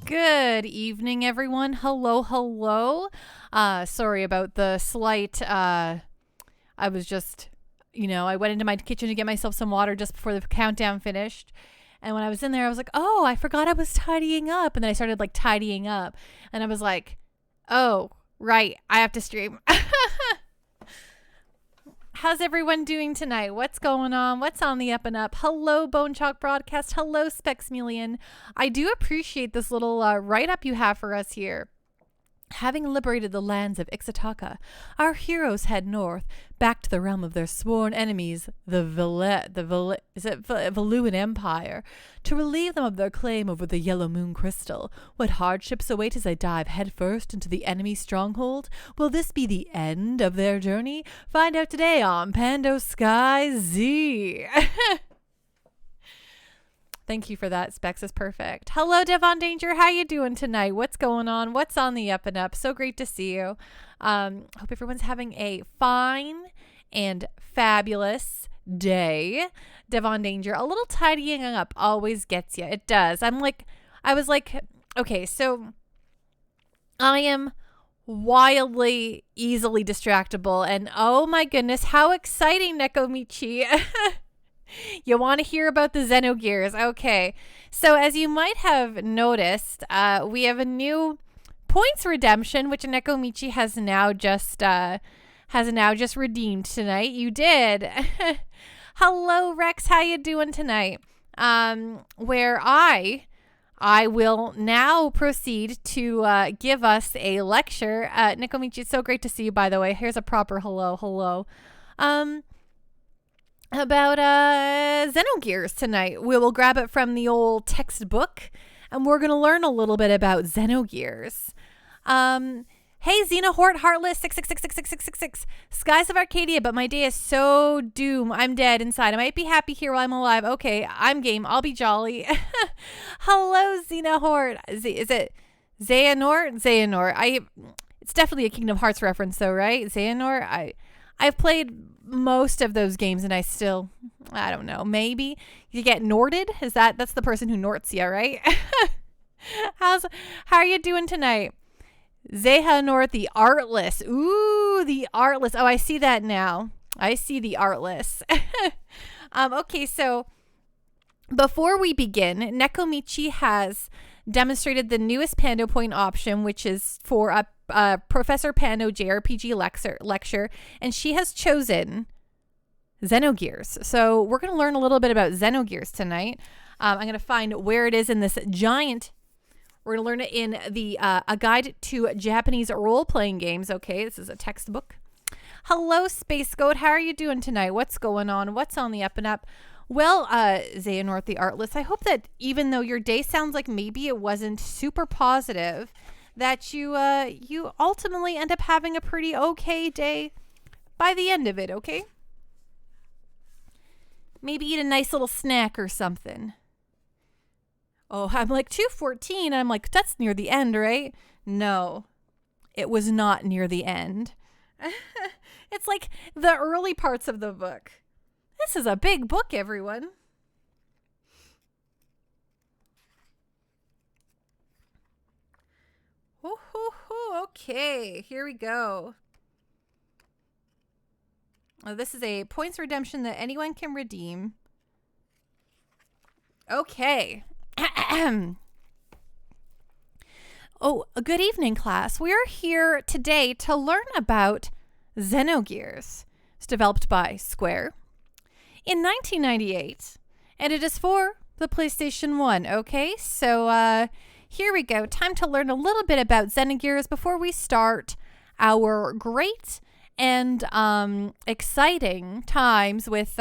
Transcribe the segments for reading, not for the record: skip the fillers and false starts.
Good evening, everyone. Hello, hello. Sorry about the slight, I was just, I went into my kitchen to get myself some water just before the countdown finished. And when I was in there, I was like, oh, I forgot I was tidying up. And then I started tidying up. And I was like, oh, right, I have to stream. How's everyone doing tonight? What's going on? What's on the up and up? Hello, Bone Chalk Broadcast. Hello, Spexmillion. I do appreciate this little write-up you have for us here. Having liberated the lands of Ixataka, our heroes head north, back to the realm of their sworn enemies, the Valuan Empire, to relieve them of their claim over the Yellow Moon Crystal. What hardships await as they dive headfirst into the enemy stronghold? Will this be the end of their journey? Find out today on Pando Sky Z. Thank you for that. Specs is perfect. Hello, Devon Danger. How you doing tonight? What's going on? What's on the up and up? So great to see you. Hope everyone's having a fine and fabulous day. Devon Danger, a little tidying up always gets you. It does. Okay, so I am wildly easily distractible, and oh my goodness, how exciting, Nekomichi. You want to hear about the Xenogears? Okay. So as you might have noticed, we have a new points redemption, which Nekomichi has now just redeemed tonight. You did. Hello, Rex. How you doing tonight? Where I will now proceed to give us a lecture. Nekomichi, it's so great to see you, by the way. Here's a proper hello. About Xenogears tonight. We will grab it from the old textbook, and we're going to learn a little bit about Xenogears. Hey, Xenohort Heartless 6666666. Skies of Arcadia, but my day is so doom. I'm dead inside. I might be happy here while I'm alive. Okay, I'm game. I'll be jolly. Hello, Xenohort. Is it Xehanort? It's definitely a Kingdom Hearts reference, though, right? Xehanort. I've played most of those games, and I don't know, maybe you get Norted. That's the person who Norts you, right? How are you doing tonight? Xehanort the Artless. Ooh, the Artless. Oh, I see that now. I see the Artless. Okay, so before we begin, Nekomichi has demonstrated the newest Pando Point option, which is for a Professor Pando JRPG lecture, and she has chosen Xenogears. So we're going to learn a little bit about Xenogears tonight. I'm going to find where it is in this giant. We're going to learn it in the A Guide to Japanese Role-Playing Games. Okay, this is a textbook. Hello, Space Goat. How are you doing tonight? What's going on? What's on the up and up? Well, Xehanort the Artless, I hope that even though your day sounds like maybe it wasn't super positive, that you ultimately end up having a pretty okay day by the end of it, okay? Maybe eat a nice little snack or something. Oh, I'm 2:14, and I'm like, that's near the end, right? No, it was not near the end. It's like the early parts of the book. This is a big book, everyone. Okay, here we go. Oh, this is a points redemption that anyone can redeem. Okay. Oh, good evening, class. We are here today to learn about Xenogears. It's developed by Square in 1998, and it is for the PlayStation 1. Okay, so here we go. Time to learn a little bit about Xenogears before we start our great and exciting times with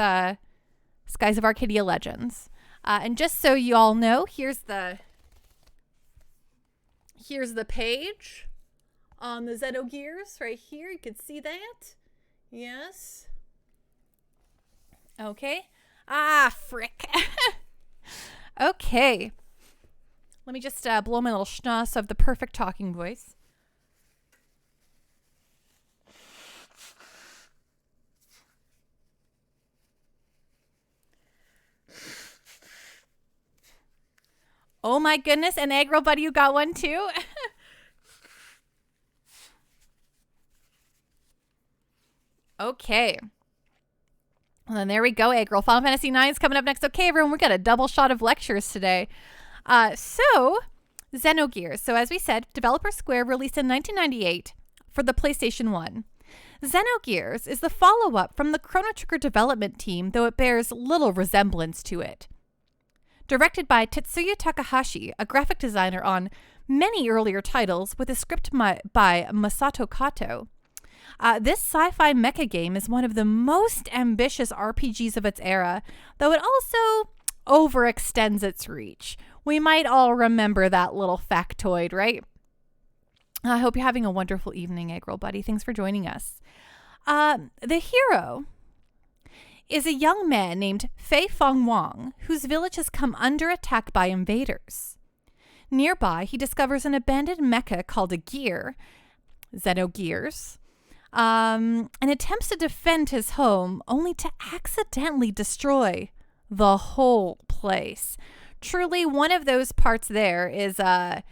Skies of Arcadia Legends. And just so you all know, here's the page on the Xenogears right here. You can see that. Yes. Okay. Ah, frick. Okay. Let me just blow my little schnoz of the perfect talking voice. Oh my goodness. And Egg Roll Buddy, you got one too? Okay. Well, then there we go, Egg Roll. Final Fantasy IX is coming up next. Okay, everyone, we got a double shot of lectures today. So, Xenogears. So, as we said, developer Square released in 1998 for the PlayStation 1. Xenogears is the follow-up from the Chrono Trigger development team, though it bears little resemblance to it. Directed by Tetsuya Takahashi, a graphic designer on many earlier titles, with a script by Masato Kato. This sci-fi mecha game is one of the most ambitious RPGs of its era, though it also overextends its reach. We might all remember that little factoid, right? I hope you're having a wonderful evening, Egg Roll Buddy. Thanks for joining us. The hero is a young man named Fei Fong Wang, whose village has come under attack by invaders. Nearby, he discovers an abandoned mecha called a gear, Xenogears, and attempts to defend his home, only to accidentally destroy the whole place. Truly, one of those parts there is, that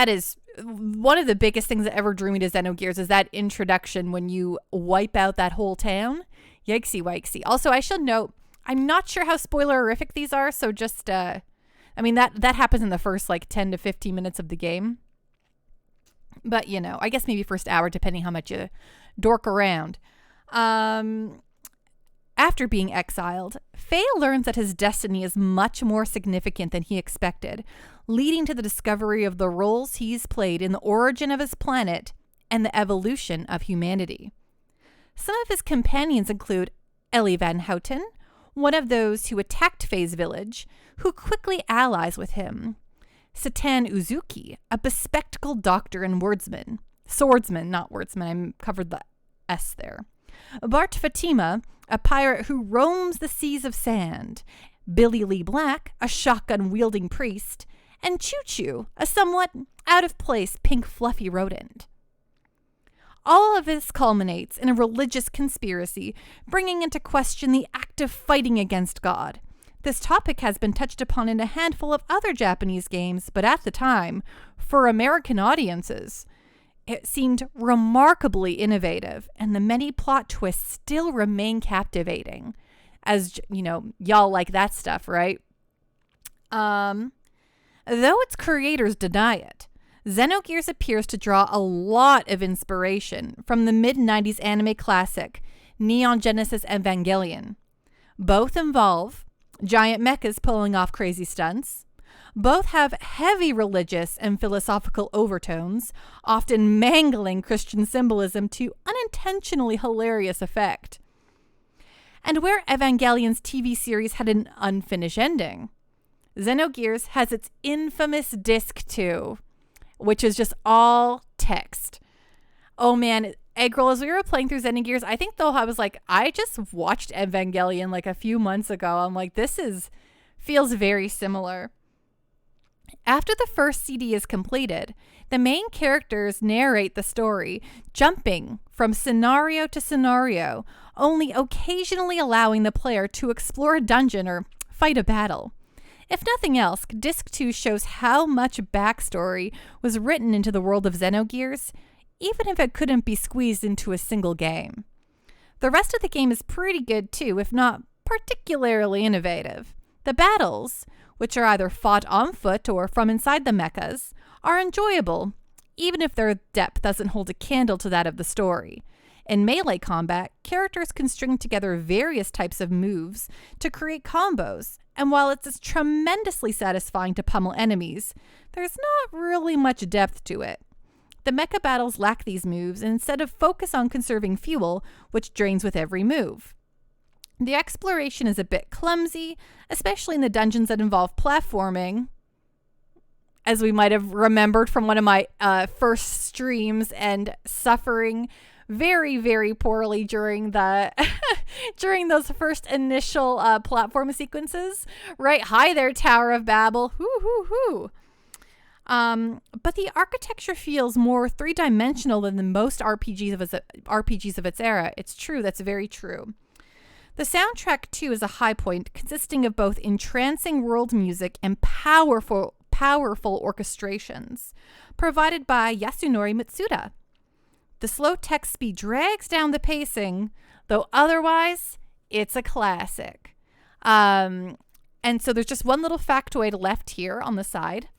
is one of the biggest things that ever drew me to Xenogears, is that introduction when you wipe out that whole town. Yikesy wikesy. Also, I should note, I'm not sure how spoilerific these are, so just, that happens in the first, 10 to 15 minutes of the game. But, I guess maybe first hour, depending how much you dork around. After being exiled, Fei learns that his destiny is much more significant than he expected, leading to the discovery of the roles he's played in the origin of his planet and the evolution of humanity. Some of his companions include Ellie Van Houten, one of those who attacked Fei's village, who quickly allies with him. Satan Uzuki, a bespectacled doctor and swordsman, not wordsman, I covered the S there. Bart Fatima, a pirate who roams the seas of sand. Billy Lee Black, a shotgun-wielding priest. And Choo Choo, a somewhat out-of-place pink fluffy rodent. All of this culminates in a religious conspiracy, bringing into question the act of fighting against God. This topic has been touched upon in a handful of other Japanese games, but at the time, for American audiences, it seemed remarkably innovative, and the many plot twists still remain captivating. As, y'all like that stuff, right? Though its creators deny it, Xenogears appears to draw a lot of inspiration from the mid-90s anime classic Neon Genesis Evangelion. Both involve giant mechas pulling off crazy stunts. Both have heavy religious and philosophical overtones, often mangling Christian symbolism to unintentionally hilarious effect. And where Evangelion's TV series had an unfinished ending, Xenogears has its infamous Disc 2, which is just all text. Oh man, Egg Roll, as we were playing through Xenogears, I think though I was like, I just watched Evangelion a few months ago. I'm like, feels very similar. After the first CD is completed, the main characters narrate the story, jumping from scenario to scenario, only occasionally allowing the player to explore a dungeon or fight a battle. If nothing else, Disc 2 shows how much backstory was written into the world of Xenogears, even if it couldn't be squeezed into a single game. The rest of the game is pretty good too, if not particularly innovative. The battles, which are either fought on foot or from inside the mechas, are enjoyable, even if their depth doesn't hold a candle to that of the story. In melee combat, characters can string together various types of moves to create combos, and while it's tremendously satisfying to pummel enemies, there's not really much depth to it. The mecha battles lack these moves and instead of focus on conserving fuel, which drains with every move. The exploration is a bit clumsy, especially in the dungeons that involve platforming, as we might have remembered from one of my first streams, and suffering very, very poorly during the during those first initial platform sequences. Right? Hi there, Tower of Babel. Hoo hoo hoo. But the architecture feels more three-dimensional than the most RPGs of its era. It's true. That's very true. The soundtrack, too, is a high point, consisting of both entrancing world music and powerful powerful orchestrations, provided by Yasunori Mitsuda. The slow text speed drags down the pacing, though otherwise, it's a classic. And so there's just one little factoid left here on the side.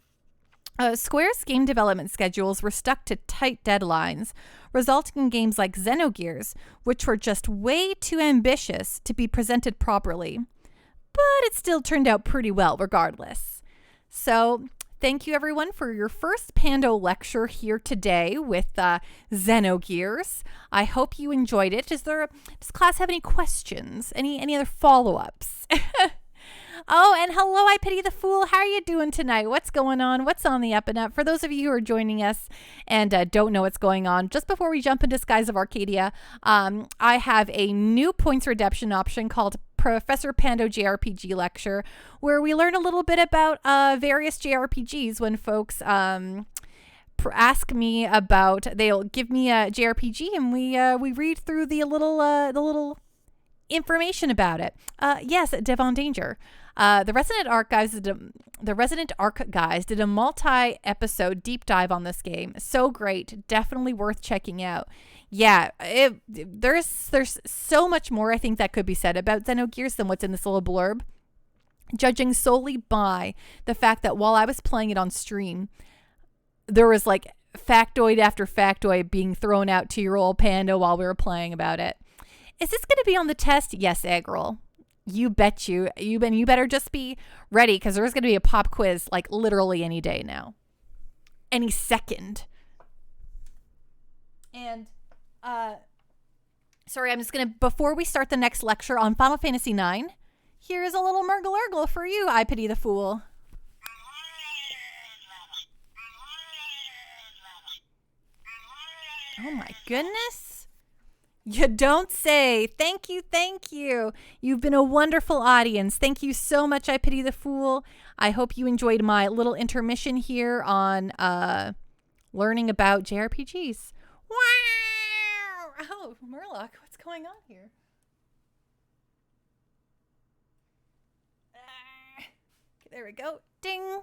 Square's game development schedules were stuck to tight deadlines, resulting in games like Xenogears, which were just way too ambitious to be presented properly. But it still turned out pretty well regardless. So thank you everyone for your first Pando lecture here today with Xenogears. I hope you enjoyed it. Does class have any questions? Any other follow-ups? Oh, and hello, I Pity the Fool. How are you doing tonight? What's going on? What's on the up and up? For those of you who are joining us and don't know what's going on, just before we jump into Skies of Arcadia, I have a new points redemption option called Professor Pando JRPG Lecture, where we learn a little bit about various JRPGs when folks ask me about. They'll give me a JRPG and we read through the little information about it. Yes, Devon Danger. The Resident Arc guys did a multi-episode deep dive on this game. So great, definitely worth checking out. Yeah, there's so much more I think that could be said about Xenogears than what's in this little blurb. Judging solely by the fact that while I was playing it on stream, there was like factoid after factoid being thrown out to your old Panda while we were playing about it. Is this going to be on the test? Yes, Eggroll. You bet you. You better just be ready because there's going to be a pop quiz like literally any day now. Any second. And, sorry, I'm just going to, before we start the next lecture on Final Fantasy IX, here's a little Murgle-Urgle for you, I Pity the Fool. Oh my goodness. You don't say. Thank you, thank you. You've been a wonderful audience. Thank you so much, I Pity the Fool. I hope you enjoyed my little intermission here on learning about JRPGs. Wow! Oh, Murloc, what's going on here? There we go. Ding.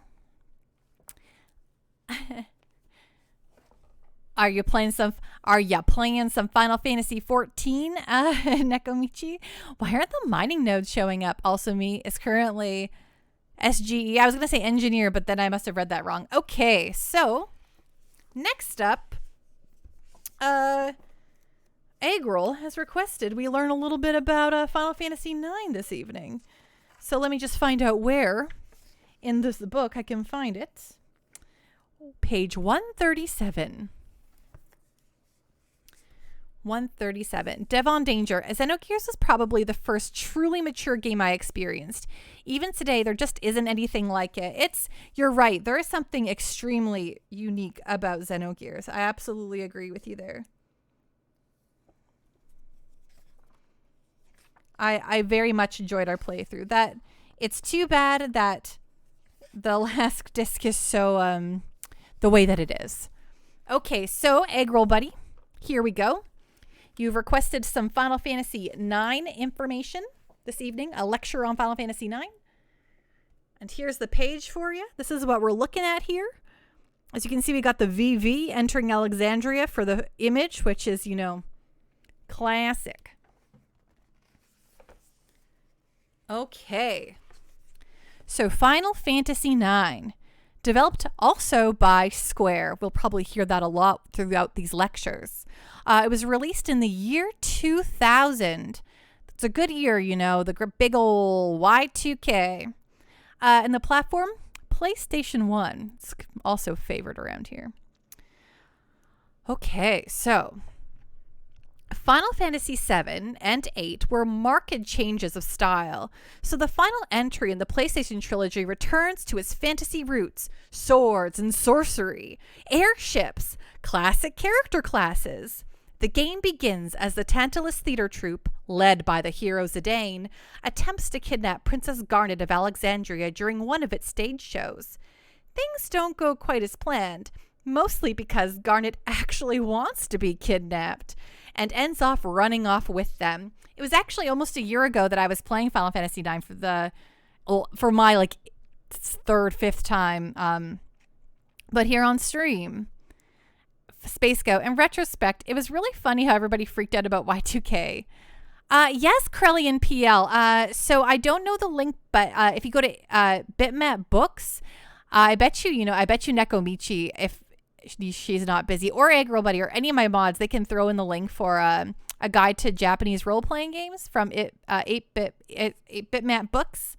Are you playing some Final Fantasy 14, Nekomichi? Why aren't the mining nodes showing up? Also me is currently SGE. I was going to say engineer, but then I must have read that wrong. Okay, so next up, Eggroll has requested we learn a little bit about Final Fantasy 9 this evening. So let me just find out where in this book I can find it. Page 137. 137. Devon Danger. Xenogears was probably the first truly mature game I experienced. Even today, there just isn't anything like it. You're right. There is something extremely unique about Xenogears. I absolutely agree with you there. I very much enjoyed our playthrough. That it's too bad that the last disc is so the way that it is. Okay, so Eggroll buddy, here we go. You've requested some Final Fantasy IX information this evening, a lecture on Final Fantasy IX. And here's the page for you. This is what we're looking at here. As you can see, we got the VV entering Alexandria for the image, which is, classic. Okay. So Final Fantasy IX, developed also by Square. We'll probably hear that a lot throughout these lectures. It was released in the year 2000. It's a good year, the big ol' Y2K. And the platform, PlayStation 1. It's also favored around here. Okay, so Final Fantasy VII and VIII were marked changes of style, so the final entry in the PlayStation trilogy returns to its fantasy roots: swords and sorcery, airships, classic character classes. The game begins as the Tantalus Theater Troupe, led by the hero Zidane, attempts to kidnap Princess Garnet of Alexandria during one of its stage shows. Things don't go quite as planned, mostly because Garnet actually wants to be kidnapped, and ends off running off with them. It was actually almost a year ago that I was playing Final Fantasy IX for my third, fifth time. But here on stream, Space Goat, in retrospect, it was really funny how everybody freaked out about Y2K. Yes, Krellian PL. So I don't know the link, but if you go to Bitmap Books, I bet you Nekomichi, if she's not busy, or Agro Buddy, or any of my mods, they can throw in the link for a guide to Japanese role-playing games from 8-Bitmap Books.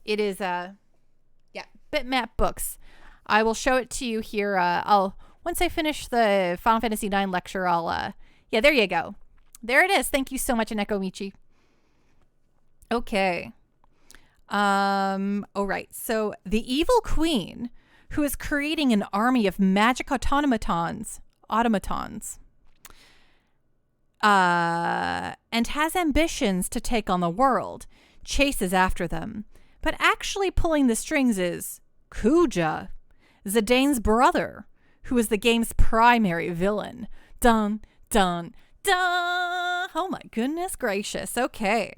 It is Bitmap Books. I will show it to you here. Once I finish the Final Fantasy IX lecture, there you go. There it is. Thank you so much, Nekomichi. Okay. All right. So the evil queen, who is creating an army of magic automatons, and has ambitions to take on the world, chases after them. But actually pulling the strings is Kuja, Zidane's brother, who is the game's primary villain. Dun, dun, dun. Oh my goodness gracious. Okay.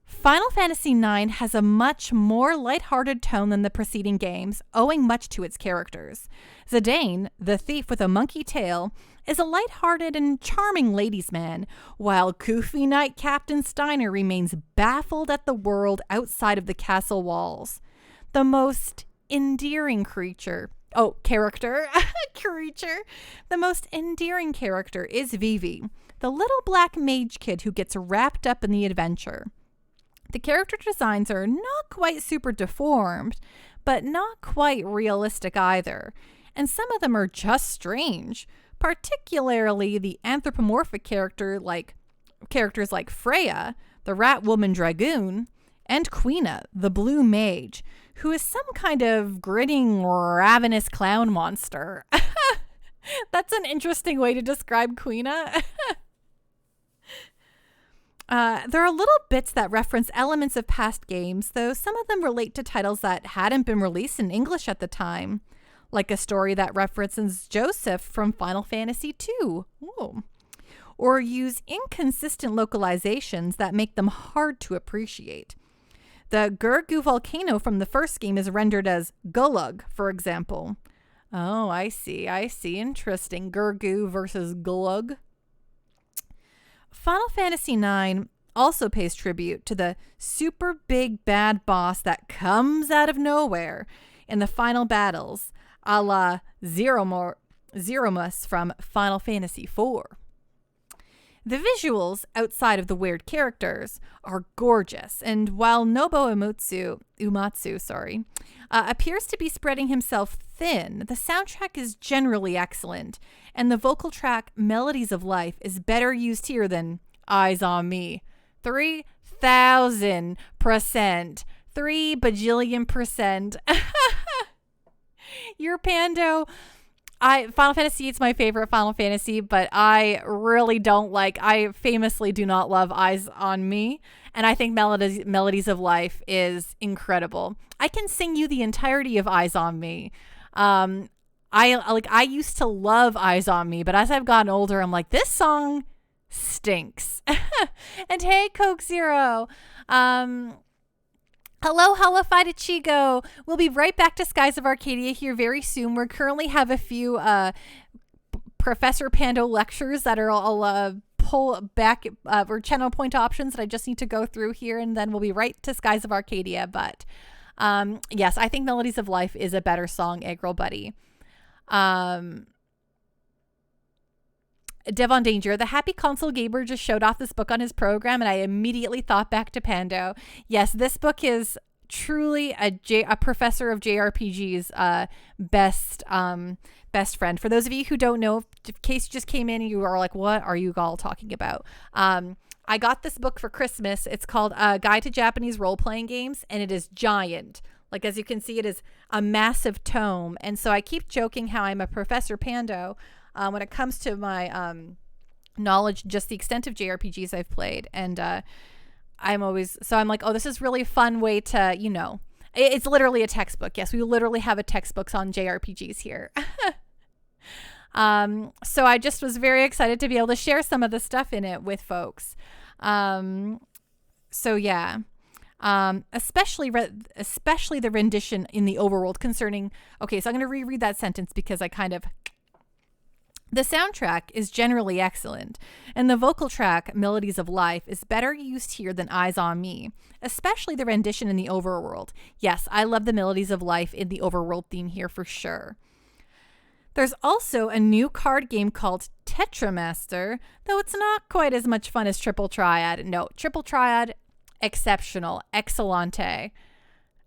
Final Fantasy IX has a much more lighthearted tone than the preceding games, owing much to its characters. Zidane, the thief with a monkey tail, is a lighthearted and charming ladies' man, while Goofy Knight Captain Steiner remains baffled at the world outside of the castle walls. The most endearing creature. The most endearing character is Vivi, the little black mage kid who gets wrapped up in the adventure. The character designs are not quite super deformed, but not quite realistic either. And some of them are just strange, particularly the anthropomorphic characters like Freya, the rat woman dragoon, and Quina, the blue mage, who is some kind of grinning, ravenous clown monster. That's an interesting way to describe Quina. There are little bits that reference elements of past games, though some of them relate to titles that hadn't been released in English at the time, like a story that references Joseph from Final Fantasy II. Ooh. Or use inconsistent localizations that make them hard to appreciate. The Gurgu volcano from the first game is rendered as Gulug, for example. Oh, I see. Interesting. Gurgu versus Gulug. Final Fantasy IX also pays tribute to the super big bad boss that comes out of nowhere in the final battles, a la Zeromus from Final Fantasy IV. The visuals, outside of the weird characters, are gorgeous, and while Nobuo Uematsu appears to be spreading himself thin, the soundtrack is generally excellent, and the vocal track Melodies of Life is better used here than Eyes on Me. 3,000%. 3 bajillion%. Your Pando... Final Fantasy is my favorite Final Fantasy, but I famously do not love Eyes on Me, and I think Melodies of Life is incredible. I can sing you the entirety of Eyes on Me. I used to love Eyes on Me, but as I've gotten older, I'm like, this song stinks. And hey, Coke Zero. Hello, Holified Ichigo. We'll be right back to Skies of Arcadia here very soon. We currently have a few Professor Pando lectures that are all pull back or channel point options that I just need to go through here, and then we'll be right to Skies of Arcadia. But yes, I think Melodies of Life is a better song, Agro Buddy. Devon Danger, the happy console gamer, just showed off this book on his program, and I immediately thought back to Pando. Yes, this book is truly a professor of JRPG's best friend. For those of you who don't know, in case you just came in and you are like, what are you all talking about? I got this book for Christmas. It's called Guide to Japanese Role-Playing Games, and it is giant. Like, as you can see, it is a massive tome. And so I keep joking how I'm a Professor Pando when it comes to my knowledge, just the extent of JRPGs I've played. And I'm like, oh, this is really a fun way to, it's literally a textbook. Yes, we literally have a textbook on JRPGs here. So I just was very excited to be able to share some of the stuff in it with folks. So yeah. especially the rendition in the overworld concerning. Okay, so I'm going to reread that sentence because I kind of. The soundtrack is generally excellent, and the vocal track, Melodies of Life, is better used here than Eyes on Me, especially the rendition in the overworld. Yes, I love the Melodies of Life in the overworld theme here for sure. There's also a new card game called Tetramaster, though it's not quite as much fun as Triple Triad. No, Triple Triad, exceptional, excellente.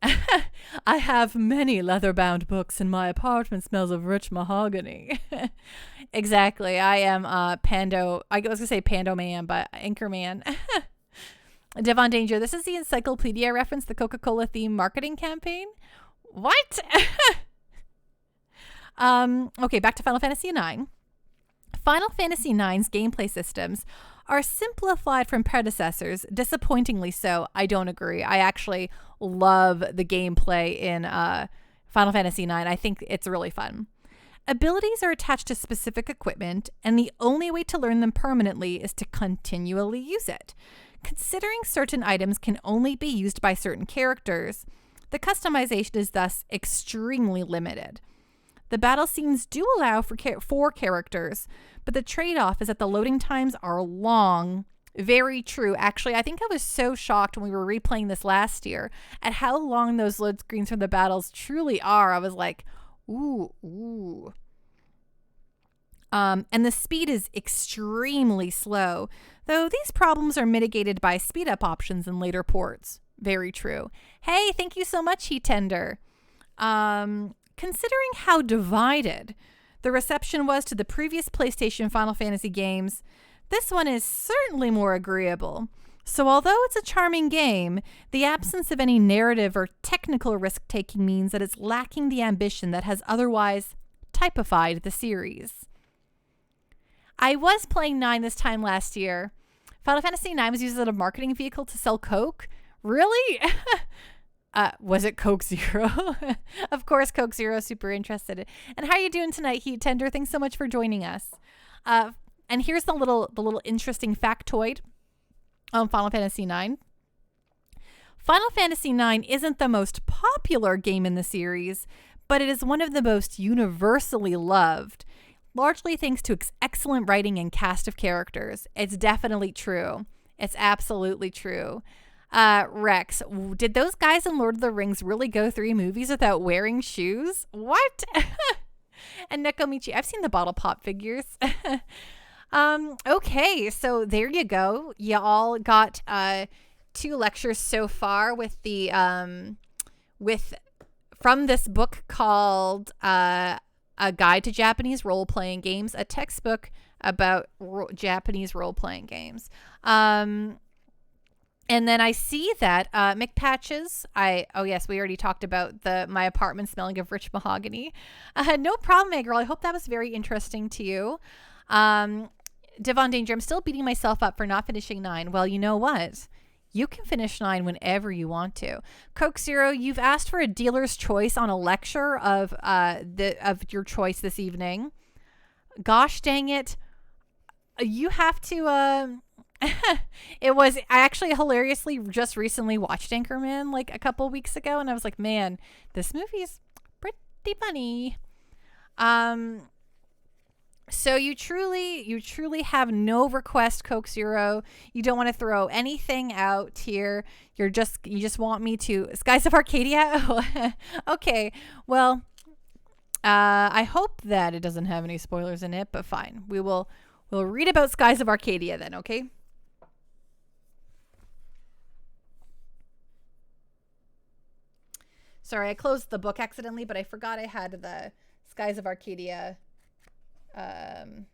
I have many leather-bound books and my apartment smells of rich mahogany. Exactly. I am Pando. I was going to say Pando Man, but Anchorman. Devon Danger. This is the encyclopedia reference, the Coca-Cola theme marketing campaign. What? Okay, back to Final Fantasy IX. Final Fantasy IX's gameplay systems are simplified from predecessors, disappointingly so. I don't agree. I actually love the gameplay in Final Fantasy IX. I think it's really fun. Abilities are attached to specific equipment, and the only way to learn them permanently is to continually use it. Considering certain items can only be used by certain characters, the customization is thus extremely limited. The battle scenes do allow for four characters, but the trade-off is that the loading times are long. Very true. Actually, I think I was so shocked when we were replaying this last year at how long those load screens for the battles truly are. I was like, ooh. And the speed is extremely slow, though these problems are mitigated by speed-up options in later ports. Very true. Hey, thank you so much, Heat Tender. Considering how divided the reception was to the previous PlayStation Final Fantasy games, this one is certainly more agreeable. So although it's a charming game, the absence of any narrative or technical risk-taking means that it's lacking the ambition that has otherwise typified the series. I was playing 9 this time last year. Final Fantasy 9 was used as a marketing vehicle to sell Coke. Really? Was it Coke Zero? Of course, Coke Zero, super interested. And how are you doing tonight, Heat Tender? Thanks so much for joining us. And here's the little interesting factoid on Final Fantasy IX. Final Fantasy IX isn't the most popular game in the series, but it is one of the most universally loved, largely thanks to its excellent writing and cast of characters. It's definitely true. It's absolutely true. Rex, did those guys in Lord of the Rings really go 3 movies without wearing shoes? What? And Nekomichi, I've seen the bottle pop figures. Okay, so there you go. You all got 2 lectures so far with the from this book called A Guide to Japanese Role-Playing Games, a textbook about Japanese role-playing games. And then I see that McPatches, oh yes, we already talked about my apartment smelling of rich mahogany. No problem, Meg Girl. I hope that was very interesting to you. Devon Danger, I'm still beating myself up for not finishing 9. Well, you know what? You can finish 9 whenever you want to. Coke Zero, you've asked for a dealer's choice on a lecture of your choice this evening. Gosh dang it. You have to... I actually hilariously just recently watched Anchorman like a couple weeks ago, and I was like, man, this movie's pretty funny. So you truly have no request, Coke Zero. You don't want to throw anything out here. You just want me to Skies of Arcadia. Okay, well, I hope that it doesn't have any spoilers in it, but fine. We'll read about Skies of Arcadia then, okay? Sorry, I closed the book accidentally, but I forgot I had the Skies of Arcadia. Thought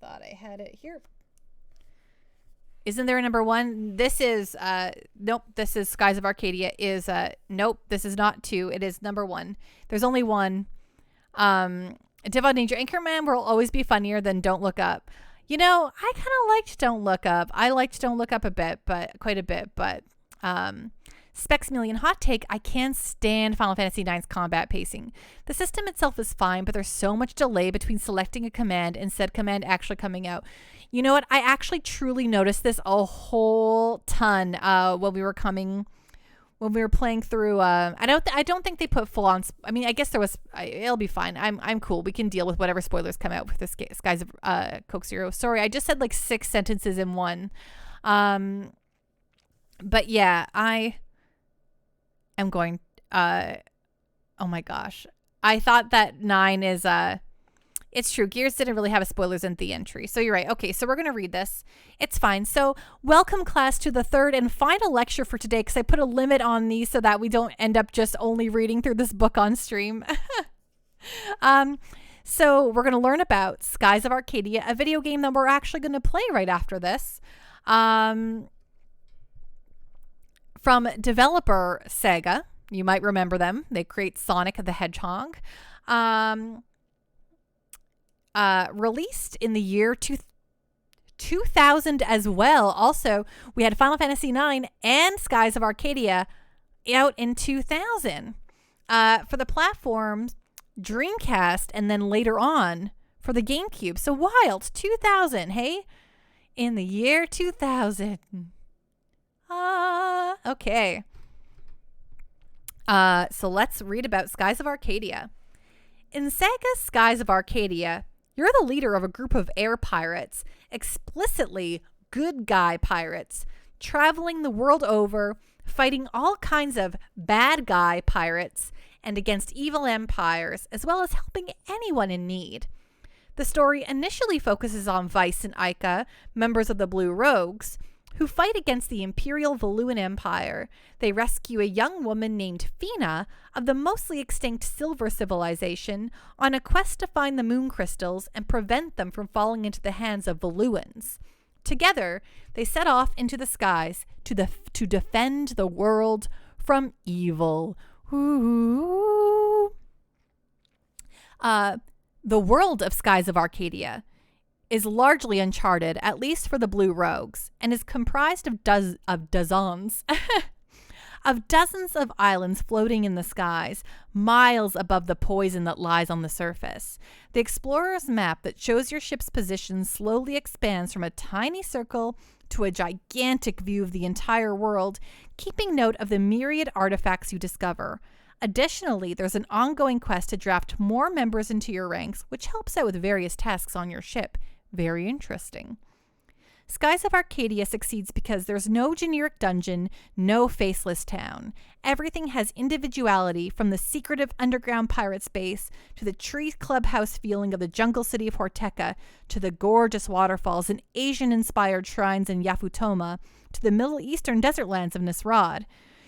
I had it here. Isn't there a number 1? This is, nope, this is Skies of Arcadia is, nope, this is not 2. It is number 1. There's only 1. Devon Danger, Anchorman will always be funnier than Don't Look Up. You know, I kind of liked Don't Look Up. I liked Don't Look Up quite a bit, but, Spexmillion hot take, I can't stand Final Fantasy IX's combat pacing. The system itself is fine, but there's so much delay between selecting a command and said command actually coming out. You know what? I actually truly noticed this a whole ton when we were playing through. I don't think they put full on. I mean, I guess there was. It'll be fine. I'm cool. We can deal with whatever spoilers come out with this Skies of Coke Zero. Sorry, I just said like 6 sentences in one. But yeah, I am going. Oh my gosh, I thought that 9 is It's true. Gears didn't really have a spoilers in the entry. So you're right. Okay, so we're going to read this. It's fine. So welcome, class, to the third and final lecture for today, because I put a limit on these so that we don't end up just only reading through this book on stream. So we're going to learn about Skies of Arcadia, a video game that we're actually going to play right after this. From developer Sega. You might remember them. They create Sonic the Hedgehog. Released in the year 2000 as well. Also, we had Final Fantasy IX and Skies of Arcadia out in 2000 for the platforms Dreamcast, and then later on for the GameCube. So wild, 2000, hey? In the year 2000. Okay. So let's read about Skies of Arcadia. In Sega's Skies of Arcadia, you're the leader of a group of air pirates, explicitly good guy pirates, traveling the world over, fighting all kinds of bad guy pirates and against evil empires, as well as helping anyone in need. The story initially focuses on Vice and Ica, members of the Blue Rogues, who fight against the Imperial Valuan Empire. They rescue a young woman named Fina of the mostly extinct Silver Civilization on a quest to find the moon crystals and prevent them from falling into the hands of Valuans. Together, they set off into the skies to defend the world from evil. Ooh. The world of Skies of Arcadia is largely uncharted, at least for the Blue Rogues, and is comprised of dozens of islands floating in the skies, miles above the poison that lies on the surface. The explorer's map that shows your ship's position slowly expands from a tiny circle to a gigantic view of the entire world, keeping note of the myriad artifacts you discover. Additionally, there's an ongoing quest to draft more members into your ranks, which helps out with various tasks on your ship. Very interesting. Skies of Arcadia succeeds because there's no generic dungeon, no faceless town. Everything has individuality, from the secretive underground pirate space to the tree clubhouse feeling of the jungle city of Horteca, to the gorgeous waterfalls and Asian-inspired shrines in Yafutoma, to the Middle Eastern desert lands of Nisrad.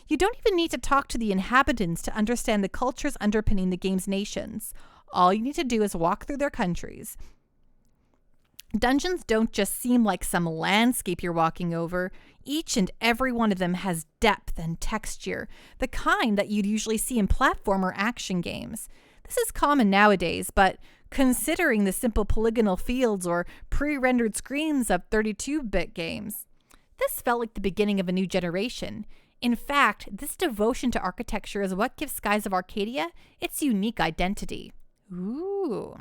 You don't even need to talk to the inhabitants to understand the cultures underpinning the game's nations. All you need to do is walk through their countries. Dungeons don't just seem like some landscape you're walking over. Each and every one of them has depth and texture, the kind that you'd usually see in platformer action games. This is common nowadays, but considering the simple polygonal fields or pre-rendered screens of 32-bit games, this felt like the beginning of a new generation. In fact, this devotion to architecture is what gives Skies of Arcadia its unique identity. Ooh.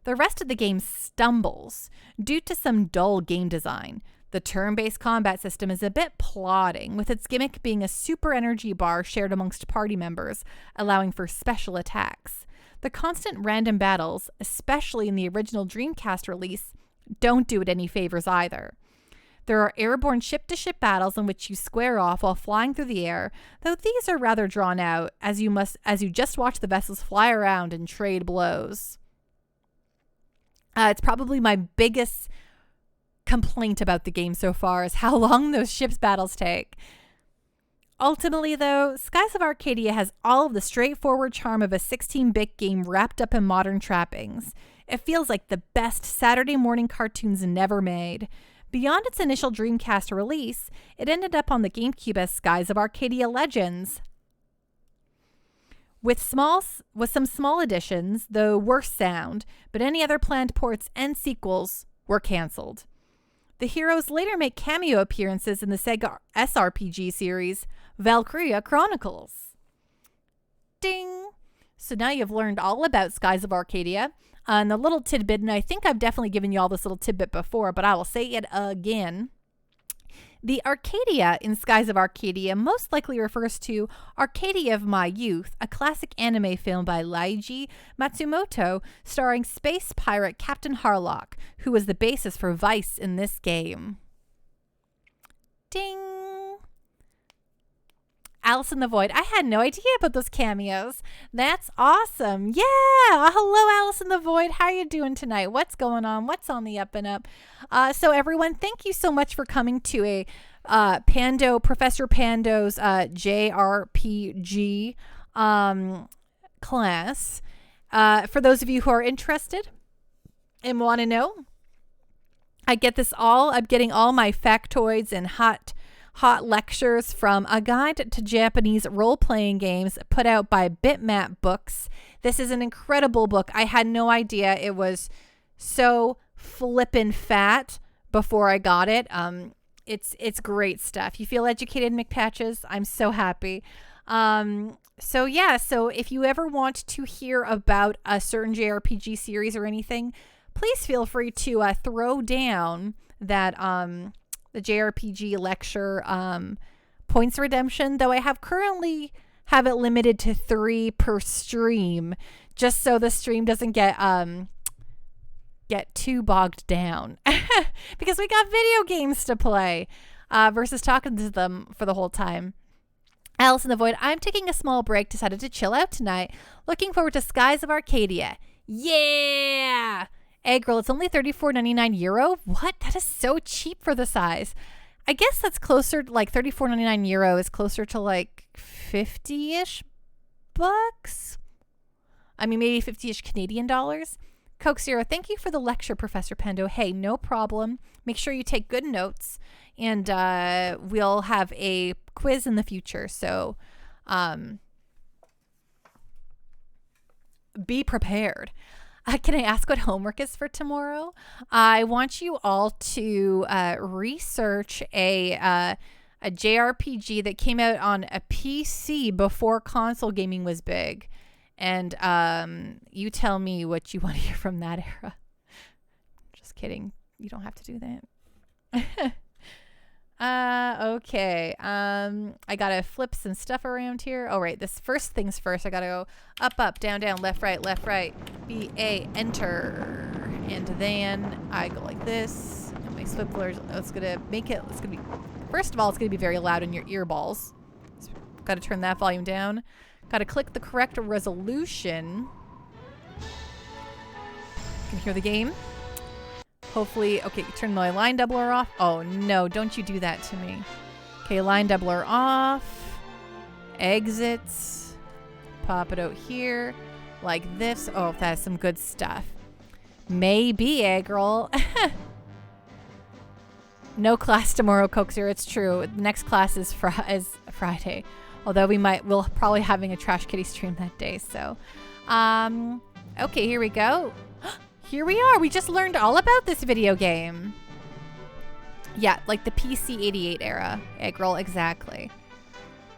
The rest of the game stumbles due to some dull game design. The turn-based combat system is a bit plodding, with its gimmick being a super energy bar shared amongst party members, allowing for special attacks. The constant random battles, especially in the original Dreamcast release, don't do it any favors either. There are airborne ship-to-ship battles in which you square off while flying through the air, though these are rather drawn out, as you just watch the vessels fly around and trade blows. It's probably my biggest complaint about the game so far is how long those ships battles take. Ultimately, though, Skies of Arcadia has all of the straightforward charm of a 16-bit game wrapped up in modern trappings. It feels like the best Saturday morning cartoons never made. Beyond its initial Dreamcast release, it ended up on the GameCube as Skies of Arcadia Legends. With some small additions, though worse sound, but any other planned ports and sequels were cancelled. The heroes later make cameo appearances in the Sega SRPG series Valkyria Chronicles. Ding! So now you've learned all about Skies of Arcadia. And the little tidbit, and I think I've definitely given you all this little tidbit before, but I will say it again. The Arcadia in Skies of Arcadia most likely refers to Arcadia of My Youth, a classic anime film by Leiji Matsumoto starring space pirate Captain Harlock, who was the basis for Vice in this game. Ding! Alice in the Void. I had no idea about those cameos. That's awesome. Yeah. Hello, Alice in the Void. How are you doing tonight? What's going on? What's on the up and up? So everyone, thank you so much for coming to a Professor Pando's JRPG class. For those of you who are interested and want to know, I'm getting all my factoids and hot lectures from A Guide to Japanese Role-Playing Games put out by Bitmap Books. This is an incredible book. I had no idea it was so flippin' fat before I got it. It's great stuff. You feel educated, McPatches? I'm so happy. So if you ever want to hear about a certain JRPG series or anything, please feel free to throw down that the JRPG lecture points redemption, though I currently have it limited to 3 per stream, just so the stream doesn't get too bogged down because we got video games to play versus talking to them for the whole time. Alice in the Void. I'm taking a small break, decided to chill out tonight. Looking forward to Skies of Arcadia. Yeah! Egg roll, it's only €34.99. What? That is so cheap for the size. I guess that's closer to like €34.99 is closer to like 50-ish bucks. I mean, maybe 50-ish Canadian dollars. Coke Zero, thank you for the lecture, Professor Pendo. Hey, no problem. Make sure you take good notes, and we'll have a quiz in the future. So be prepared. Can I ask what homework is for tomorrow? I want you all to research a JRPG that came out on a PC before console gaming was big. And you tell me what you want to hear from that era. Just kidding. You don't have to do that. Okay. I gotta flip some stuff around here. Oh, right. This first things first. I gotta go up, up, down, down, left, right, B-A, enter. And then I go like this. And my swipplers, it's gonna be, first of all, it's gonna be very loud in your earballs. So gotta turn that volume down. Gotta click the correct resolution. You can hear the game. Hopefully, okay, turn my line doubler off. Oh no, don't you do that to me. Okay, line doubler off. Exits. Pop it out here. Like this. Oh, that's some good stuff. Maybe, girl. No class tomorrow, Coaxer. It's true. Next class is Friday. Although we'll probably having a Trash Kitty stream that day. So, okay, here we go. Here we are. We just learned all about this video game. Yeah, like the PC-88 era. Egg roll, exactly.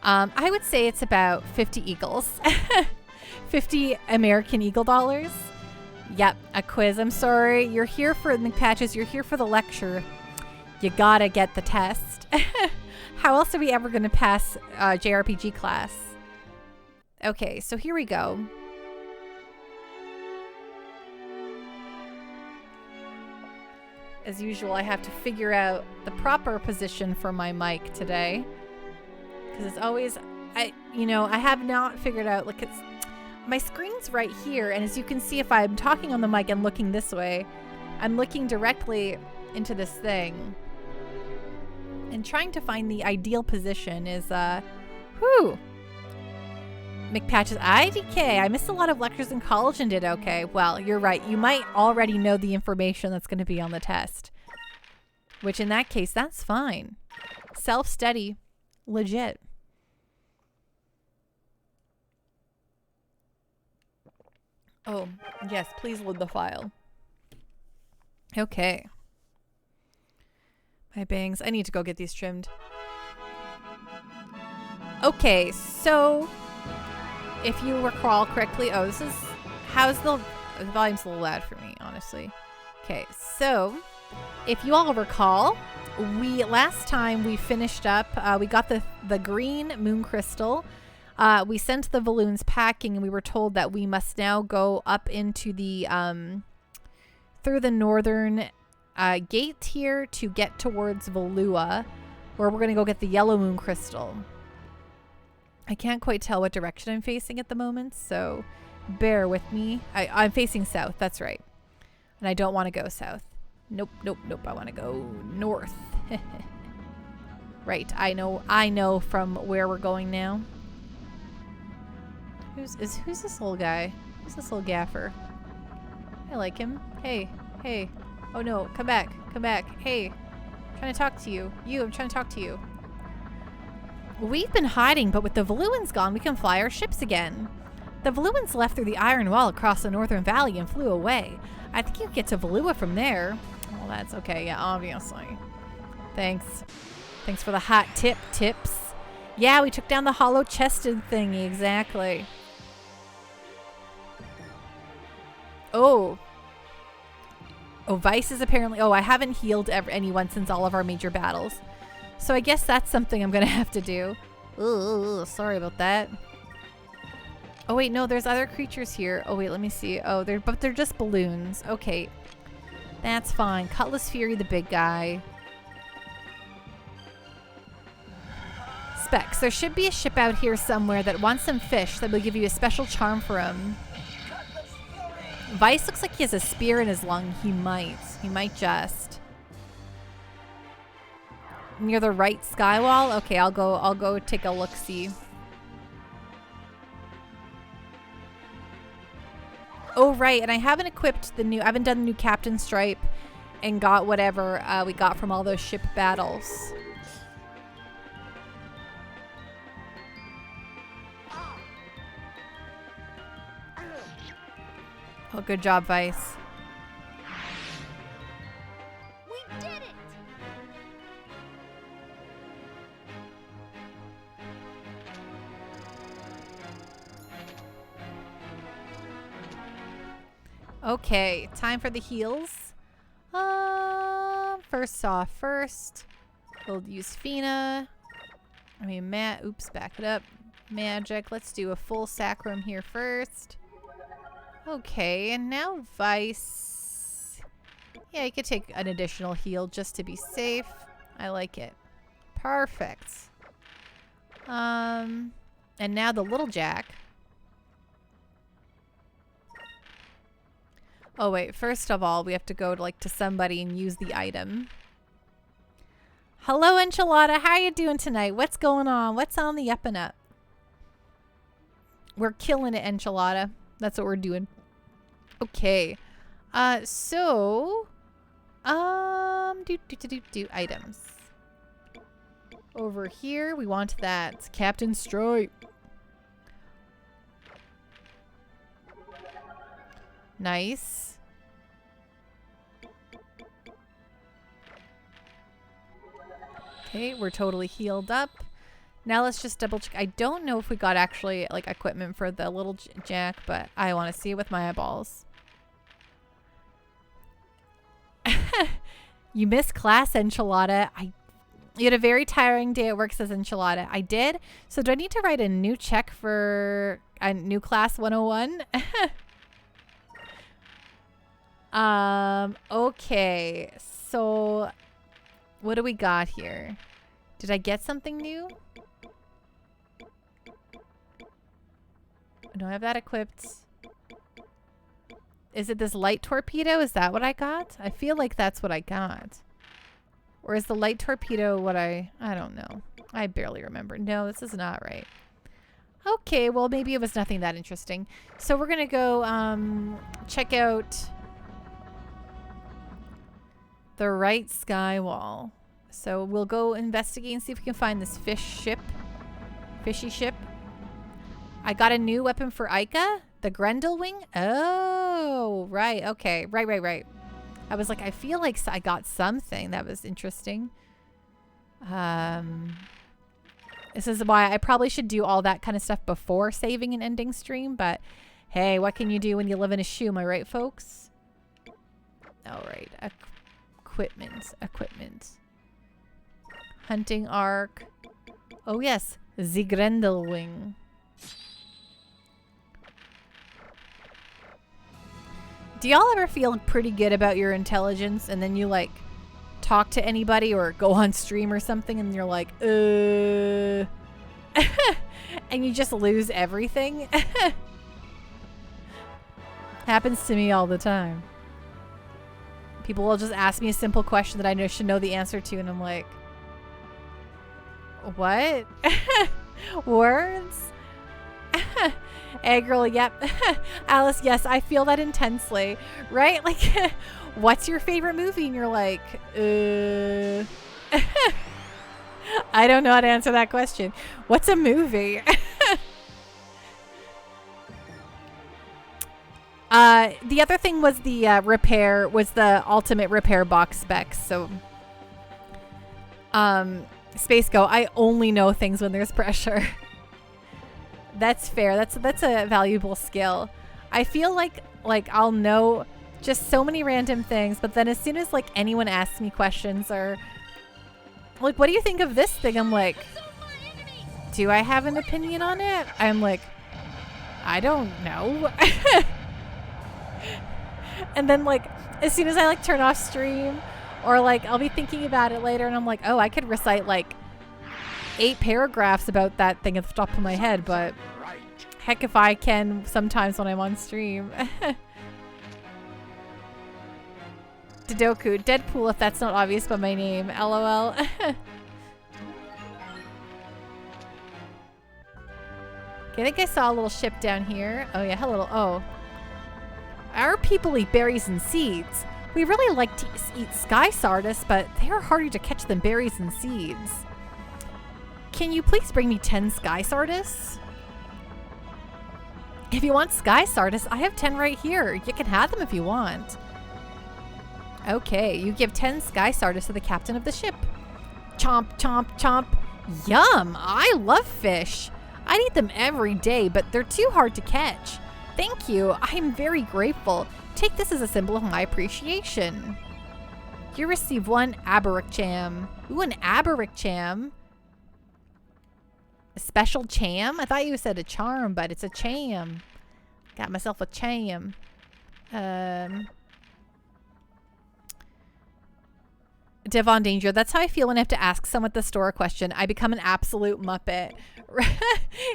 I would say it's about 50 eagles. 50 American Eagle dollars. Yep, a quiz. I'm sorry. You're here for McPatches. You're here for the lecture. You gotta get the test. How else are we ever going to pass JRPG class? Okay, so here we go. As usual, I have to figure out the proper position for my mic today. Because it's always, I have not figured out, like my screen's right here. And as you can see, if I'm talking on the mic and looking this way, I'm looking directly into this thing. And trying to find the ideal position is, McPatches, IDK. I missed a lot of lectures in college and did okay. Well, you're right. You might already know the information that's going to be on the test. Which in that case, that's fine. Self-study. Legit. Oh, yes. Please load the file. Okay. My bangs. I need to go get these trimmed. Okay, so if you recall correctly, oh, this is, how's the volume's a little loud for me, honestly. Okay, so if you all recall, last time we finished up, we got the green moon crystal. We sent the balloons packing, and we were told that we must now go up into the through the northern gate here to get towards Valua, where we're gonna go get the yellow moon crystal. I can't quite tell what direction I'm facing at the moment, so bear with me. I'm facing south, that's right. And I don't want to go south. Nope, nope, nope. I want to go north. Right, I know from where we're going now. Who's this little guy? Who's this little gaffer? I like him. Hey, hey. Oh no, come back, come back. Hey, I'm trying to talk to you. I'm trying to talk to you. We've been hiding, but with the Valuans gone, we can fly our ships again. The Valuans left through the Iron Wall across the Northern Valley and flew away. I think you can get to Valua from there. Well, that's okay. Yeah, obviously. Thanks. Thanks for the hot tips. Yeah, we took down the hollow-chested thingy. Exactly. Oh. Oh, Vice is apparently... Oh, I haven't healed anyone since all of our major battles. So I guess that's something I'm going to have to do. Ooh, sorry about that. Oh, wait, no, there's other creatures here. Oh, wait, let me see. Oh, but they're just balloons. Okay. That's fine. Cutlass Fury, the big guy. Specs. There should be a ship out here somewhere that wants some fish that will give you a special charm for him. Vice looks like he has a spear in his lung. He might. He might just. Near the right skywall? Okay, I'll go take a look-see. Oh, right, and I haven't equipped I haven't done the new Captain Stripe and got whatever we got from all those ship battles. Oh, good job, Vice. We did it! Okay, time for the heals. First, we'll use Fina. Oops, back it up. Magic. Let's do a full sacrum here first. Okay, and now Vice. Yeah, you could take an additional heal just to be safe. I like it. Perfect. And now the little Jack. Oh wait, first of all, we have to go to somebody and use the item. Hello, Enchilada. How are you doing tonight? What's going on? What's on the up and up? We're killing it, Enchilada. That's what we're doing. Okay. Do items. Over here, we want that Captain Stripe. Nice. Okay, we're totally healed up. Now let's just double check. I don't know if we got actually equipment for the little Jack, but I want to see it with my eyeballs. You missed class, Enchilada. You had a very tiring day at work, says Enchilada. I did. So do I need to write a new check for a new class 101? Okay. So what do we got here? Did I get something new? Do I have that equipped? Is it this light torpedo? Is that what I got? I feel like that's what I got. Or is the light torpedo what I don't know. I barely remember. No, this is not right. Okay, well maybe it was nothing that interesting. So we're gonna go check out the right sky wall. So we'll go investigate and see if we can find this fishy ship. I got a new weapon for Ica, the Grendel wing. Oh, right. Okay. Right. I was like, I feel like I got something that was interesting. This is why I probably should do all that kind of stuff before saving and ending stream, but hey, what can you do when you live in a shoe, am I right, folks? All right, equipment. Hunting arc. Oh yes, the Grendelwing. Do y'all ever feel pretty good about your intelligence and then you like talk to anybody or go on stream or something and you're like, and you just lose everything? Happens to me all the time. People will just ask me a simple question that I should know the answer to and I'm like, what? Words? Hey girl, yep. Alice, yes, I feel that intensely. Right? Like, what's your favorite movie? And you're like, I don't know how to answer that question. What's a movie? The other thing was the repair, was the ultimate repair box specs. So, Space Go, I only know things when there's pressure. That's fair. That's a valuable skill. I feel like I'll know just so many random things, but then as soon as like anyone asks me questions or like, what do you think of this thing? I'm like, do I have an opinion on it? I'm like, I don't know. And then like, as soon as I like turn off stream or like I'll be thinking about it later and I'm like, oh, I could recite like 8 paragraphs about that thing at the top of my head, but heck if I can sometimes when I'm on stream. Dodoku, Deadpool if that's not obvious by my name, LOL. Okay, I think I saw a little ship down here. Oh yeah, hello. Oh. Our people eat berries and seeds. We really like to eat sky sardis, but they are harder to catch than berries and seeds. Can you please bring me 10 sky sardis? If you want sky sardis, I have 10 right here. You can have them if you want. Okay, you give 10 sky sardis to the captain of the ship. Chomp, chomp, chomp. Yum! I love fish. I eat them every day, but they're too hard to catch. Thank you. I'm very grateful. Take this as a symbol of my appreciation. You receive 1 Abericcham. Ooh, an Abericcham. A special cham? I thought you said a charm, but it's a cham. Got myself a cham. Devon Danger. That's how I feel when I have to ask someone at the store a question. I become an absolute muppet.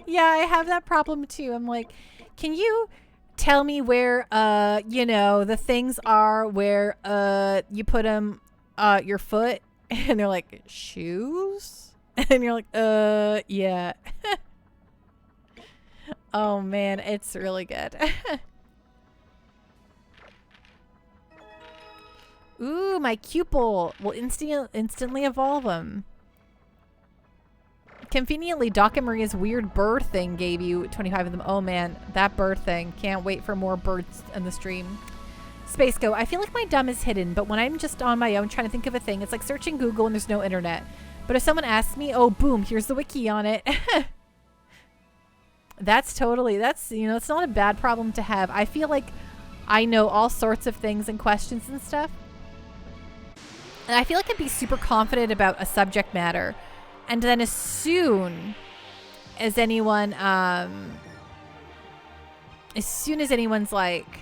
Yeah, I have that problem too. I'm like, can you tell me where, you know, the things are where, you put them, your foot? And they're like, shoes? And you're like, yeah. Oh man, it's really good. Ooh, my Cupel will instantly evolve them. Conveniently, Doc and Maria's weird bird thing gave you 25 of them. Oh man, that bird thing. Can't wait for more birds in the stream. Space Go, I feel like my dumb is hidden, but when I'm just on my own trying to think of a thing, it's like searching Google and there's no internet. But if someone asks me, oh boom, here's the wiki on it. That's, you know, it's not a bad problem to have. I feel like I know all sorts of things and questions and stuff. And I feel like I'd be super confident about a subject matter. And then as soon as anyone, anyone's like,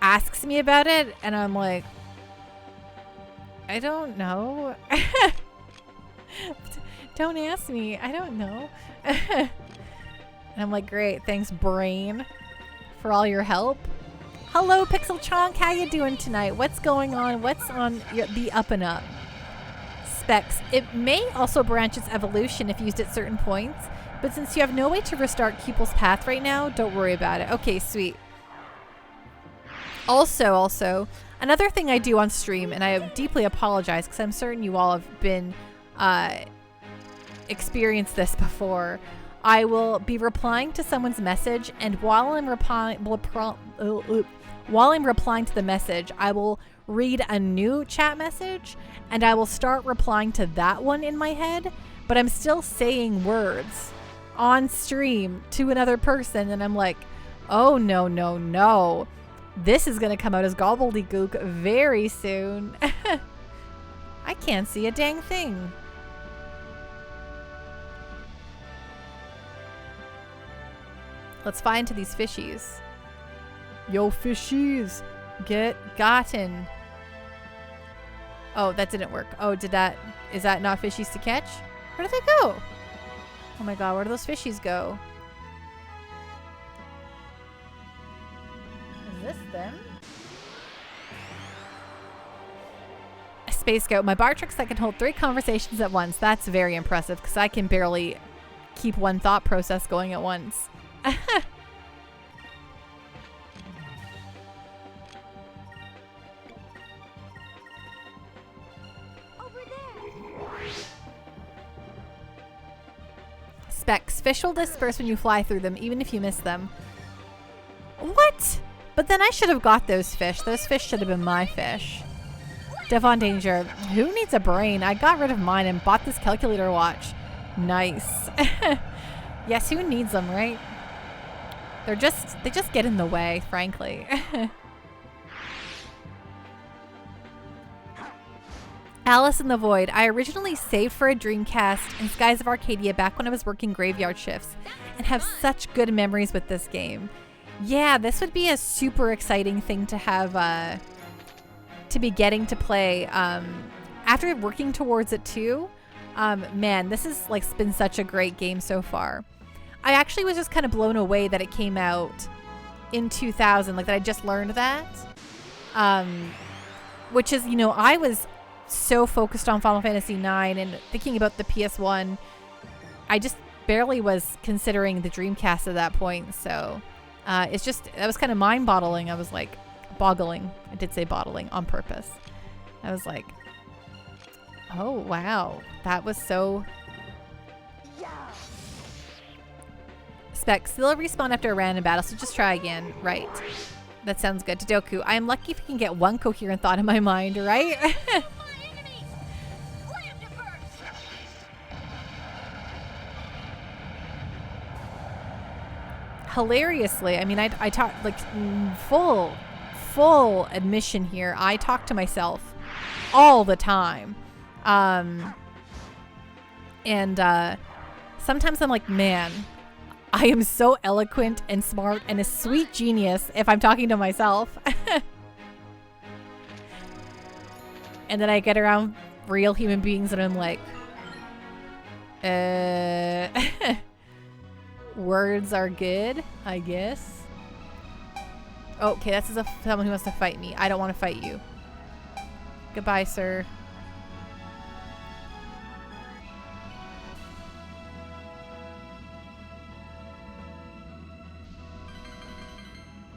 asks me about it, and I'm like, I don't know. Don't ask me. I don't know. And I'm like, great. Thanks, brain, for all your help. Hello, Pixel Chonk. How you doing tonight? What's going on? What's on the up and up? Specs. It may also branch its evolution if used at certain points, but since you have no way to restart Cupel's path right now, don't worry about it. Okay, sweet. Also, another thing I do on stream, and I deeply apologize because I'm certain you all have been experienced this before. I will be replying to someone's message, and while I'm replying to the message, I will read a new chat message and I will start replying to that one in my head, but I'm still saying words on stream to another person, and I'm like, oh no, no, no. This is gonna come out as gobbledygook very soon. I can't see a dang thing. Let's fly into these fishies. Yo, fishies, get gotten. Oh, that didn't work. Oh, is that not fishies to catch? Where did they go? Oh my god, where do those fishies go? Is this them? A space goat. My bar tricks that can hold 3 conversations at once. That's very impressive because I can barely keep one thought process going at once. Specks. Fish will disperse when you fly through them, even if you miss them. What? But then I should have got those fish. Those fish should have been my fish. Devon Danger. Who needs a brain? I got rid of mine and bought this calculator watch. Nice. Yes, who needs them, right? They just get in the way, frankly. Alice in the Void. I originally saved for a Dreamcast in Skies of Arcadia back when I was working graveyard shifts and have such good memories with this game. Yeah, this would be a super exciting thing to have, to be getting to play. After working towards it too, man, this has like been such a great game so far. I actually was just kind of blown away that it came out in 2000, like that I just learned that. Which is, you know, I was so focused on Final Fantasy IX and thinking about the PS1. I just barely was considering the Dreamcast at that point. So it's just, that was kind of mind-boggling. I was like, boggling. I did say bottling on purpose. I was like, oh, wow. That was so... Specs. They'll respawn after a random battle, so just try again. Right. That sounds good. Doku. I am lucky if I can get one coherent thought in my mind, right? Hilariously, I mean, I talk like full admission here. I talk to myself all the time. And sometimes I'm like, man, I am so eloquent and smart and a sweet genius if I'm talking to myself. And then I get around real human beings and I'm like, words are good, I guess. Okay, that's as if someone who wants to fight me. I don't want to fight you. Goodbye, sir.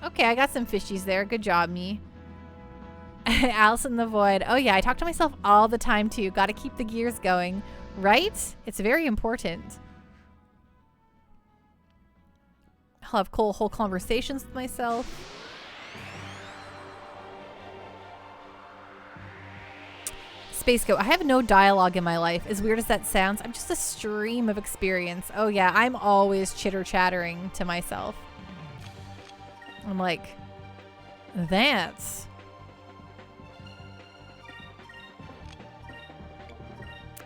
Okay, I got some fishies there. Good job, me. Alice in the Void. Oh yeah, I talk to myself all the time too. Got to keep the gears going, right? It's very important. I'll have whole conversations with myself. Space Goat. I have no dialogue in my life. As weird as that sounds, I'm just a stream of experience. Oh yeah, I'm always chitter-chattering to myself. I'm like, that's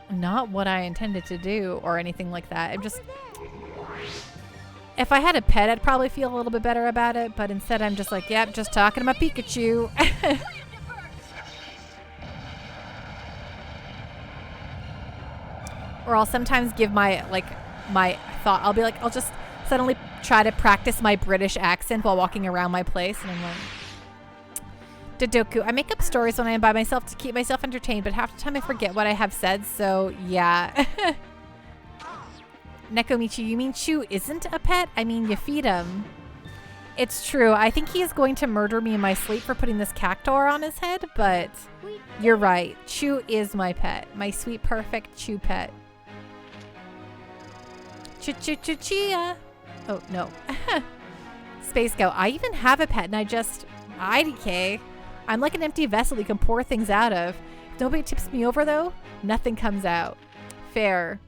not what I intended to do or anything like that. I'm just... If I had a pet, I'd probably feel a little bit better about it, but instead I'm just like, yep, just talking to my Pikachu. Or I'll sometimes give my thought, I'll be like, I'll just suddenly try to practice my British accent while walking around my place, and I'm like, Dodoku. I make up stories when I am by myself to keep myself entertained, but half the time I forget what I have said, so yeah. Nekomichi, you mean Chu isn't a pet? I mean, you feed him. It's true. I think he is going to murder me in my sleep for putting this cactuar on his head, but you're right. Chu is my pet. My sweet, perfect Chu pet. Ch-ch-ch-chia. Oh, no. Space Goat. I even have a pet, and IDK. I'm like an empty vessel you can pour things out of. If nobody tips me over, though, nothing comes out. Fair.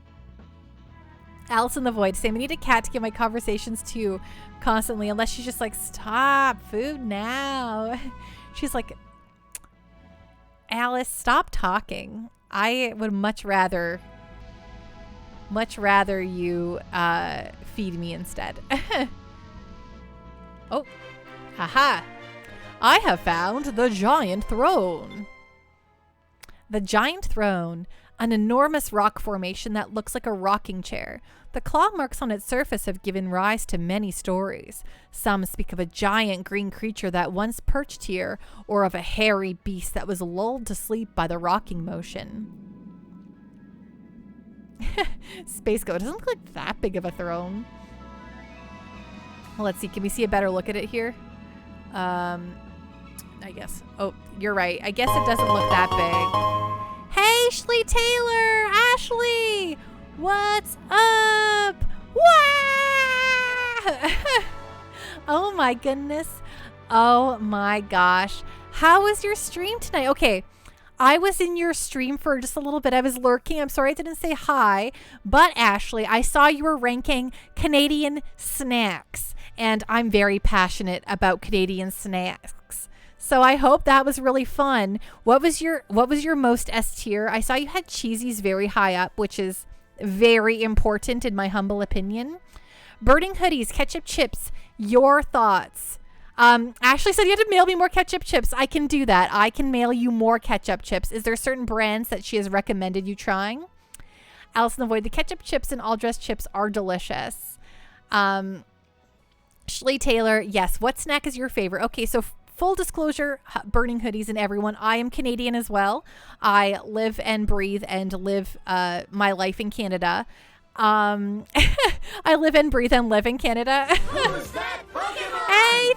Alice in the Void saying, we need a cat to get my conversations to constantly, unless she's just like, stop, food now. She's like, Alice, stop talking. I would much rather you feed me instead. Oh, haha. I have found the giant throne. The giant throne, an enormous rock formation that looks like a rocking chair. The claw marks on its surface have given rise to many stories. Some speak of a giant green creature that once perched here, or of a hairy beast that was lulled to sleep by the rocking motion. Space Goat doesn't look like that big of a throne. Well, let's see. Can we see a better look at it here? I guess. Oh, you're right. I guess it doesn't look that big. Hey, Ashley Taylor! Ashley! What's up? Wow! Oh my goodness. Oh my gosh. How was your stream tonight? Okay. I was in your stream for just a little bit. I was lurking. I'm sorry I didn't say hi. But Ashley, I saw you were ranking Canadian snacks. And I'm very passionate about Canadian snacks. So I hope that was really fun. What was your most S tier? I saw you had cheesies very high up, which is very important in my humble opinion. Burning hoodies, ketchup chips, your thoughts. Ashley said you had to mail me more ketchup chips. I can do that. I can mail you more ketchup chips. Is there certain brands that she has recommended you trying? Alice in the Void, the ketchup chips and all dressed chips are delicious. Ashley Taylor, yes. What snack is your favorite? Okay, so full disclosure, burning hoodies and everyone, I am Canadian as well. I live and breathe and live my life in Canada. I live and breathe and live in Canada. Hey,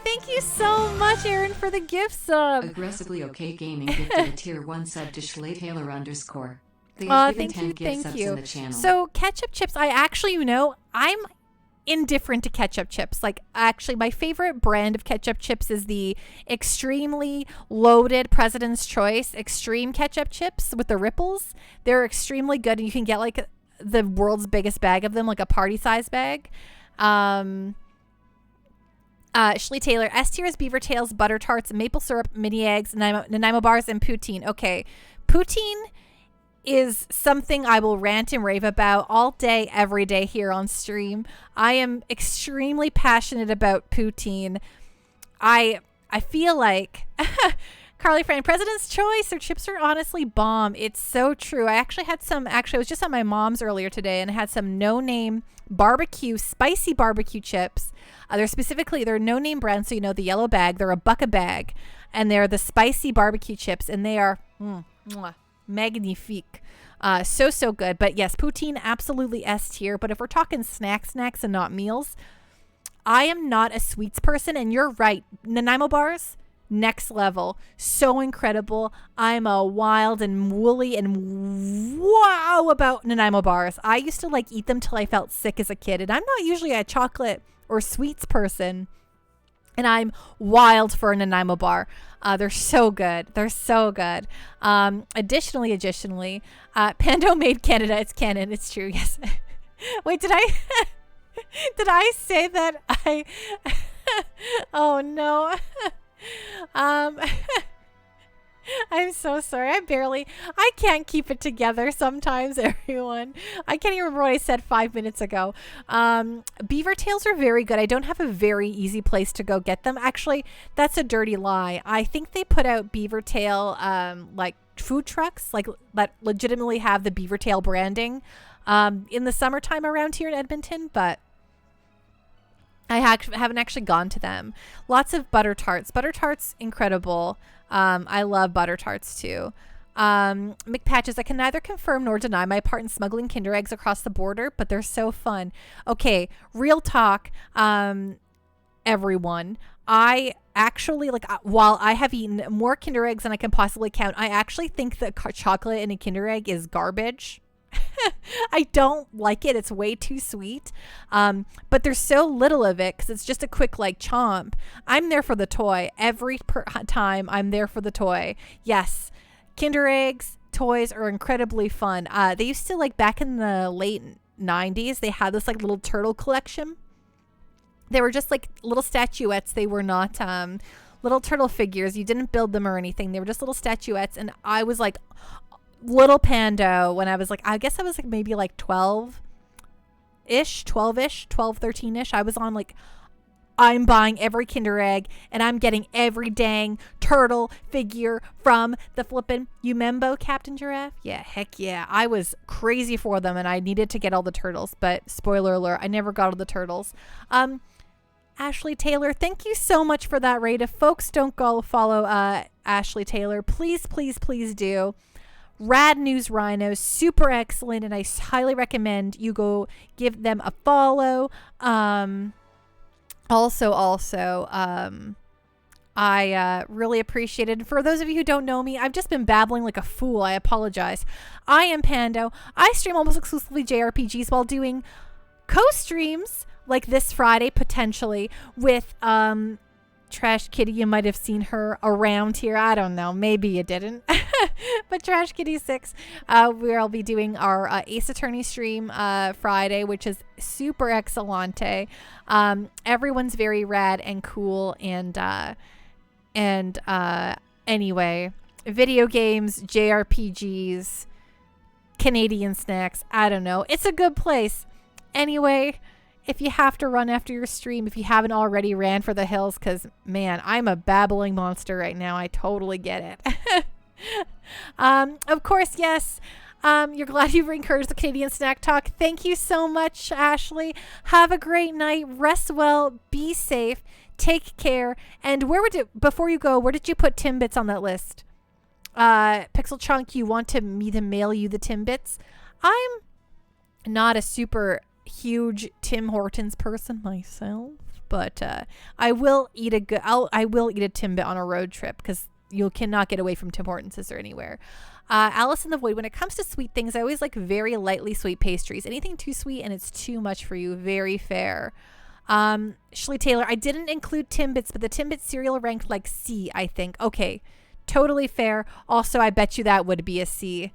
thank you so much, Aaron, for the gift sub. Aggressively Okay Gaming gifted a tier 1 sub to Schley Taylor _. They have given 10 gift subs in the channel. So ketchup chips, I actually, I'm indifferent to ketchup chips. Like, actually, my favorite brand of ketchup chips is the extremely loaded President's Choice Extreme ketchup chips with the ripples. They're extremely good, and you can get like the world's biggest bag of them, like a party size bag. Ashley Taylor, S tier is beaver tails, butter tarts, maple syrup, mini eggs, Nanaimo bars, and poutine. Okay, poutine is something I will rant and rave about all day, every day here on stream. I am extremely passionate about poutine. I feel like Carly Fran, President's Choice, their chips are honestly bomb. It's so true. I was just at my mom's earlier today and I had some no-name spicy barbecue chips. They're no-name brand, so the yellow bag. They're a buck a bag, and they're the spicy barbecue chips, and they are magnifique. So good. But yes, poutine, absolutely S tier. But if we're talking snacks and not meals, I am not a sweets person, and you're right. Nanaimo bars, next level. So incredible. I'm a wild and woolly and wow about Nanaimo bars. I used to eat them till I felt sick as a kid, and I'm not usually a chocolate or sweets person, and I'm wild for a Nanaimo bar. They're so good. Additionally, Pando made Canada. It's canon. It's true. Yes. Wait, did I say that? Oh no. I'm so sorry. I can't keep it together sometimes, everyone. I can't even remember what I said 5 minutes ago. Beaver tails are very good. I don't have a very easy place to go get them. Actually, that's a dirty lie. I think they put out beaver tail, food trucks, that legitimately have the beaver tail branding, in the summertime around here in Edmonton, but I haven't actually gone to them. Lots of butter tarts. Butter tarts, incredible. I love butter tarts too. McPatches, I can neither confirm nor deny my part in smuggling Kinder Eggs across the border, but they're so fun. Okay, real talk, everyone. I actually, while I have eaten more Kinder Eggs than I can possibly count, I actually think that chocolate in a Kinder Egg is garbage. I don't like it. It's way too sweet. But there's so little of it because it's just a quick like chomp. I'm there for the toy. Every time I'm there for the toy. Yes. Kinder Eggs toys are incredibly fun. They used to, like, back in the late 90s, they had this like little turtle collection. They were just like little statuettes. They were not little turtle figures. You didn't build them or anything. They were just little statuettes. And I was like little Pando when I was like, I guess I was like maybe like 12-ish, 13-ish. I was on like, I'm buying every Kinder Egg and I'm getting every dang turtle figure from the flippin' Umembo Captain Giraffe. Yeah, heck yeah. I was crazy for them and I needed to get all the turtles. But spoiler alert, I never got all the turtles. Ashley Taylor, thank you so much for that raid. If folks don't go follow Ashley Taylor, please, please, please do. Rad News Rhino, super excellent, and I highly recommend you go give them a follow. Also, I really appreciate it. And for those of you who don't know me, I've just been babbling like a fool. I apologize. I am Pando. I stream almost exclusively JRPGs while doing co-streams like this Friday, potentially, with Trash Kitty. You might have seen her around here. I don't know. Maybe you didn't. But Trash Kitty 6, where I'll be doing our Ace Attorney stream Friday, which is super excellente. Everyone's very rad and cool. And anyway, video games, JRPGs, Canadian snacks. I don't know. It's a good place. Anyway, if you have to run after your stream, if you haven't already ran for the hills, because, man, I'm a babbling monster right now. I totally get it. Of course, yes. You're glad you've encouraged the Canadian Snack Talk. Thank you so much, Ashley. Have a great night. Rest well. Be safe. Take care. And before you go, where did you put Timbits on that list? Pixel Chunk, you want me to mail you the Timbits? I'm not a super huge Tim Hortons person myself, but I will eat a Timbit on a road trip because you cannot get away from Tim Hortons or anywhere. Alice in the Void, when it comes to sweet things, I always like very lightly sweet pastries. Anything too sweet and it's too much for you. Very fair. Ashley Taylor, I didn't include Timbits, but the Timbits cereal ranked like C, I think. Okay, totally fair. Also, I bet you that would be a C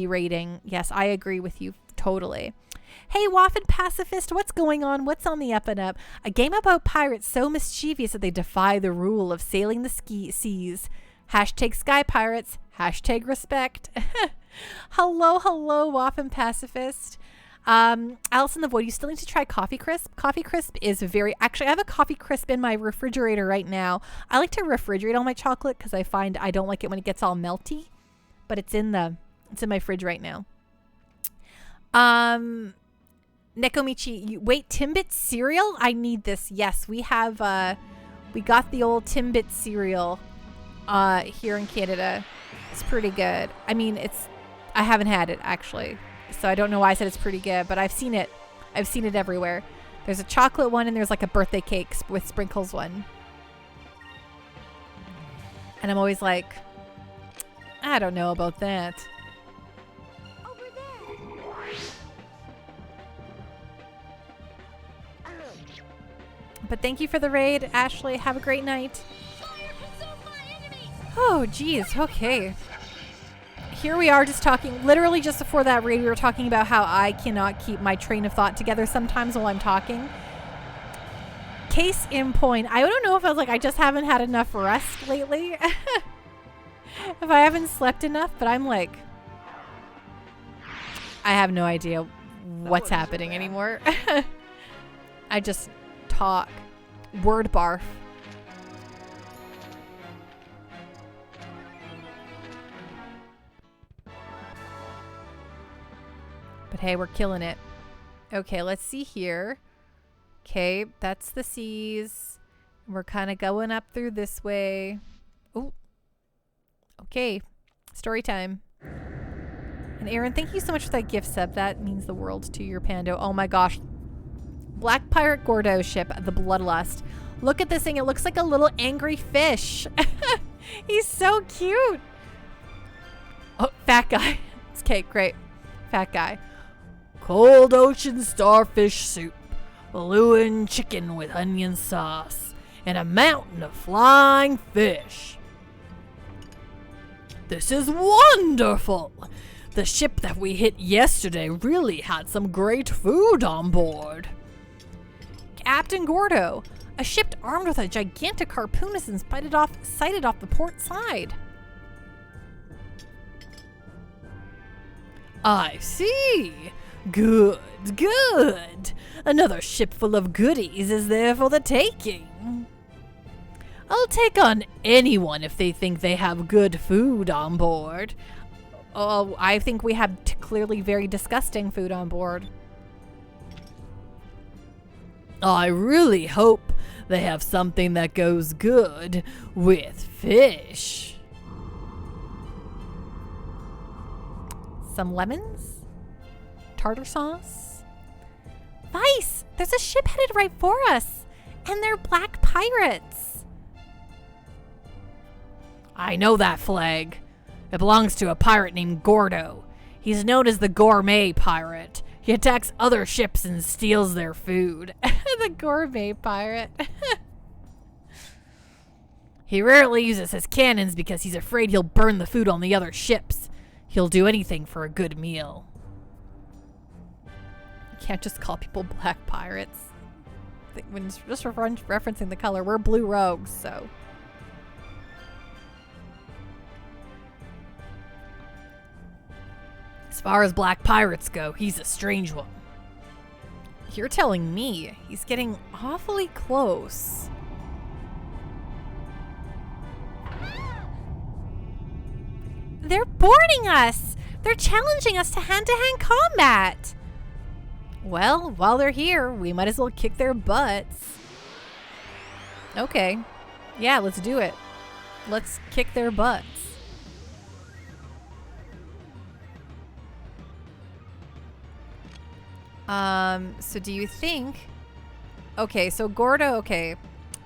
rating. Yes, I agree with you totally. Hey, Waffen Pacifist, what's going on? What's on the up and up? A game about pirates so mischievous that they defy the rule of sailing the seas. Hashtag Sky Pirates. Hashtag respect. Hello, Waffen Pacifist. Alice in the Void, you still need to try Coffee Crisp. Coffee Crisp is actually, I have a Coffee Crisp in my refrigerator right now. I like to refrigerate all my chocolate because I find I don't like it when it gets all melty. But it's in my fridge right now. Nekomichi, wait, Timbit cereal? I need this. Yes, we have, we got the old Timbit cereal, here in Canada. It's pretty good. I mean, I haven't had it actually, so I don't know why I said it's pretty good, but I've seen it everywhere. There's a chocolate one and there's like a birthday cake with sprinkles one. And I'm always like, I don't know about that. But thank you for the raid, Ashley. Have a great night. Oh, geez. Okay. Here we are just talking. Literally just before that raid, we were talking about how I cannot keep my train of thought together sometimes while I'm talking. Case in point. I don't know if I just haven't had enough rest lately. If I haven't slept enough, but I'm like, I have no idea what's happening anymore. I just talk. Word barf. But hey, we're killing it. Okay, let's see here. Okay, that's the seas. We're kind of going up through this way. Oh. Okay, story time. And Aaron, thank you so much for that gift sub. That means the world to your Pando. Oh my gosh. Black Pirate Gordo ship, the Bloodlust. Look at this thing. It looks like a little angry fish. He's so cute. Oh, fat guy. Okay, great. Fat guy. Cold ocean starfish soup. Balloon chicken with onion sauce. And a mountain of flying fish. This is wonderful! The ship that we hit yesterday really had some great food on board. Captain Gordo, a ship armed with a gigantic harpoon has been sighted off the port side. I see. Good, good. Another ship full of goodies is there for the taking. I'll take on anyone if they think they have good food on board. Oh, I think we have clearly very disgusting food on board. I really hope they have something that goes good with fish. Some lemons? Tartar sauce? Vice! There's a ship headed right for us! And they're black pirates! I know that flag. It belongs to a pirate named Gordo. He's known as the Gourmet Pirate. He attacks other ships and steals their food. The Gourmet Pirate. He rarely uses his cannons because he's afraid he'll burn the food on the other ships. He'll do anything for a good meal. You can't just call people black pirates. When it's just referencing the color, we're blue rogues, so... As far as black pirates go, he's a strange one. You're telling me he's getting awfully close. They're boarding us! They're challenging us to hand-to-hand combat! Well, while they're here, we might as well kick their butts. Okay. Yeah, let's do it. Let's kick their butts. So do you think... Okay, so Gordo, okay.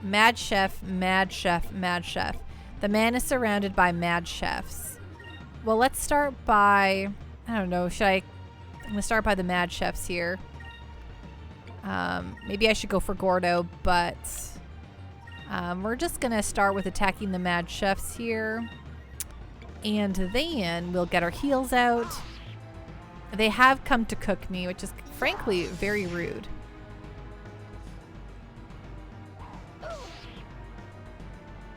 Mad Chef, Mad Chef, Mad Chef. The man is surrounded by Mad Chefs. Well, let's start by... I don't know, I'm gonna start by the Mad Chefs here. Maybe I should go for Gordo, but... we're just gonna start with attacking the Mad Chefs here. And then we'll get our heels out. They have come to cook me, which is frankly very rude.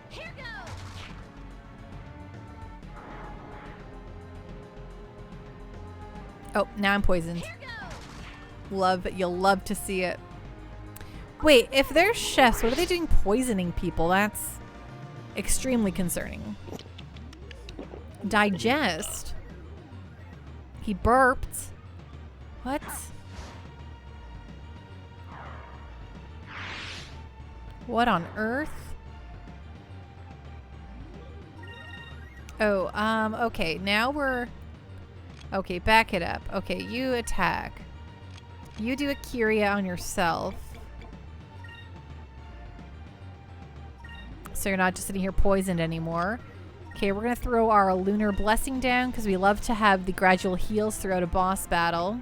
Here goes. Oh, now I'm poisoned. Here goes. You'll love to see it. Wait, if they're chefs, what are they doing poisoning people? That's extremely concerning. Digest? He burped. What? What on earth? Oh, okay, now we're... Okay, back it up. Okay, you attack. You do a Kyria on yourself. So you're not just sitting here poisoned anymore. Okay, we're going to throw our Lunar Blessing down because we love to have the gradual heals throughout a boss battle.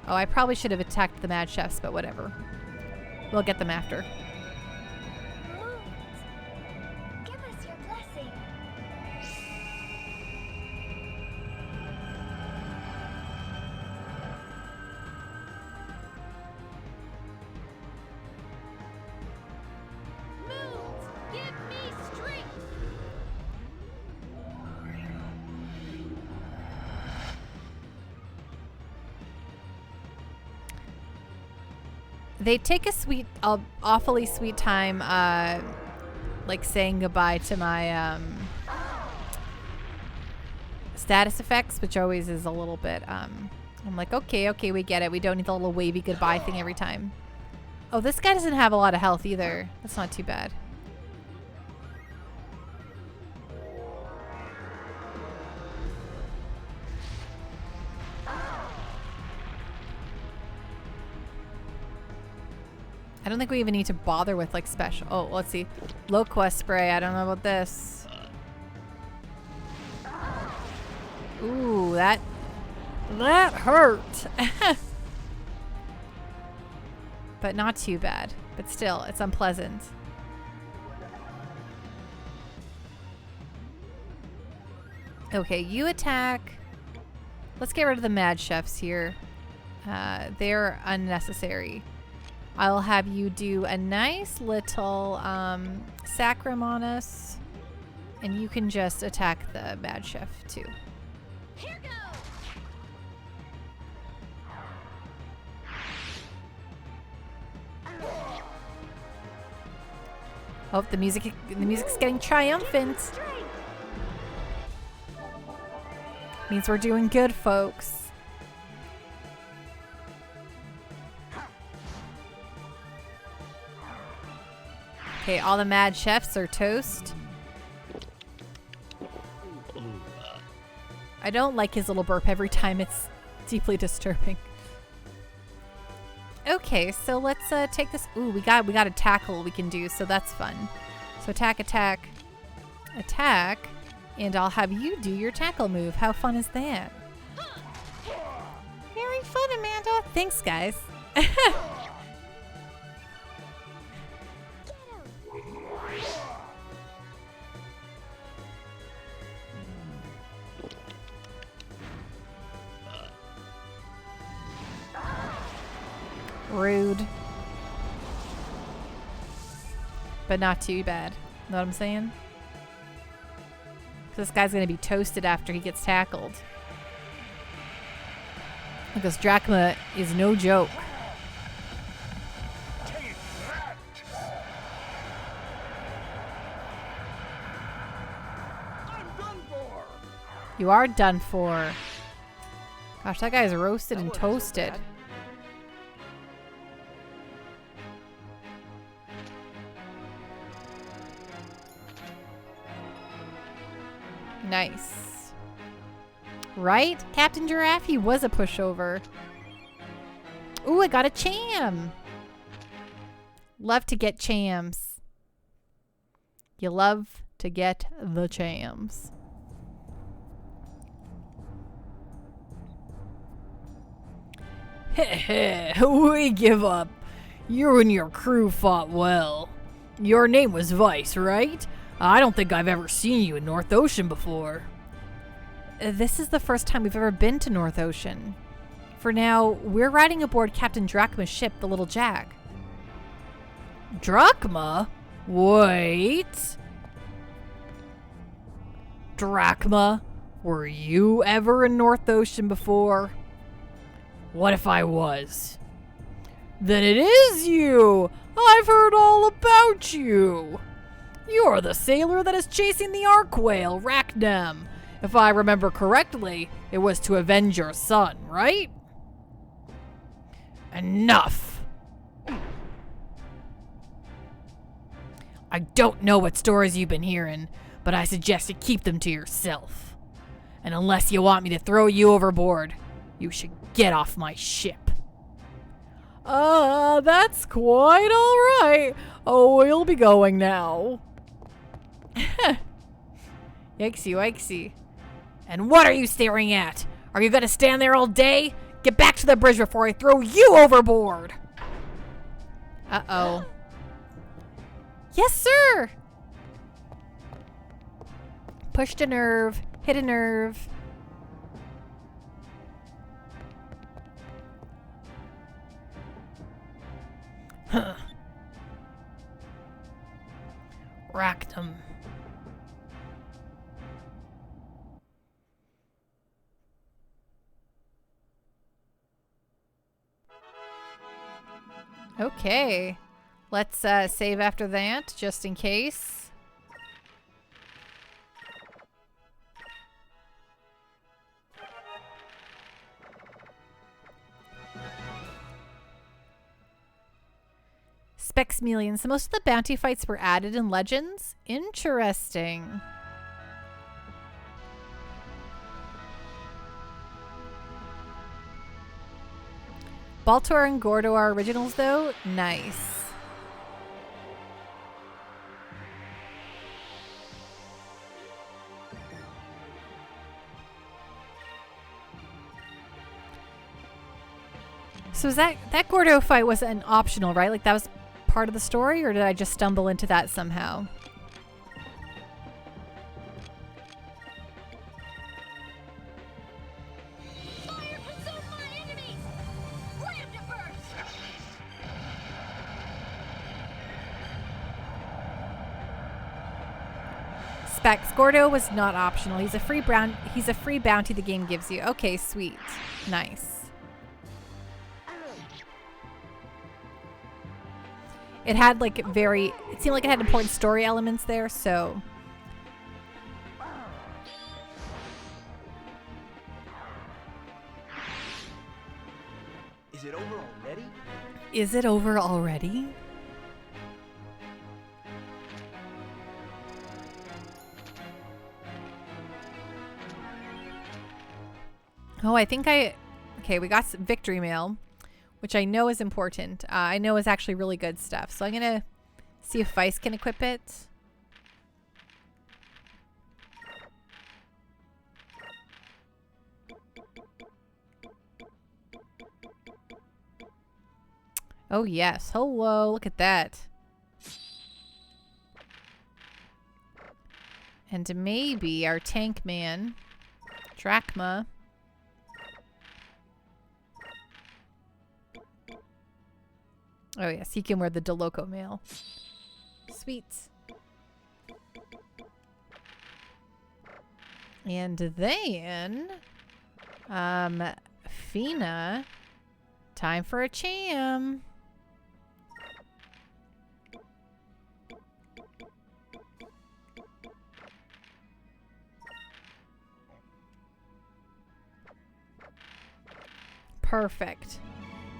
Oh, I probably should have attacked the Mad Chefs, but whatever. We'll get them after. Give us your blessing. Moons, give me strength. They take a sweet, awfully sweet time, like saying goodbye to my status effects, which always is a little bit, I'm like, okay, we get it. We don't need the little wavy goodbye thing every time. Oh, this guy doesn't have a lot of health either. That's not too bad. I don't think we even need to bother with like special. Oh, let's see. Low quest spray. I don't know about this. Ooh, that That hurt. But not too bad. But still, it's unpleasant. Okay, you attack. Let's get rid of the mad chefs here. They're unnecessary. I'll have you do a nice little sacrum on us. And you can just attack the mad chef too. Here goes. Oh, the music's getting triumphant. Means we're doing good, folks. Okay, all the mad chefs are toast. I don't like his little burp every time. It's deeply disturbing. Okay, so let's take this. Ooh, we got a tackle we can do, so that's fun. So attack, attack, attack, and I'll have you do your tackle move. How fun is that? Very fun, Amanda. Thanks, guys. Rude. But not too bad. Know what I'm saying? This guy's gonna be toasted after he gets tackled. Because Drachma is no joke. You are done for. Gosh, that guy's roasted and toasted. Nice. Right? Captain Giraffe, he was a pushover. Ooh, I got a cham. Love to get chams. You love to get the chams. Heh, we give up. You and your crew fought well. Your name was Vice, right? I don't think I've ever seen you in North Ocean before. This is the first time we've ever been to North Ocean. For now, we're riding aboard Captain Drachma's ship, the Little Jack. Drachma? Wait. Drachma, were you ever in North Ocean before? What if I was? Then it is you! I've heard all about you! You're the sailor that is chasing the arc whale, Rachdam. If I remember correctly, it was to avenge your son, right? Enough! I don't know what stories you've been hearing, but I suggest you keep them to yourself. And unless you want me to throw you overboard, you should get off my ship. That's quite alright. Oh, we'll be going now. Yikesy, yikesy. And what are you staring at? Are you gonna stand there all day? Get back to the bridge before I throw you overboard. Uh-oh. Yes, sir! Pushed a nerve. Hit a nerve. Huh. Racked him. Okay. Let's save after that, just in case. Spexmelian. So most of the bounty fights were added in Legends? Interesting. Baltor and Gordo are originals though? Nice. So is that Gordo fight was an optional, right? Like that was part of the story, or did I just stumble into that somehow? Fire consume my enemies! Slam to burst! Specs. Gordo was not optional. He's a free bounty the game gives you. Okay, sweet. Nice. It had like it seemed like it had important story elements there, so. Is it over already? Is it over already? Oh, okay, we got some victory mail, which I know is important. I know is actually really good stuff. So I'm going to see if Vice can equip it. Oh, yes. Hello. Look at that. And maybe our tank man, Drachma. Oh, yes. He can wear the DeLoco mail. Sweet. And then, Fina, time for a cham. Perfect.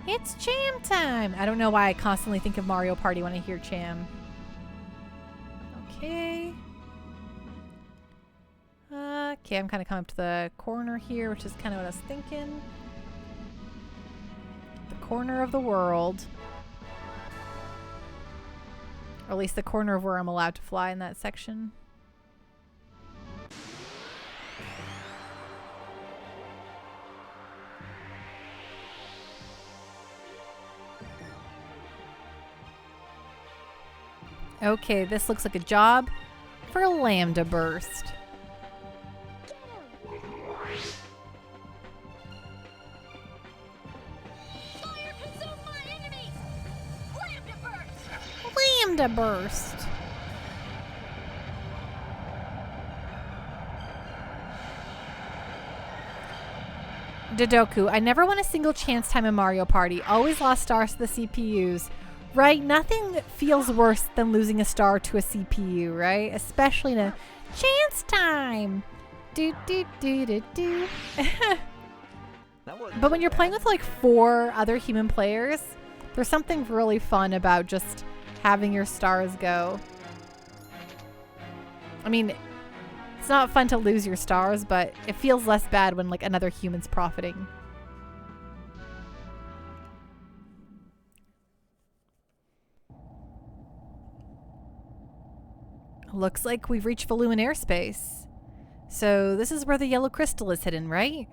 It's Cham time! I don't know why I constantly think of Mario Party when I hear Cham. Okay. Okay, I'm kind of coming up to the corner here, which is kind of what I was thinking. The corner of the world. Or at least the corner of where I'm allowed to fly in that section. Okay, this looks like a job for a Lambda Burst. Fire consume my enemies! Lambda burst! Lambda Burst! Dodoku, I never won a single chance time in Mario Party. Always lost stars to the CPUs. Right? Nothing feels worse than losing a star to a CPU, right? Especially in a chance time. Do do do do do. But when you're playing with like 4 other human players, there's something really fun about just having your stars go. I mean, it's not fun to lose your stars, but it feels less bad when like another human's profiting. Looks like we've reached Valuan airspace. So this is where the yellow crystal is hidden, right?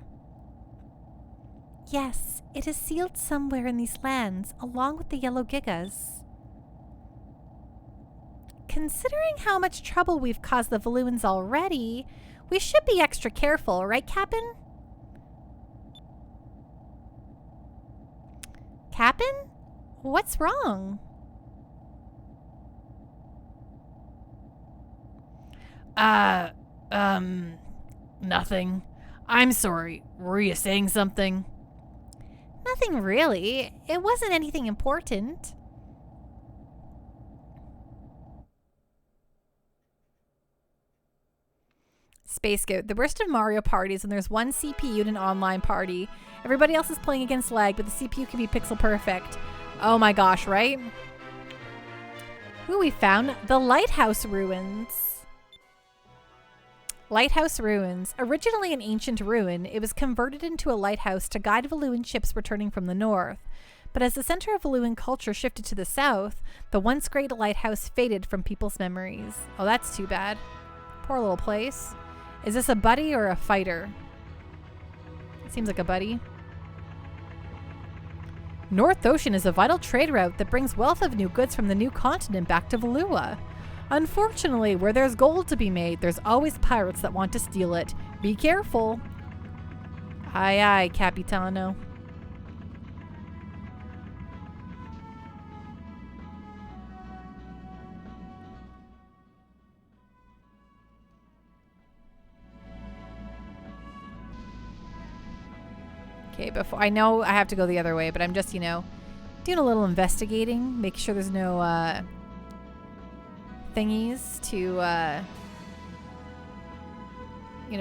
Yes, it is sealed somewhere in these lands, along with the yellow gigas. Considering how much trouble we've caused the Valuans already, we should be extra careful, right, Cap'n? Cap'n? What's wrong? Nothing. I'm sorry. Were you saying something? Nothing really. It wasn't anything important. Space Goat. The worst of Mario parties when there's one CPU in an online party. Everybody else is playing against lag, but the CPU can be pixel perfect. Oh my gosh, right? Ooh, we found the lighthouse ruins. Lighthouse ruins. Originally an ancient ruin, it was converted into a lighthouse to guide Valuan ships returning from the north. But as the center of Valuan culture shifted to the south, the once great lighthouse faded from people's memories. Oh, that's too bad. Poor little place. Is this a buddy or a fighter? It seems like a buddy. North Ocean is a vital trade route that brings wealth of new goods from the new continent back to Valua. Unfortunately, where there's gold to be made, there's always pirates that want to steal it. Be careful. Aye, aye, Capitano. Okay, before I know I have to go the other way, but I'm just, doing a little investigating, make sure there's no thingies to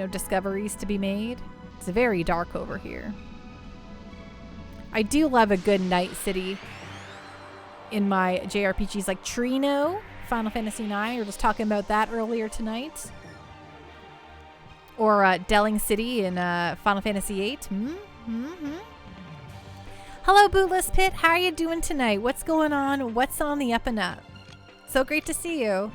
discoveries to be made. It's very dark over here. I do love a good night city in my JRPGs like Trino, Final Fantasy IX. We were just talking about that earlier tonight. Or Delling City in Final Fantasy VIII. Hello, Bootless Pit. How are you doing tonight? What's going on? What's on the up and up? So great to see you.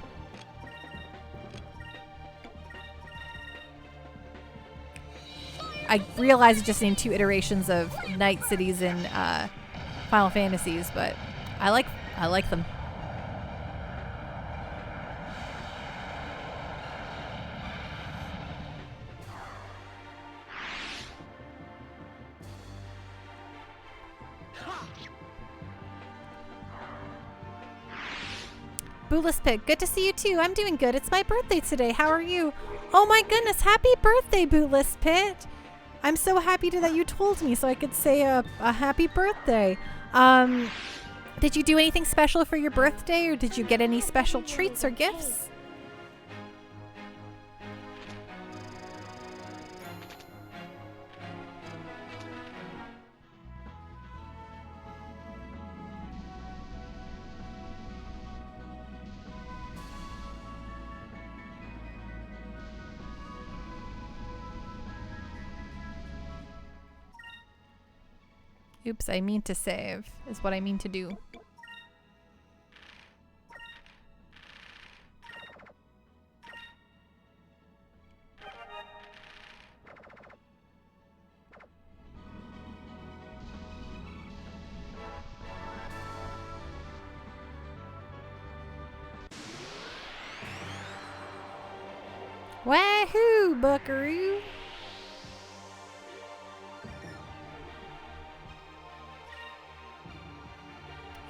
I realize I just need 2 iterations of night cities in Final Fantasies, but I like them. Bootless Pit, good to see you too. I'm doing good. It's my birthday today. How are you? Oh my goodness, happy birthday, Bootless Pit. I'm so happy that you told me so I could say a happy birthday. Did you do anything special for your birthday, or did you get any special treats or gifts? Oops, I mean to save, is what I mean to do. Wahoo, buckaroo!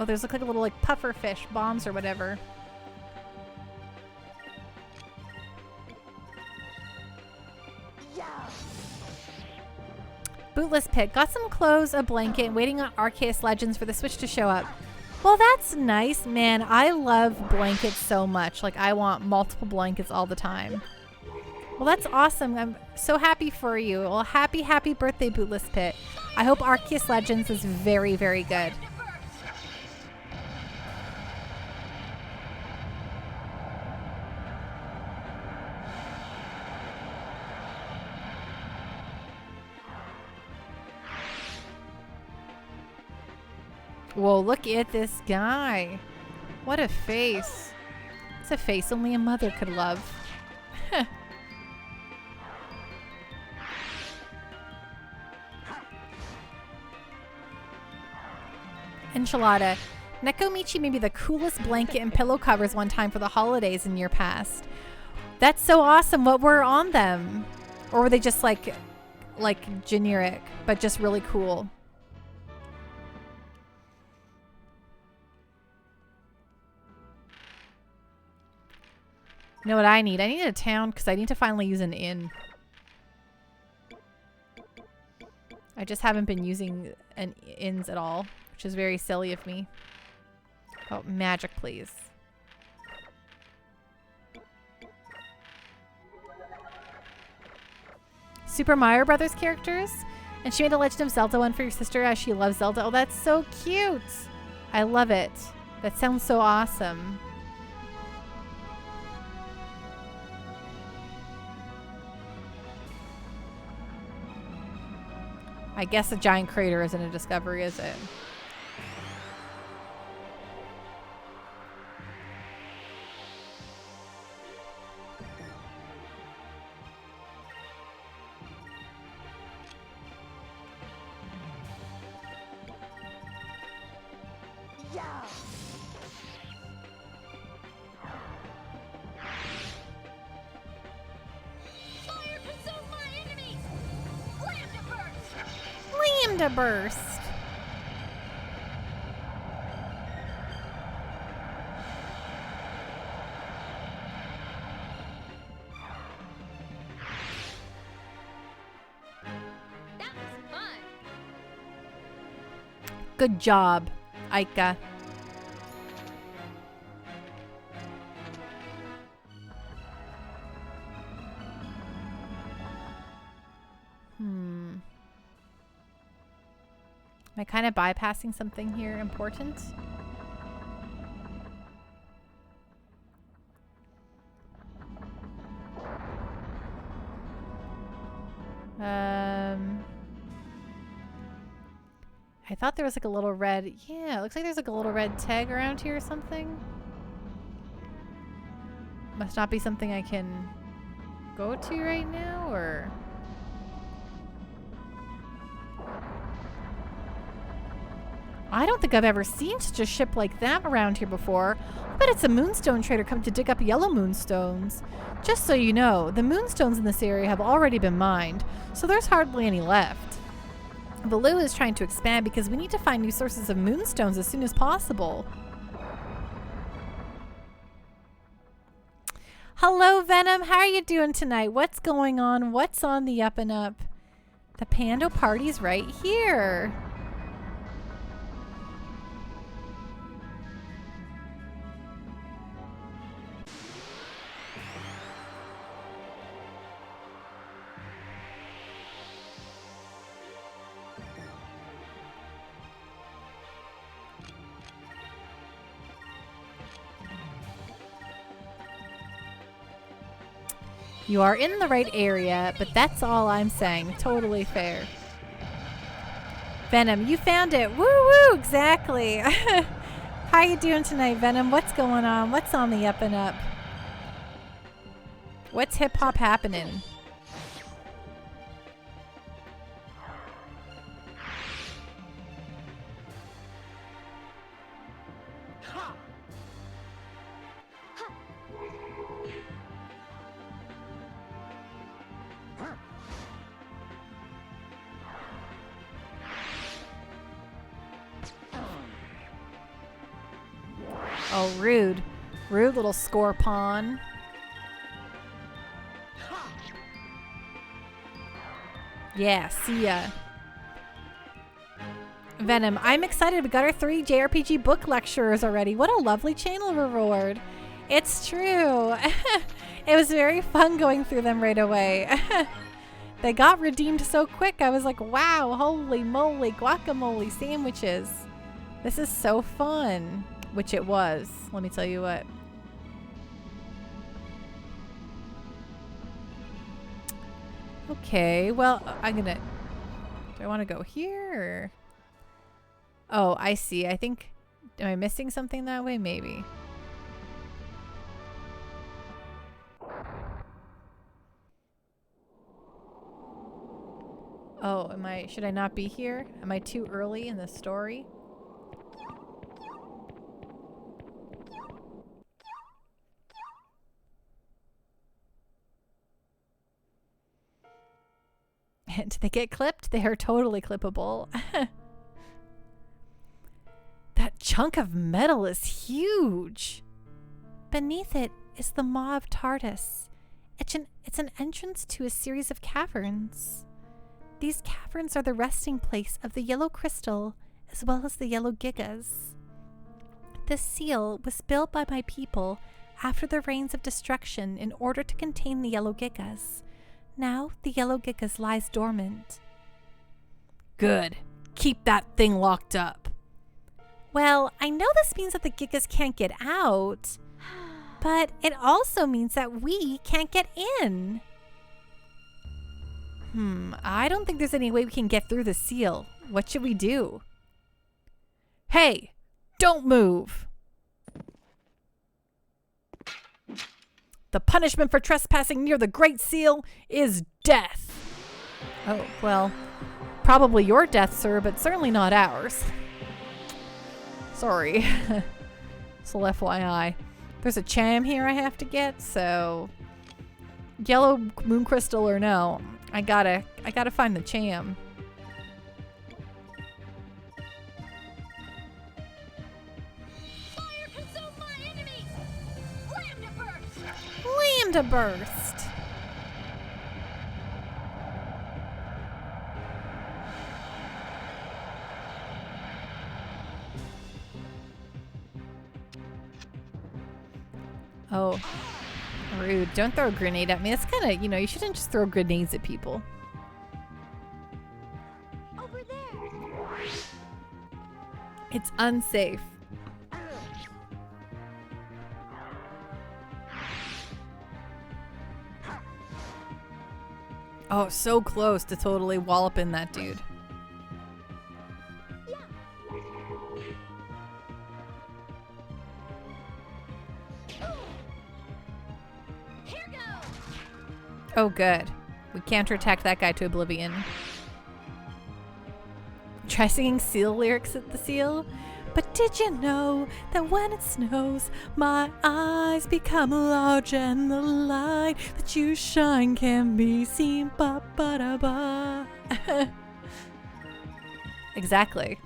Oh, there's like a little puffer fish bombs or whatever. Bootless Pit. Got some clothes, a blanket, waiting on Arcadia Legends for the Switch to show up. Well, that's nice, man. I love blankets so much. Like, I want multiple blankets all the time. Well, that's awesome. I'm so happy for you. Well, happy birthday, Bootless Pit. I hope Arceus Legends is very, very good. Whoa, look at this guy. What a face. It's a face only a mother could love. Enchilada. Nekomichi made me the coolest blanket and pillow covers one time for the holidays in year past. That's so awesome. What were on them? Or were they just like generic, but just really cool? You know what I need? I need a town because I need to finally use an inn. I just haven't been using inns at all, which is very silly of me. Oh, magic, please. Super Mario Brothers characters? And she made a Legend of Zelda one for your sister as she loves Zelda. Oh, that's so cute. I love it. That sounds so awesome. I guess a giant crater isn't a discovery, is it? Lambda burst. That was fun. Good job, Aika. Am I kind of bypassing something here important? I thought there was like a little red... Yeah, it looks like there's like a little red tag around here or something. Must not be something I can go to right now, or... I don't think I've ever seen such a ship like that around here before. I bet it's a Moonstone Trader come to dig up yellow moonstones. Just so you know, the moonstones in this area have already been mined, so there's hardly any left. Baloo is trying to expand because we need to find new sources of moonstones as soon as possible. Hello, Venom. How are you doing tonight? What's going on? What's on the up and up? The Pando party's right here. You are in the right area, but that's all I'm saying. Totally fair. Venom, you found it. Woo woo, exactly. How you doing tonight, Venom? What's going on? What's on the up and up? What's hip hop happening? Oh, rude. Rude little score pawn. Yeah, see ya. Venom, I'm excited. We got our 3 JRPG book lecturers already. What a lovely channel reward. It's true. It was very fun going through them right away. They got redeemed so quick. I was like, wow, holy moly, guacamole sandwiches. This is so fun. Which it was. Let me tell you what. Okay, well, I'm gonna... Do I want to go here, or... Oh, I see. I think... Am I missing something that way? Maybe. Oh, am I... Should I not be here? Am I too early in the story? Do they get clipped? They are totally clippable. That chunk of metal is huge. Beneath it is the Maw of Tardis. It's an entrance to a series of caverns. These caverns are the resting place of the yellow crystal as well as the yellow gigas. This seal was built by my people after the rains of destruction in order to contain the yellow gigas. Now, the yellow gigas lies dormant. Good. Keep that thing locked up. Well, I know this means that the gigas can't get out, but it also means that we can't get in. I don't think there's any way we can get through the seal. What should we do? Hey, don't move. The punishment for trespassing near the Great Seal is death. Oh, well, probably your death, sir, but certainly not ours. Sorry. So FYI. There's a cham here I have to get, so... Yellow moon crystal or no, I gotta find the cham. panda burst. Oh, rude. Don't throw a grenade at me. That's kind of, you shouldn't just throw grenades at people. Over there. It's unsafe. Oh, so close to totally walloping that dude. Here goes. Oh, good. We counterattacked that guy to oblivion. Try singing seal lyrics at the seal. But did you know that when it snows, my eyes become large and the light that you shine can be seen? Ba ba da ba. Exactly.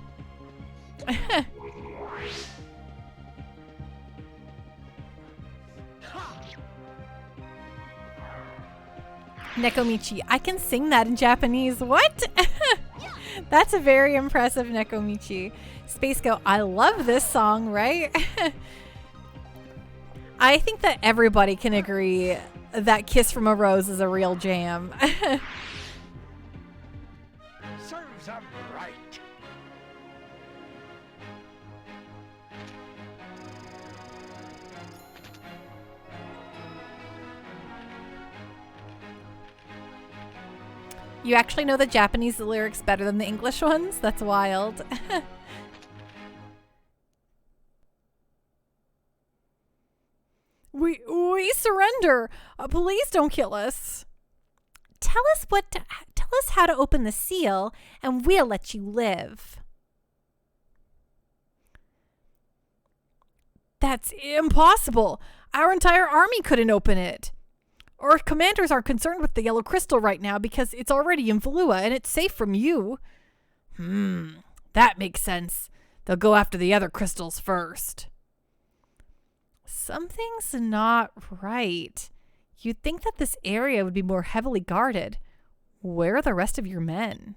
Nekomichi. I can sing that in Japanese. What? That's a very impressive Nekomichi. Space Go, I love this song, right? I think that everybody can agree that Kiss from a Rose is a real jam. Serves 'em right. You actually know the Japanese lyrics better than the English ones? That's wild. We surrender. Please don't kill us. Tell us how to open the seal and we'll let you live. That's impossible. Our entire army couldn't open it. Our commanders aren't concerned with the yellow crystal right now because it's already in Valua and it's safe from you. That makes sense. They'll go after the other crystals first. Something's not right. You'd think that this area would be more heavily guarded. Where are the rest of your men?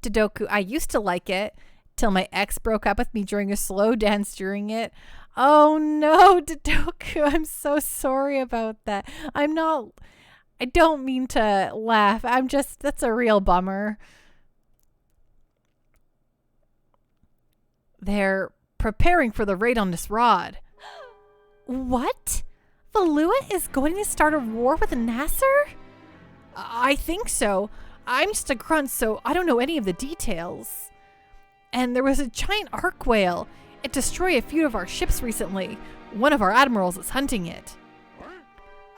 Dodoku, I used to like it till my ex broke up with me during a slow dance during it. Oh no, Dodoku, I'm so sorry about that. I don't mean to laugh. That's a real bummer. They're preparing for the raid on this rod. What? Valua is going to start a war with Nasser? I think so. I'm just a grunt, so I don't know any of the details. And there was a giant arc whale. It destroyed a few of our ships recently. One of our admirals is hunting it.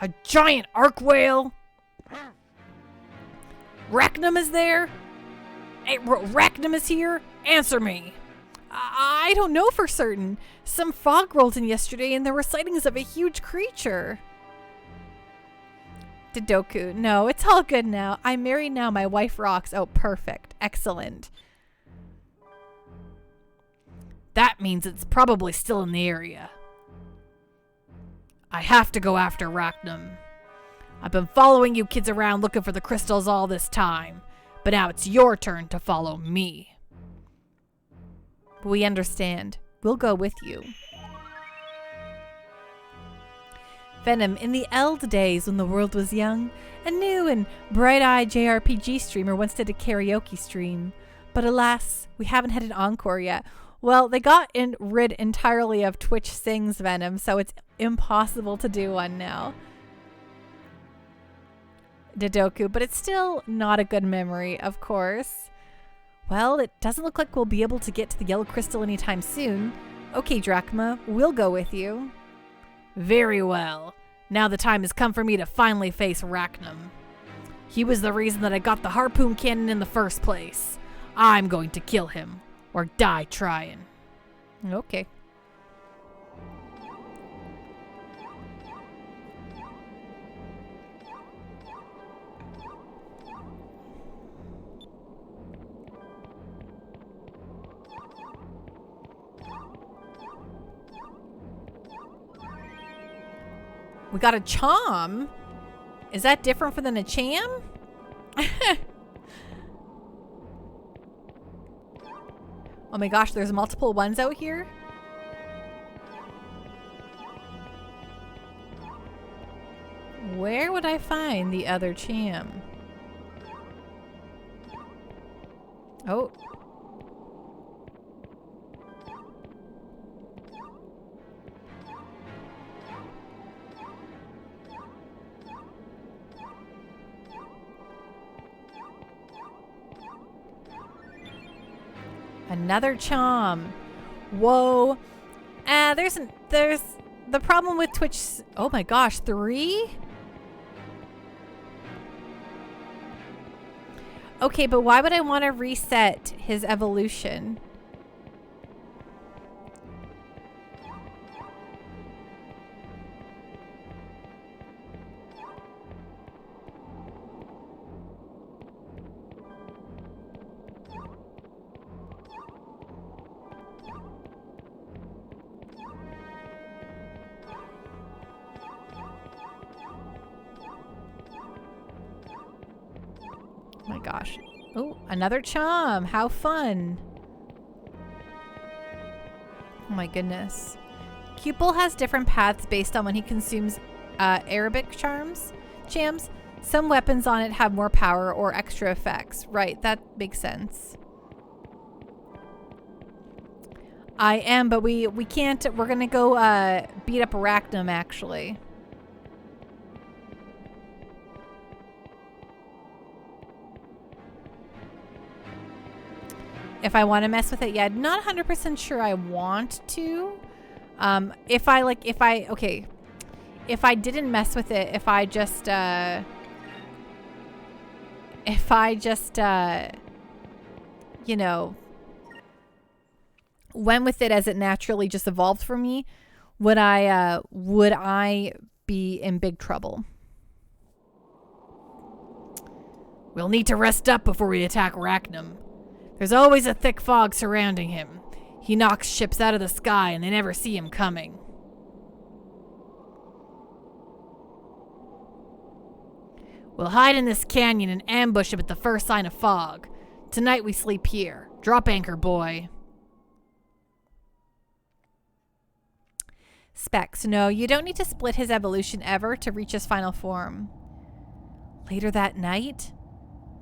A giant arc whale? Rachnum is there? Hey, Rachnum is here? Answer me. I don't know for certain. Some fog rolled in yesterday and there were sightings of a huge creature. Dodoku, no, it's all good now. I'm married now. My wife rocks. Oh, perfect. Excellent. That means it's probably still in the area. I have to go after Rachnum. I've been following you kids around looking for the crystals all this time, but now it's your turn to follow me. We understand. We'll go with you. Venom, in the Eld days when the world was young, a new and bright-eyed JRPG streamer once did a karaoke stream. But alas, we haven't had an encore yet. Well, they got rid entirely of Twitch Sings, Venom, so it's impossible to do one now. Dodoku, but it's still not a good memory, of course. Well, it doesn't look like we'll be able to get to the yellow crystal anytime soon. Okay, Drachma, we'll go with you. Very well. Now the time has come for me to finally face Rachnum. He was the reason that I got the harpoon cannon in the first place. I'm going to kill him, or die trying. Okay. We got a chom. Is that different than a cham? Oh my gosh, there's multiple ones out here. Where would I find the other cham? Oh. Another chom. Whoa. There's the problem with Twitch. Oh my gosh, 3? Okay, but why would I want to reset his evolution? Oh my gosh. Oh, another chom. How fun. Oh my goodness. Cupel has different paths based on when he consumes Arabic chams. Some weapons on it have more power or extra effects. Right, that makes sense. I am, but we can't. We're gonna go beat up Arachnum actually. If I want to mess with it, yeah, not 100% sure I want to. If I didn't mess with it, if I just, you know, went with it as it naturally just evolved for me, would I be in big trouble? We'll need to rest up before we attack Arachnum. There's always a thick fog surrounding him. He knocks ships out of the sky and they never see him coming. We'll hide in this canyon and ambush him at the first sign of fog. Tonight we sleep here. Drop anchor, boy. Specs. No, you don't need to split his evolution ever to reach his final form. Later that night,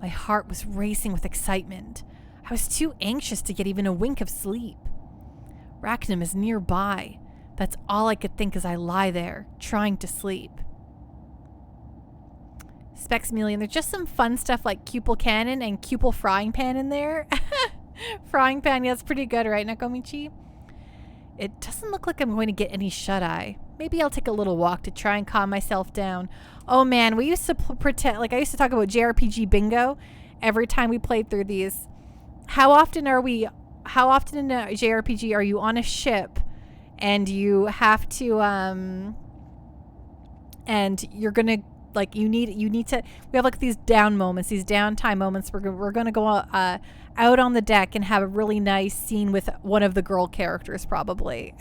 my heart was racing with excitement. I was too anxious to get even a wink of sleep. Arachnum is nearby. That's all I could think as I lie there, trying to sleep. Specs Million, there's just some fun stuff like Cupel Cannon and Cupel Frying Pan in there. Frying Pan, yeah, it's pretty good, right, Nakomichi? It doesn't look like I'm going to get any shut-eye. Maybe I'll take a little walk to try and calm myself down. Oh man, we used to pretend, like I used to talk about JRPG bingo every time we played through these. How often in a JRPG are you on a ship and you have to and you're gonna like you need to, we have like these down moments, these downtime moments. We're gonna go out on the deck and have a really nice scene with one of the girl characters probably.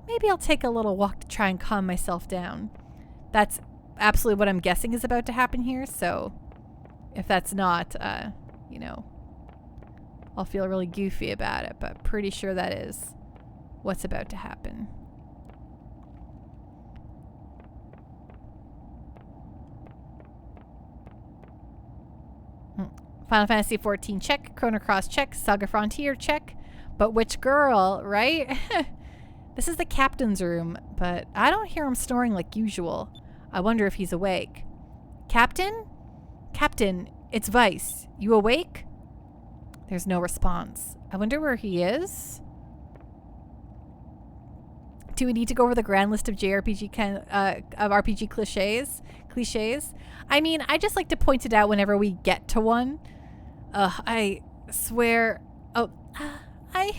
Maybe I'll take a little walk to try and calm myself down. That's absolutely what I'm guessing is about to happen here, so if that's not you know, I'll feel really goofy about it, but pretty sure that is what's about to happen. Final Fantasy XIV check, Chrono Cross check, Saga Frontier check, but which girl, right? This is the captain's room, but I don't hear him snoring like usual. I wonder if he's awake. Captain? Captain, it's Vice. You awake? There's no response. I wonder where he is. Do we need to go over the grand list of RPG cliches? I mean, I just like to point it out whenever we get to one. I swear. I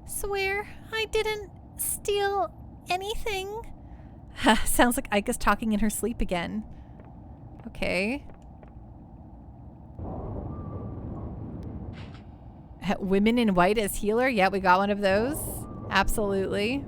swear I didn't steal anything. Sounds like Aika's talking in her sleep again. Okay. Women in white as healer? Yeah, we got one of those. Absolutely.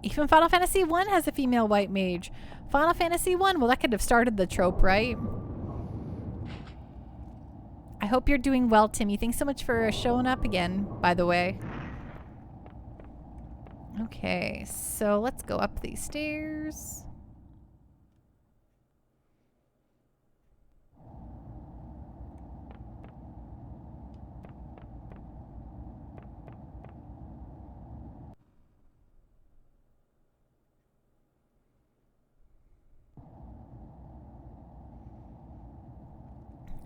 Even Final Fantasy 1 has a female white mage. Final Fantasy 1, well, that could have started the trope, right? I hope you're doing well, Timmy. Thanks so much for showing up again, by the way. Okay, so let's go up these stairs.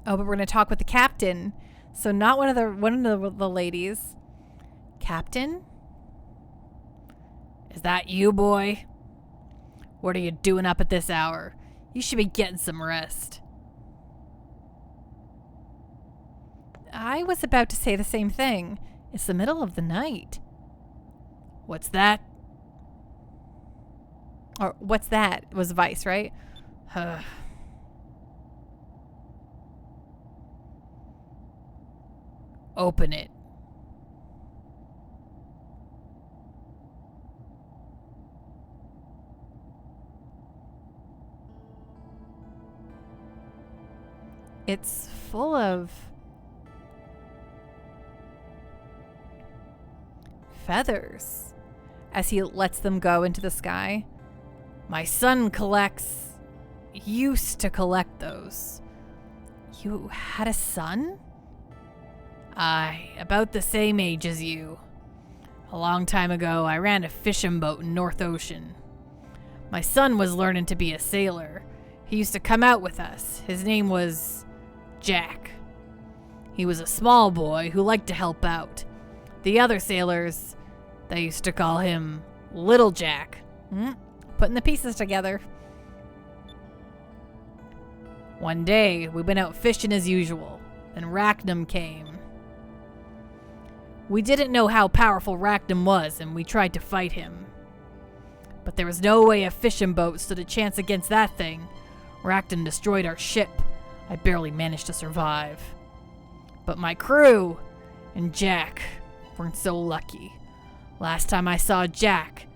Oh, but we're gonna talk with the captain. So not one of the ladies. Captain? Is that you, boy? What are you doing up at this hour? You should be getting some rest. I was about to say the same thing. It's the middle of the night. What's that? Or what's that? It was Vice, right? Open it. It's full of feathers as he lets them go into the sky. My son used to collect those. You had a son? Aye, about the same age as you. A long time ago, I ran a fishing boat in North Ocean. My son was learning to be a sailor. He used to come out with us. His name was Jack. He was a small boy who liked to help out. The other sailors, they used to call him Little Jack. Putting the pieces together. One day, we went out fishing as usual, and Rackham came. We didn't know how powerful Rackham was, and we tried to fight him. But there was no way a fishing boat stood a chance against that thing. Rackham destroyed our ship. I barely managed to survive. But my crew and Jack weren't so lucky. Last time I saw Jack,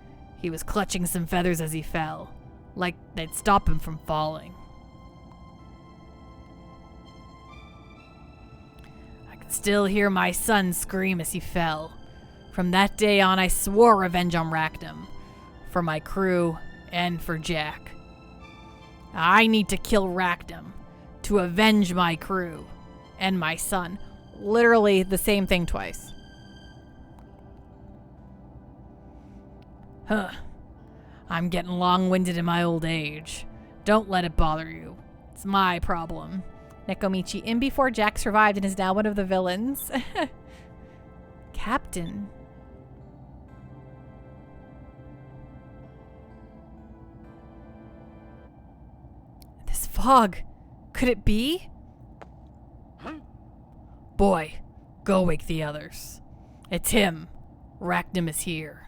he was clutching some feathers as he fell, like they'd stop him from falling. Still hear my son scream as he fell. From that day on, I swore revenge on Rackham, for my crew and for Jack. I need to kill Rackham to avenge my crew and my son. Literally the same thing twice. I'm getting long-winded in my old age. Don't let it bother you. It's my problem. Nekomichi, in before Jack survived and is now one of the villains. Captain. This fog. Could it be? Boy, go wake the others. It's him. Rackham is here.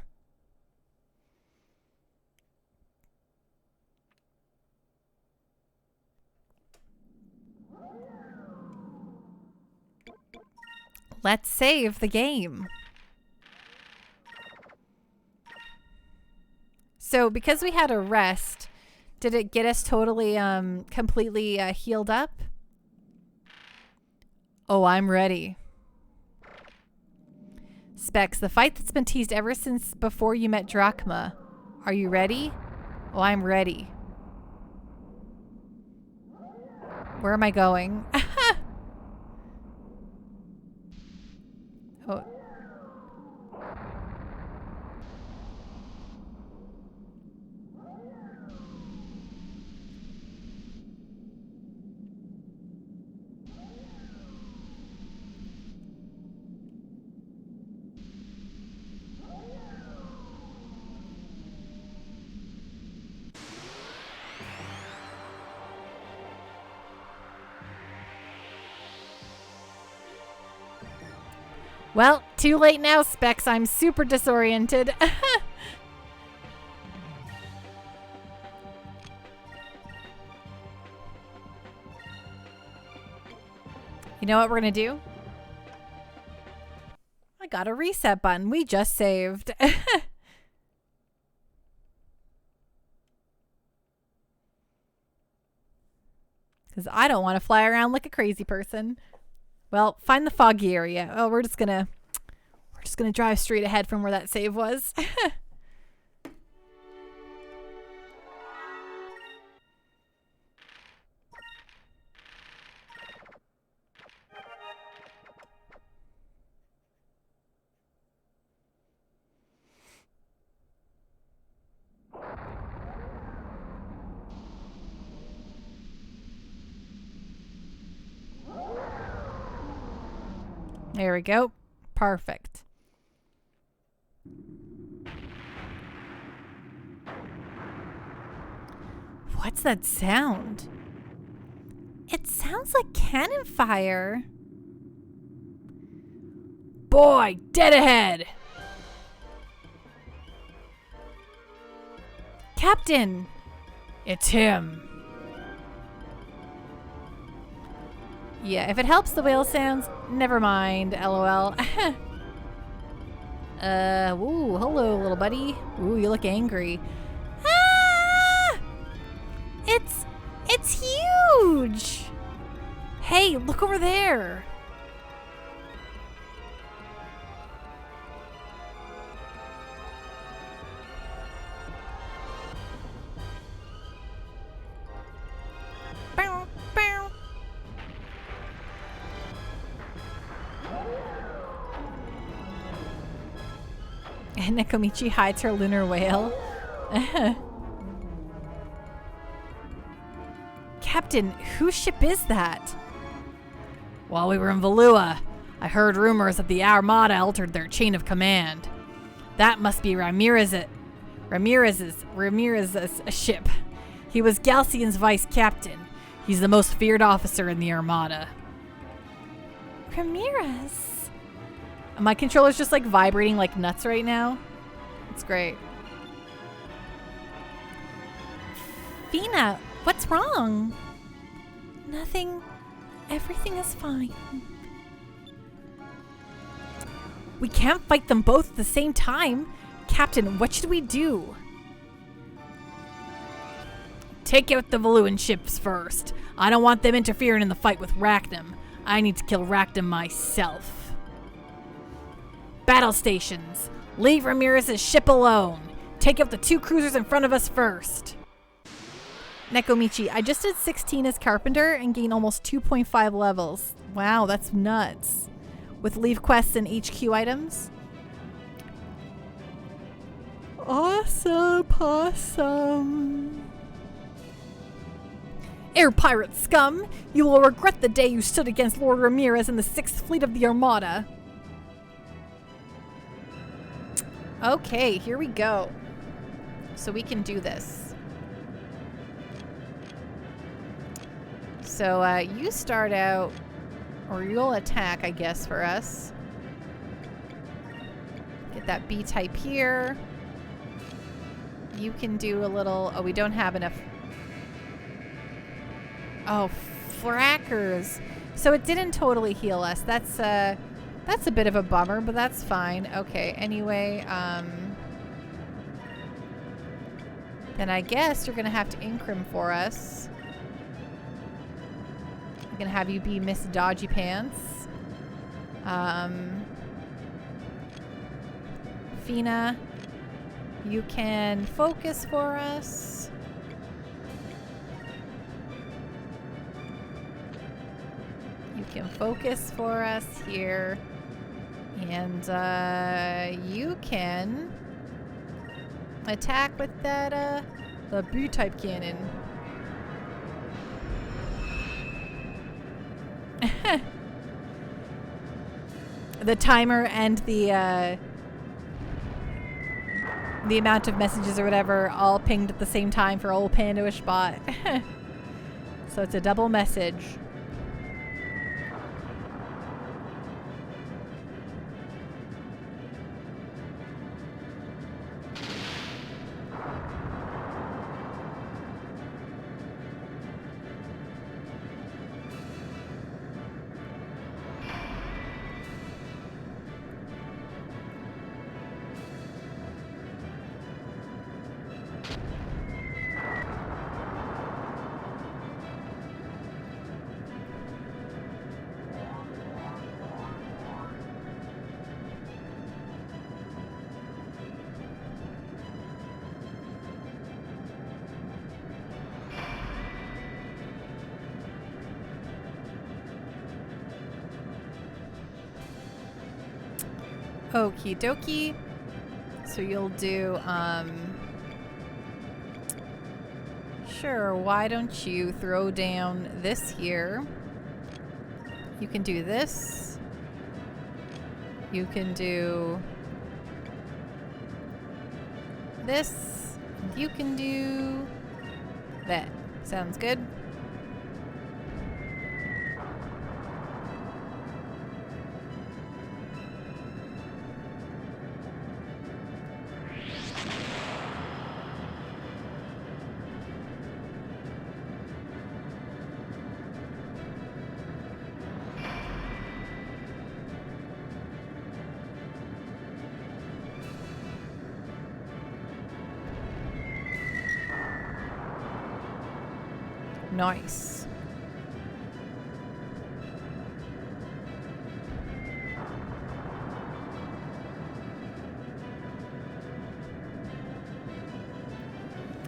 Let's save the game. So because we had a rest, did it get us totally, completely healed up? Oh, I'm ready. Specs, the fight that's been teased ever since before you met Drachma. Are you ready? Oh, I'm ready. Where am I going? Oh. Well, too late now, Specs. I'm super disoriented. You know what we're going to do? I got a reset button. We just saved. Because I don't want to fly around like a crazy person. Well, find the foggy area. Oh, we're just gonna drive straight ahead from where that save was. There we go. Perfect. What's that sound? It sounds like cannon fire. Boy, dead ahead! Captain! It's him. Yeah, if it helps the whale sounds, never mind, lol. Ooh, hello, little buddy. Ooh, you look angry. Ah! It's huge! Hey, look over there. Bow, bow. And Nekomichi hides her lunar whale. Captain, whose ship is that? While we were in Valua, I heard rumors that the Armada altered their chain of command. That must be Ramirez's ship. He was Galcian's vice captain. He's the most feared officer in the Armada. Ramirez? My controller's just like vibrating like nuts right now. It's great. Fina, what's wrong? Nothing. Everything is fine. We can't fight them both at the same time. Captain, what should we do? Take out the Valuan ships first. I don't want them interfering in the fight with Rackham. I need to kill Rackham myself. Battle stations. Leave Ramirez's ship alone. Take out the 2 cruisers in front of us first. Nekomichi, I just did 16 as Carpenter and gained almost 2.5 levels. Wow, that's nuts. With leave quests and HQ items. Awesome. Air pirate scum! You will regret the day you stood against Lord Ramirez in the 6th Fleet of the Armada. Okay, here we go. So we can do this. So you start out, or you'll attack, I guess, for us. Get that B type here. You can do a little, oh, we don't have enough. Oh, frackers. So it didn't totally heal us. That's a bit of a bummer, but that's fine. Okay, anyway, then I guess you're gonna have to incrim for us. I'm gonna have you be Miss Dodgy Pants. Fina, you can focus for us. You can focus for us here. And you can attack with that the B-type cannon. The timer and the amount of messages or whatever all pinged at the same time for old Pandoish bot. So it's a double message. Okie dokie. So you'll do, sure, why don't you throw down this here? You can do this. You can do this. You can do that. Sounds good. Nice.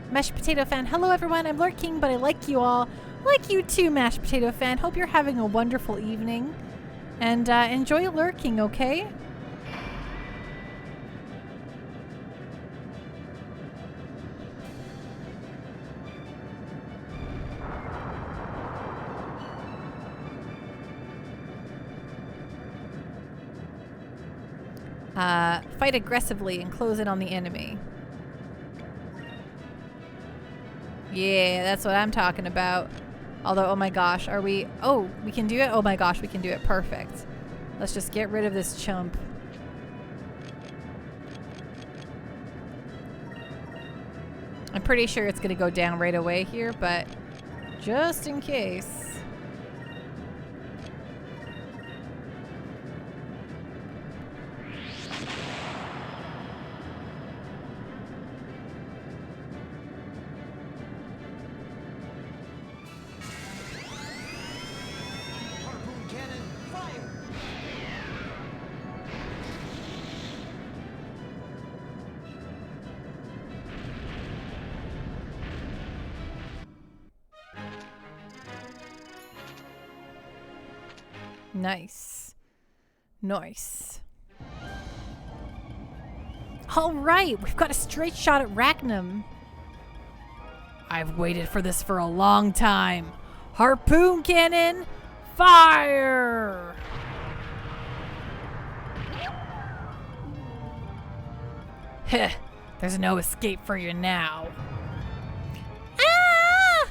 Mashed Potato Fan. Hello everyone, I'm lurking, but I like you all. I like you too, Mashed Potato Fan. Hope you're having a wonderful evening. And enjoy lurking, okay? Fight aggressively and close in on the enemy. Yeah, that's what I'm talking about. Although, oh my gosh, are we... Oh, we can do it? Oh my gosh, we can do it. Perfect. Let's just get rid of this chump. I'm pretty sure it's going to go down right away here, but just in case... Nice. Nice. All right, we've got a straight shot at Rachnum. I've waited for this for a long time. Harpoon cannon, fire! Heh, there's no escape for you now. Ah!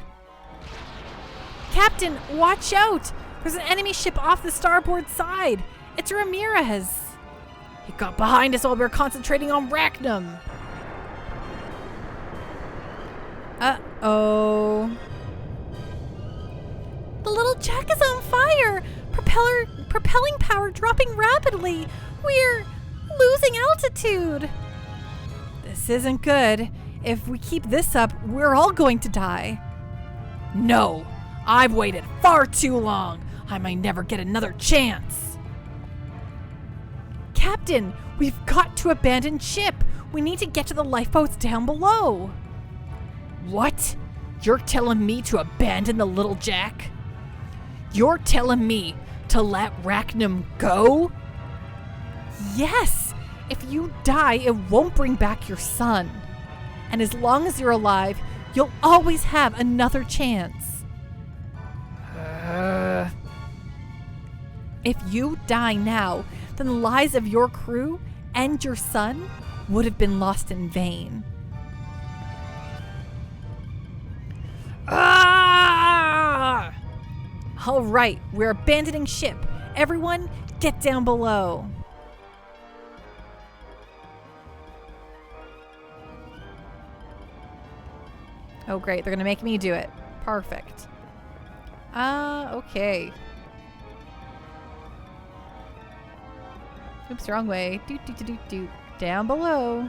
Captain, watch out! There's an enemy ship off the starboard side. It's Ramirez. He got behind us while we were concentrating on Rachnum. Uh-oh. The little jack is on fire. Propelling power dropping rapidly. We're losing altitude. This isn't good. If we keep this up, we're all going to die. No, I've waited far too long. I might never get another chance. Captain, we've got to abandon ship. We need to get to the lifeboats down below. What? You're telling me to abandon the little Jack? You're telling me to let Rachnum go? Yes. If you die, it won't bring back your son. And as long as you're alive, you'll always have another chance. If you die now, then the lives of your crew and your son would have been lost in vain. Ah! All right, we're abandoning ship. Everyone, get down below. Oh, great. They're going to make me do it. Perfect. Okay. Oops, wrong way. Doot, doot, doot, doot, doot. Down below.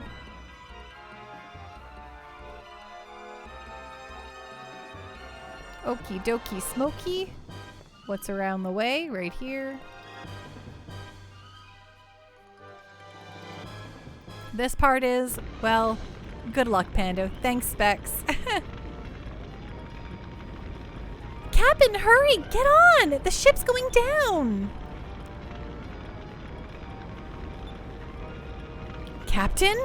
Okie dokie smoky. What's around the way? Right here. This part is, well, good luck, Pando. Thanks, Specs. Captain, hurry! Get on! The ship's going down! Captain?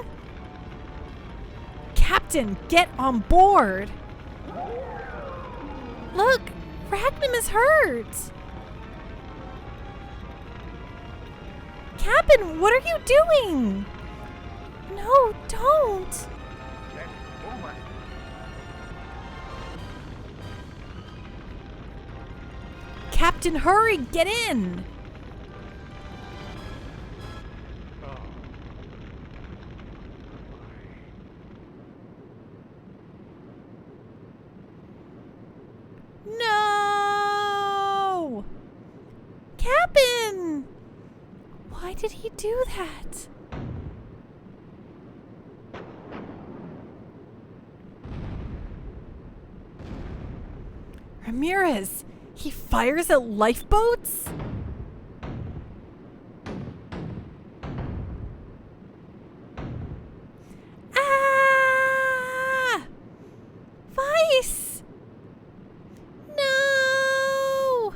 Captain, get on board! Look! Ragnum is hurt! Captain, what are you doing? No, don't! Get moving. Captain, hurry! Get in! Oh. No! Captain! Why did he do that? Ramirez! He fires at lifeboats? Ah! Vice! No!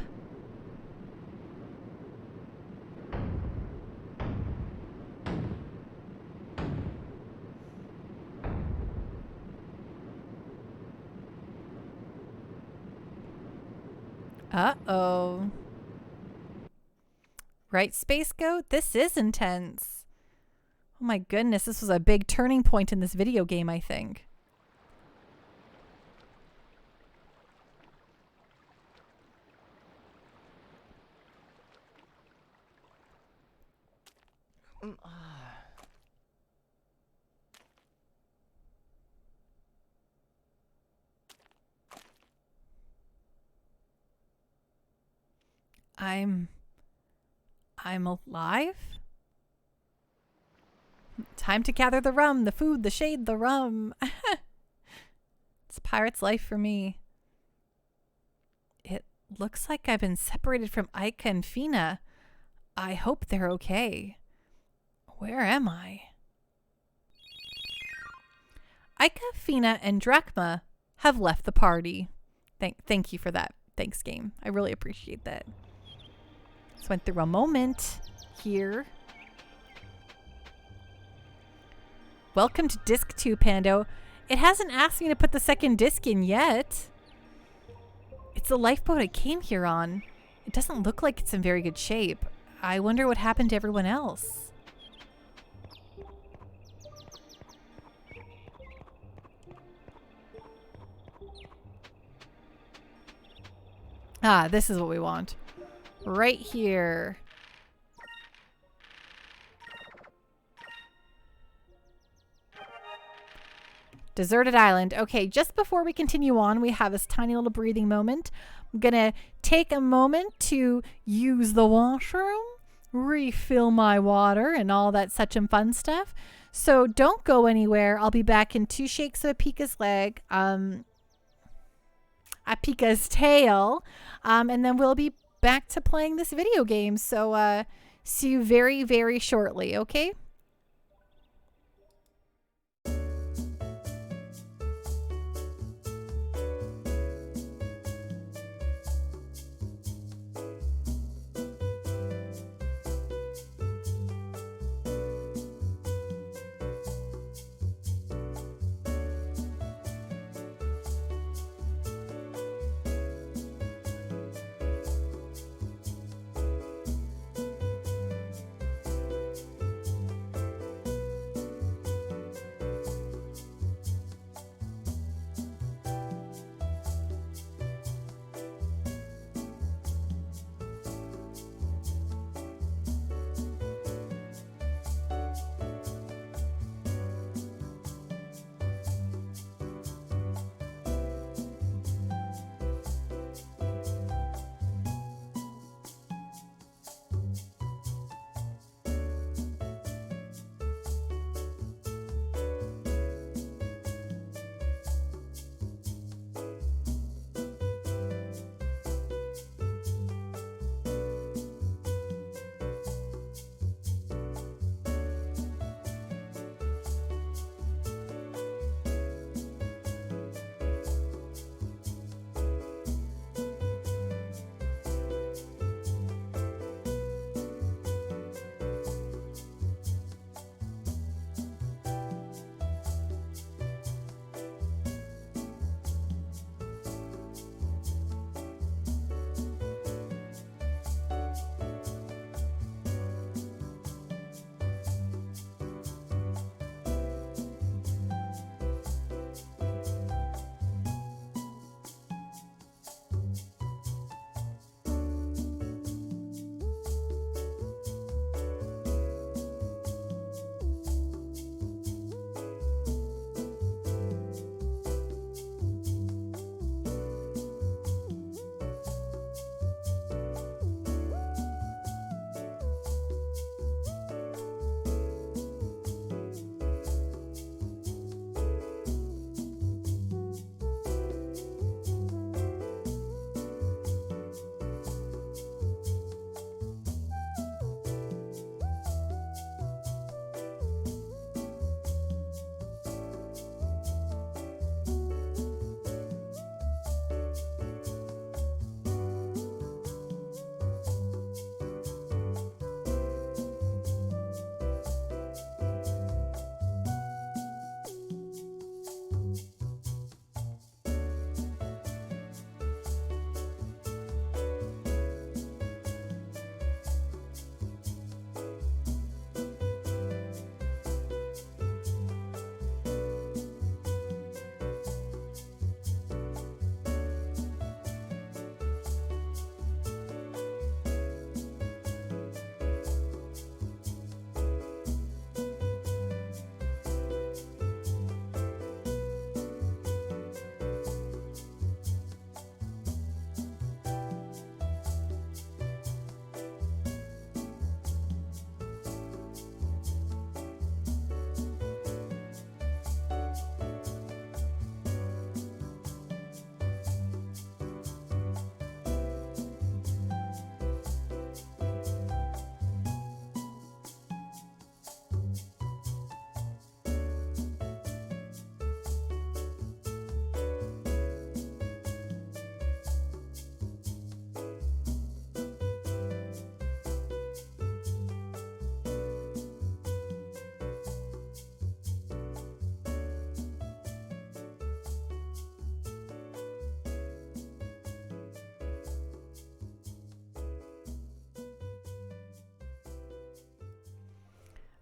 Uh-oh. Right, Space Goat? This is intense. Oh my goodness, this was a big turning point in this video game, I think. I'm alive? Time to gather the rum, the food, the shade, the rum. It's a pirate's life for me. It looks like I've been separated from Ika and Fina. I hope they're okay. Where am I? Ika, Fina, and Drachma have left the party. Thank you for that. Thanks, game. I really appreciate that. Just went through a moment here. Welcome to Disc 2, Pando. It hasn't asked me to put the second disc in yet. It's the lifeboat I came here on. It doesn't look like it's in very good shape. I wonder what happened to everyone else. Ah, this is what we want. Right here. Deserted island. Okay, just before we continue on, we have this tiny little breathing moment. I'm gonna take a moment to use the washroom, refill my water, and all that such and fun stuff. So don't go anywhere. I'll be back in 2 shakes of Apika's leg, Apika's tail, and then we'll be back to playing this video game. So see you very, very shortly, okay?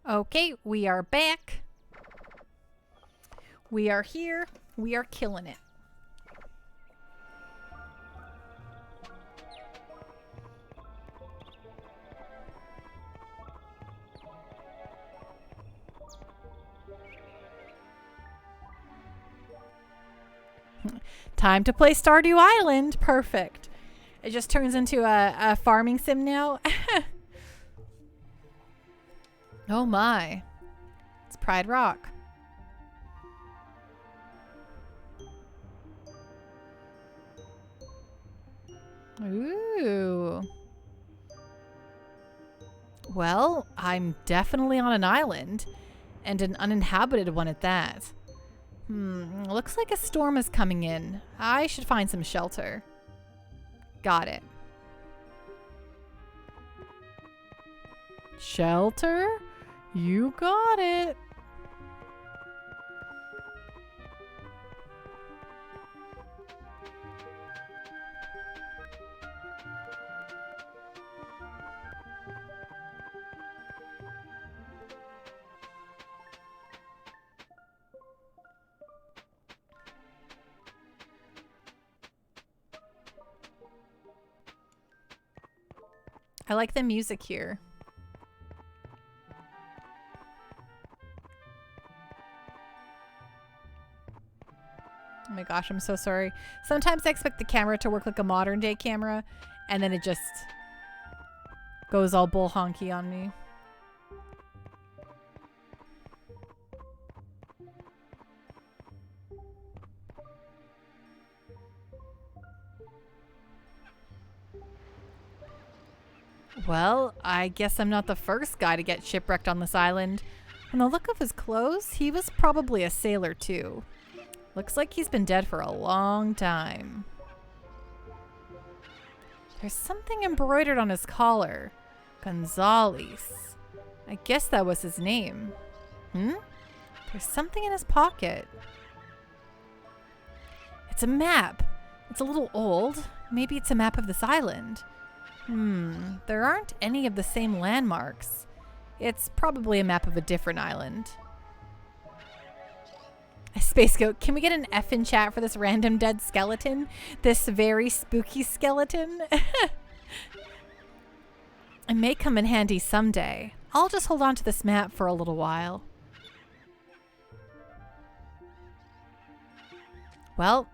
Okay, we are back. We are here. We are killing it. Time to play Stardew Island. Perfect. It just turns into a farming sim now. Oh my. It's Pride Rock. Ooh. Well, I'm definitely on an island, and an uninhabited one at that. Looks like a storm is coming in. I should find some shelter. Got it. Shelter? You got it. I like the music here. Oh my gosh, I'm so sorry. Sometimes I expect the camera to work like a modern day camera, and then it just goes all bull honky on me. Well, I guess I'm not the first guy to get shipwrecked on this island. From the look of his clothes, he was probably a sailor too. Looks like he's been dead for a long time. There's something embroidered on his collar. Gonzales. I guess that was his name. There's something in his pocket. It's a map. It's a little old. Maybe it's a map of this island. There aren't any of the same landmarks. It's probably a map of a different island. Space Goat, can we get an F in chat for this random dead skeleton? This very spooky skeleton? It may come in handy someday. I'll just hold on to this map for a little while. Well,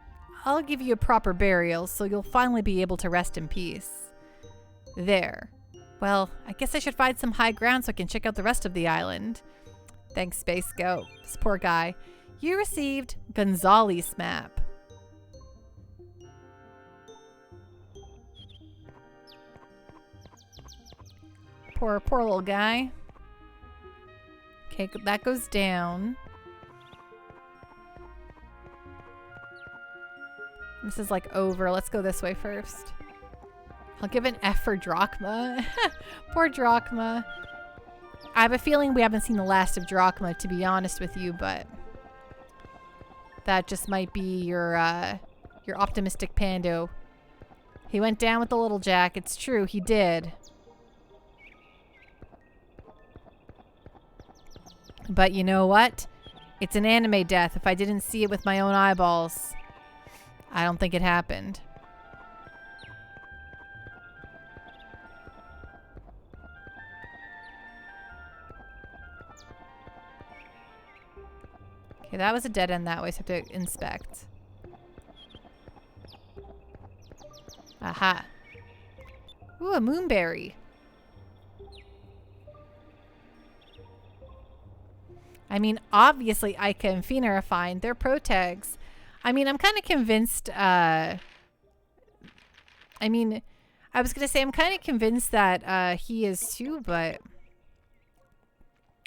I'll give you a proper burial so you'll finally be able to rest in peace. There. Well, I guess I should find some high ground so I can check out the rest of the island. Thanks, Space Goat. This poor guy. You received Gonzales' map. Poor little guy. Okay, that goes down. This is like over. Let's go this way first. I'll give an F for Drachma. Poor Drachma. I have a feeling we haven't seen the last of Drachma, to be honest with you, but that just might be your optimistic pando. He went down with the little Jack. It's true, he did. But you know what? It's an anime death. If I didn't see it with my own eyeballs, I don't think it happened. Okay, that was a dead end that way, so I have to inspect. Aha. Ooh, a moonberry. I mean, obviously Ica and Fina are fine. They're pro tags. I mean, I'm kind of convinced, I mean, I was going to say I'm kind of convinced that he is too, but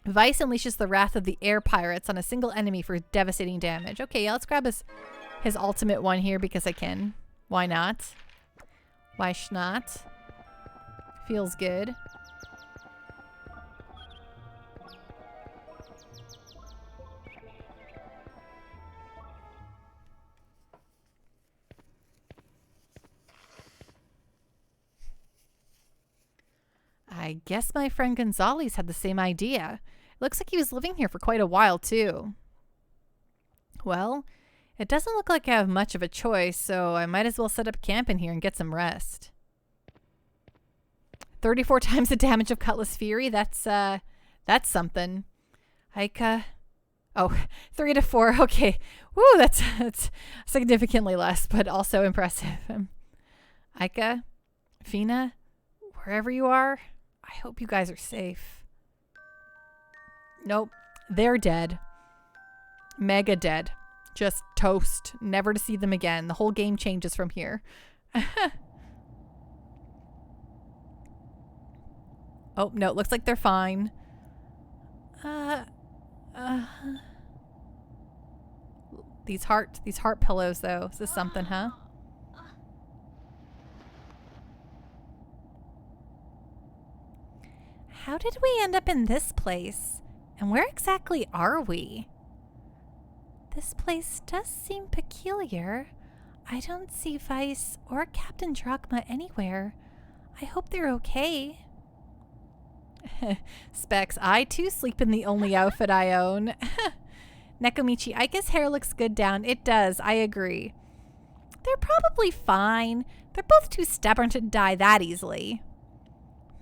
Vice unleashes the wrath of the air pirates on a single enemy for devastating damage. Okay, yeah, let's grab his ultimate one here because I can. Why not? Why not? Feels good. I guess my friend Gonzales had the same idea. Looks like he was living here for quite a while, too. Well, it doesn't look like I have much of a choice, so I might as well set up camp in here and get some rest. 34 times the damage of Cutlass Fury. That's something. Oh, 3 to 4. Okay. Woo, that's significantly less, but also impressive. Aika, Fina, wherever you are, I hope you guys are safe. Nope. They're dead. Mega dead. Just toast. Never to see them again. The whole game changes from here. Oh, no. It looks like they're fine. These heart pillows, though. Is this something, huh? How did we end up in this place? And where exactly are we? This place does seem peculiar. I don't see Vice or Captain Drachma anywhere. I hope they're okay. Specs, I too sleep in the only outfit I own. Nekomichi, Aika's hair looks good down. It does, I agree. They're probably fine. They're both too stubborn to die that easily.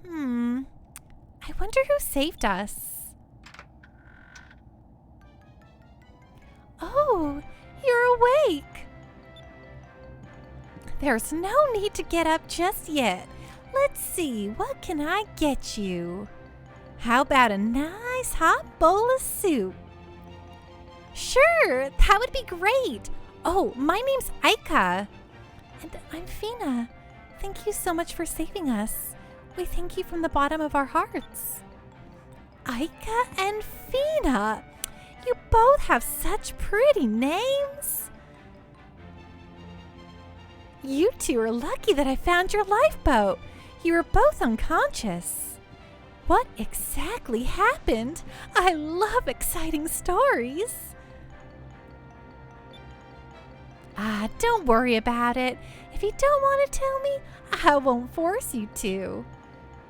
I wonder who saved us. Oh, you're awake. There's no need to get up just yet. Let's see, what can I get you? How about a nice hot bowl of soup? Sure, that would be great. Oh, my name's Aika. And I'm Fina. Thank you so much for saving us. We thank you from the bottom of our hearts. Aika and Fina. You both have such pretty names. You two are lucky that I found your lifeboat. You were both unconscious. What exactly happened? I love exciting stories. Don't worry about it. If you don't want to tell me, I won't force you to.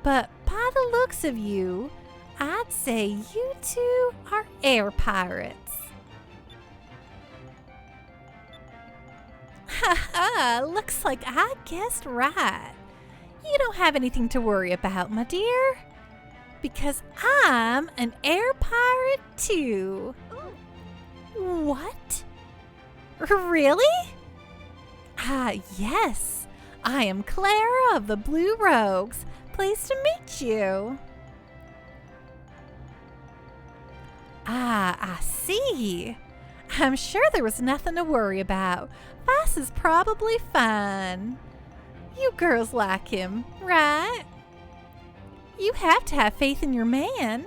But by the looks of you, I'd say you two are air pirates. Haha, looks like I guessed right. You don't have anything to worry about, my dear. Because I'm an air pirate too. What? Really? Yes. I am Clara of the Blue Rogues. Pleased to meet you. I see. I'm sure there was nothing to worry about. Vice is probably fine. You girls like him, right? You have to have faith in your man.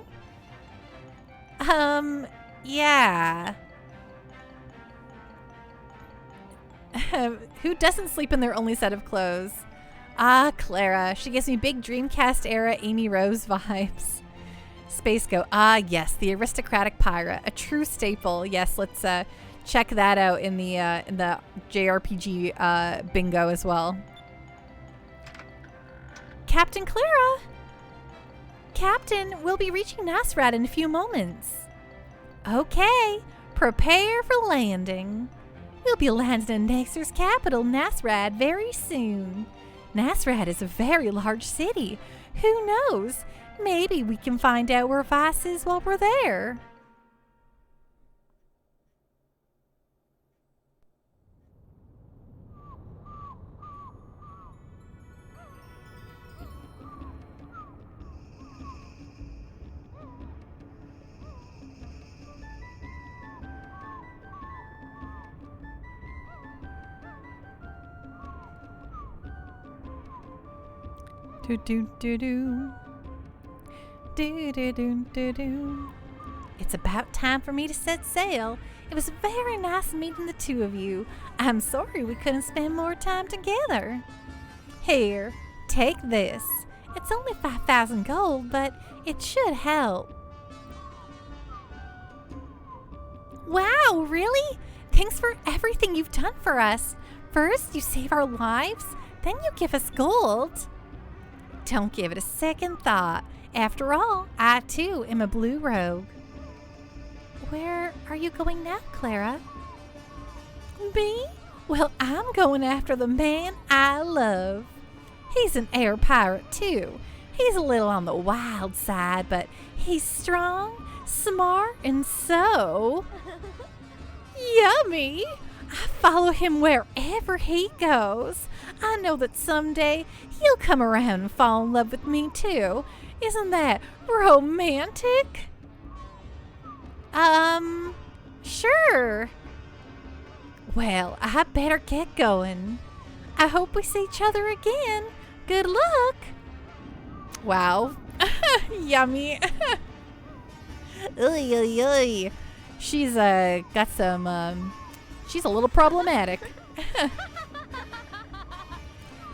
Yeah. Who doesn't sleep in their only set of clothes? Clara. She gives me big Dreamcast era Amy Rose vibes. Space Go. Yes, the aristocratic pirate, a true staple. Yes, let's check that out in the JRPG bingo as well. Captain Clara. Captain, we'll be reaching Nasrad in a few moments. Okay, prepare for landing. We'll be landing in Naxor's capital, Nasrad, very soon. Nasrad is a very large city. Who knows? Maybe we can find out where Vice is while we're there. Do do do do. Do do do do do. It's about time for me to set sail. It was very nice meeting the two of you. I'm sorry we couldn't spend more time together. Here, take this. It's only 5,000 gold, but it should help. Wow, really? Thanks for everything you've done for us. First, you save our lives, then you give us gold. Don't give it a second thought. After all, I too am a blue rogue. Where are you going now, Clara? Me? Well, I'm going after the man I love. He's an air pirate too. He's a little on the wild side, but he's strong, smart, and so yummy. I follow him wherever he goes. I know that someday he'll come around and fall in love with me too. Isn't that romantic? Sure. Well, I better get going. I hope we see each other again. Good luck. Wow. Yummy. Oy, oy, oy. She's got some she's a little problematic.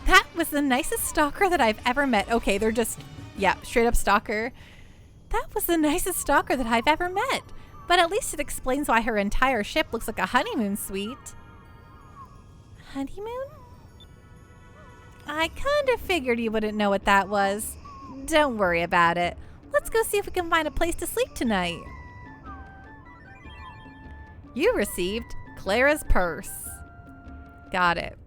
That was the nicest stalker that I've ever met. Okay, they're just, yeah, straight up stalker. That was the nicest stalker that I've ever met. But at least it explains why her entire ship looks like a honeymoon suite. Honeymoon? I kind of figured you wouldn't know what that was. Don't worry about it. Let's go see if we can find a place to sleep tonight. You received Clara's purse. Got it.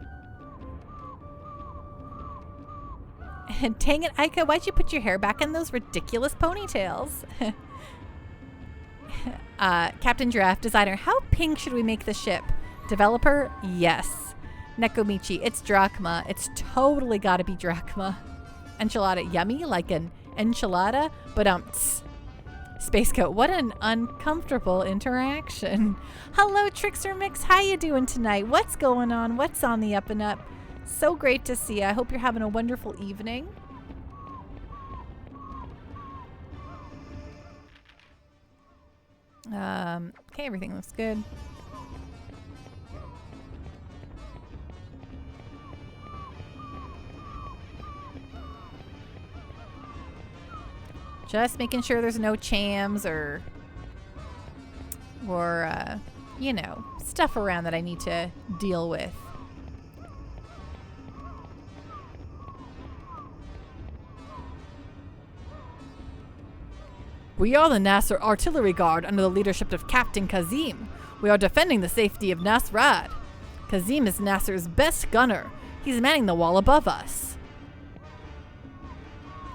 And dang it, Aika, why'd you put your hair back in those ridiculous ponytails? Captain Giraffe, designer, how pink should we make the ship? Developer, yes. Nekomichi, it's drachma. It's totally gotta be drachma. Enchilada, yummy, like an enchilada, but Space Coat, what an uncomfortable interaction. Hello, Trickster Mix, how you doing tonight? What's going on? What's on the up and up? So great to see you. I hope you're having a wonderful evening. Okay, everything looks good. Just making sure there's no chams or you know, stuff around that I need to deal with. We are the Nasser Artillery Guard under the leadership of Captain Kazim. We are defending the safety of Nasrad. Kazim is Nasser's best gunner. He's manning the wall above us.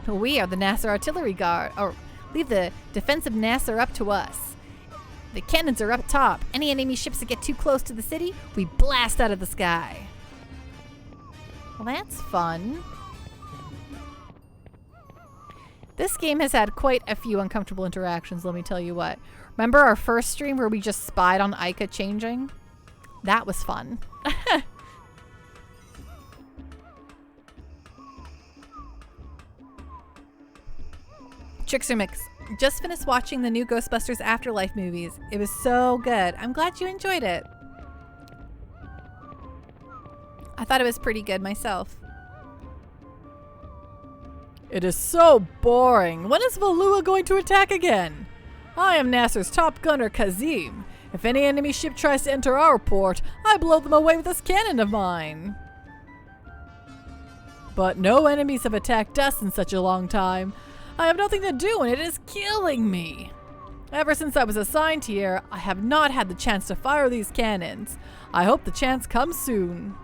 We are the Nasser Artillery Guard. Or leave the defense of Nasser up to us. The cannons are up top. Any enemy ships that get too close to the city, we blast out of the sky. Well, that's fun. This game has had quite a few uncomfortable interactions, let me tell you what. Remember our first stream where we just spied on Aika changing? That was fun. Trickster Mix, just finished watching the new Ghostbusters Afterlife movies. It was so good. I'm glad you enjoyed it. I thought it was pretty good myself. It is so boring. When is Valua going to attack again? I am Nasser's top gunner, Kazim. If any enemy ship tries to enter our port, I blow them away with this cannon of mine. But no enemies have attacked us in such a long time. I have nothing to do and it is killing me. Ever since I was assigned here, I have not had the chance to fire these cannons. I hope the chance comes soon.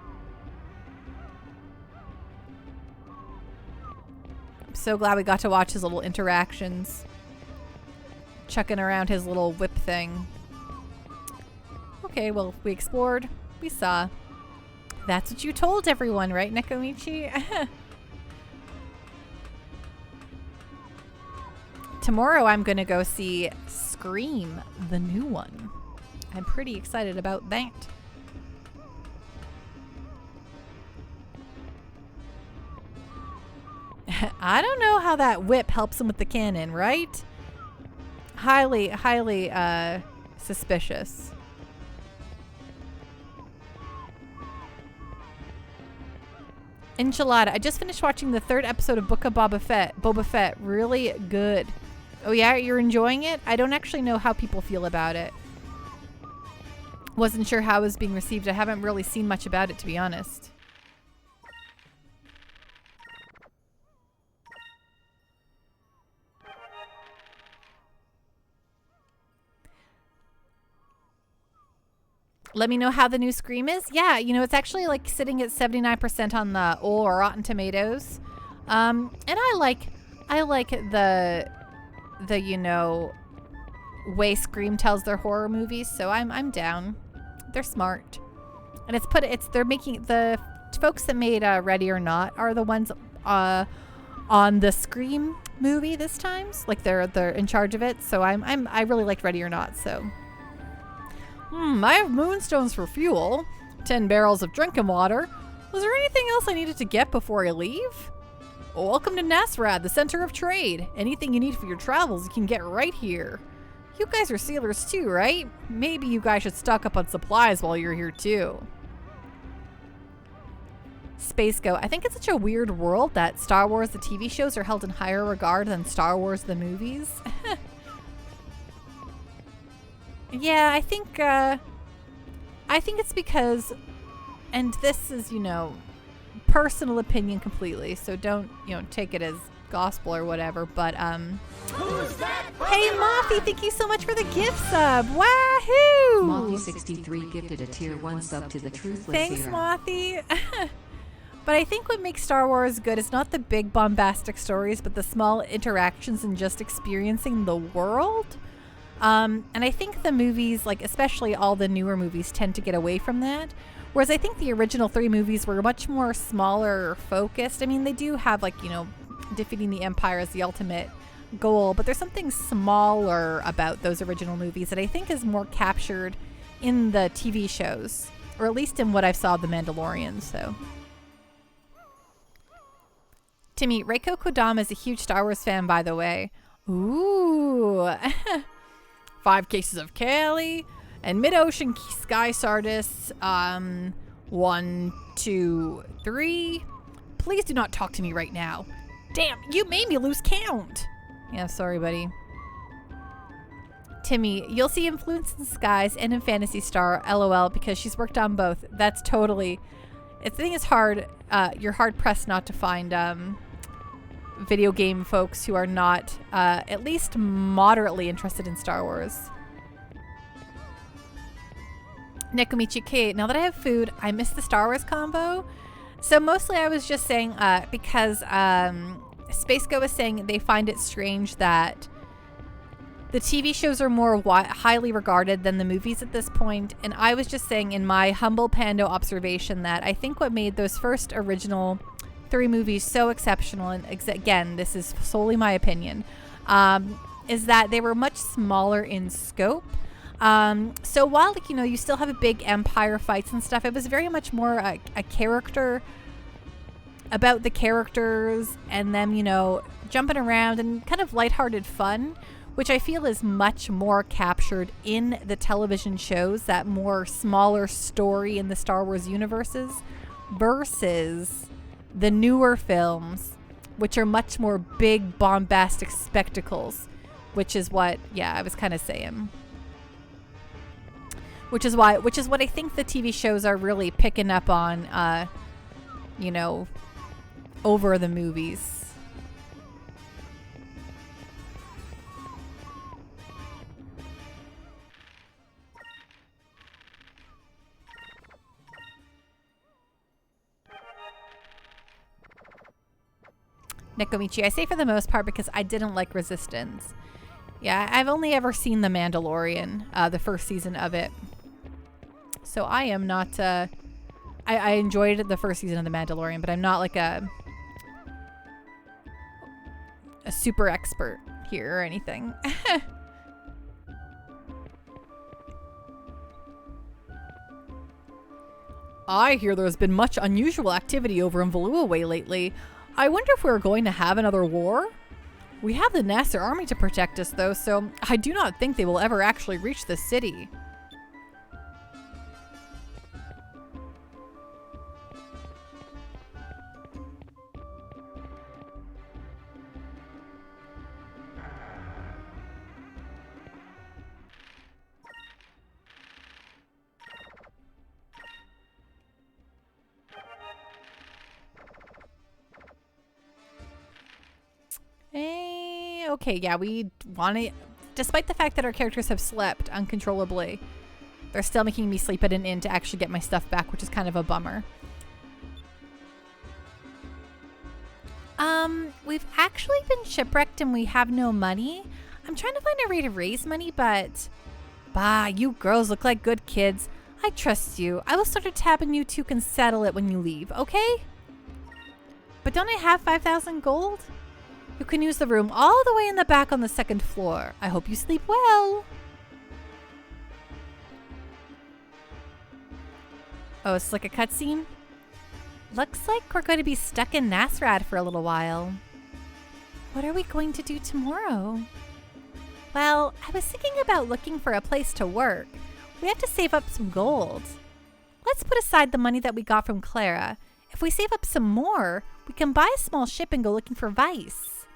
So glad we got to watch his little interactions. Chucking around his little whip thing. Okay, well, we explored. We saw. That's what you told everyone, right, Nekomichi? Tomorrow I'm going to go see Scream, the new one. I'm pretty excited about that. I don't know how that whip helps him with the cannon, right? Highly suspicious. Enchilada. I just finished watching the 3rd episode of Book of Boba Fett. Really good. Oh yeah, you're enjoying it? I don't actually know how people feel about it. Wasn't sure how it was being received. I haven't really seen much about it, to be honest. Let me know how the new Scream is. Yeah, you know, it's actually like sitting at 79% on the or Rotten Tomatoes. And I like the you know, way Scream tells their horror movies, so I'm down. They're smart. And they're making the folks that made Ready or Not are the ones on the Scream movie this time. Like they're in charge of it, so I really liked Ready or Not, so I have moonstones for fuel, 10 barrels of drinking water. Was there anything else I needed to get before I leave? Welcome to Nasrad, the center of trade. Anything you need for your travels, you can get right here. You guys are sailors too, right? Maybe you guys should stock up on supplies while you're here too. Space Go. I think it's such a weird world that Star Wars, the TV shows, are held in higher regard than Star Wars, the movies. Yeah, I think it's because, and this is, you know, personal opinion completely, so don't, you know, take it as gospel or whatever, but Who's that? hey Mothy, thank you so much for the gift sub. Wahoo! Mothy63 gifted a tier 1 sub to the Truthless Thanks, Era. Mothy. But I think what makes Star Wars good is not the big bombastic stories, but the small interactions and just experiencing the world. And I think the movies, like especially all the newer movies, tend to get away from that. Whereas I think the original 3 movies were much more smaller focused. I mean, they do have, like, you know, defeating the Empire as the ultimate goal, but there's something smaller about those original movies that I think is more captured in the TV shows, or at least in what I saw of The Mandalorian. So, Timmy, Reiko Kodama is a huge Star Wars fan, by the way. Ooh. 5 cases of Kali and mid-ocean sky Sardis. 1, 2, 3. Please do not talk to me right now. Damn, you made me lose count. Yeah, sorry, buddy. Timmy, you'll see influence in Skies and in Phantasy Star, LOL, because she's worked on both. That's totally... I think it's hard. You're hard-pressed not to find video game folks who are not at least moderately interested in Star Wars. Nekomichi K, now that I have food, I miss the Star Wars combo. So mostly I was just saying because Space Go was saying they find it strange that the TV shows are more highly regarded than the movies at this point. And I was just saying in my humble Pando observation that I think what made those first original 3 movies so exceptional, and again, this is solely my opinion, is that they were much smaller in scope. So while, like, you know, you still have a big empire fights and stuff, it was very much more a character, about the characters and them, you know, jumping around and kind of lighthearted fun, which I feel is much more captured in the television shows, that more smaller story in the Star Wars universes, versus the newer films, which are much more big bombastic spectacles, which is what, yeah, I was kind of saying. Which is what I think the TV shows are really picking up on, you know, over the movies. Nekomichi, I say for the most part because I didn't like Resistance. Yeah, I've only ever seen The Mandalorian, the first season of it. So I am not, I enjoyed the first season of The Mandalorian, but I'm not like a super expert here or anything. I hear there's been much unusual activity over in Valuaway lately. I wonder if we're going to have another war? We have the Nasser army to protect us, though, so I do not think they will ever actually reach the city. Okay, yeah, we want to... Despite the fact that our characters have slept uncontrollably, They're still making me sleep at an inn to actually get my stuff back, which is kind of a bummer. We've actually been shipwrecked and we have no money. I'm trying to find a way to raise money, but... Bah, you girls look like good kids. I trust you. I will start a tab and you two can settle it when you leave, okay? But don't I have 5,000 gold? You can use the room all the way in the back on the 2nd floor. I hope you sleep well. Oh, it's like a cutscene? Looks like we're going to be stuck in Nasrad for a little while. What are we going to do tomorrow? Well, I was thinking about looking for a place to work. We have to save up some gold. Let's put aside the money that we got from Clara. If we save up some more, we can buy a small ship and go looking for Vice.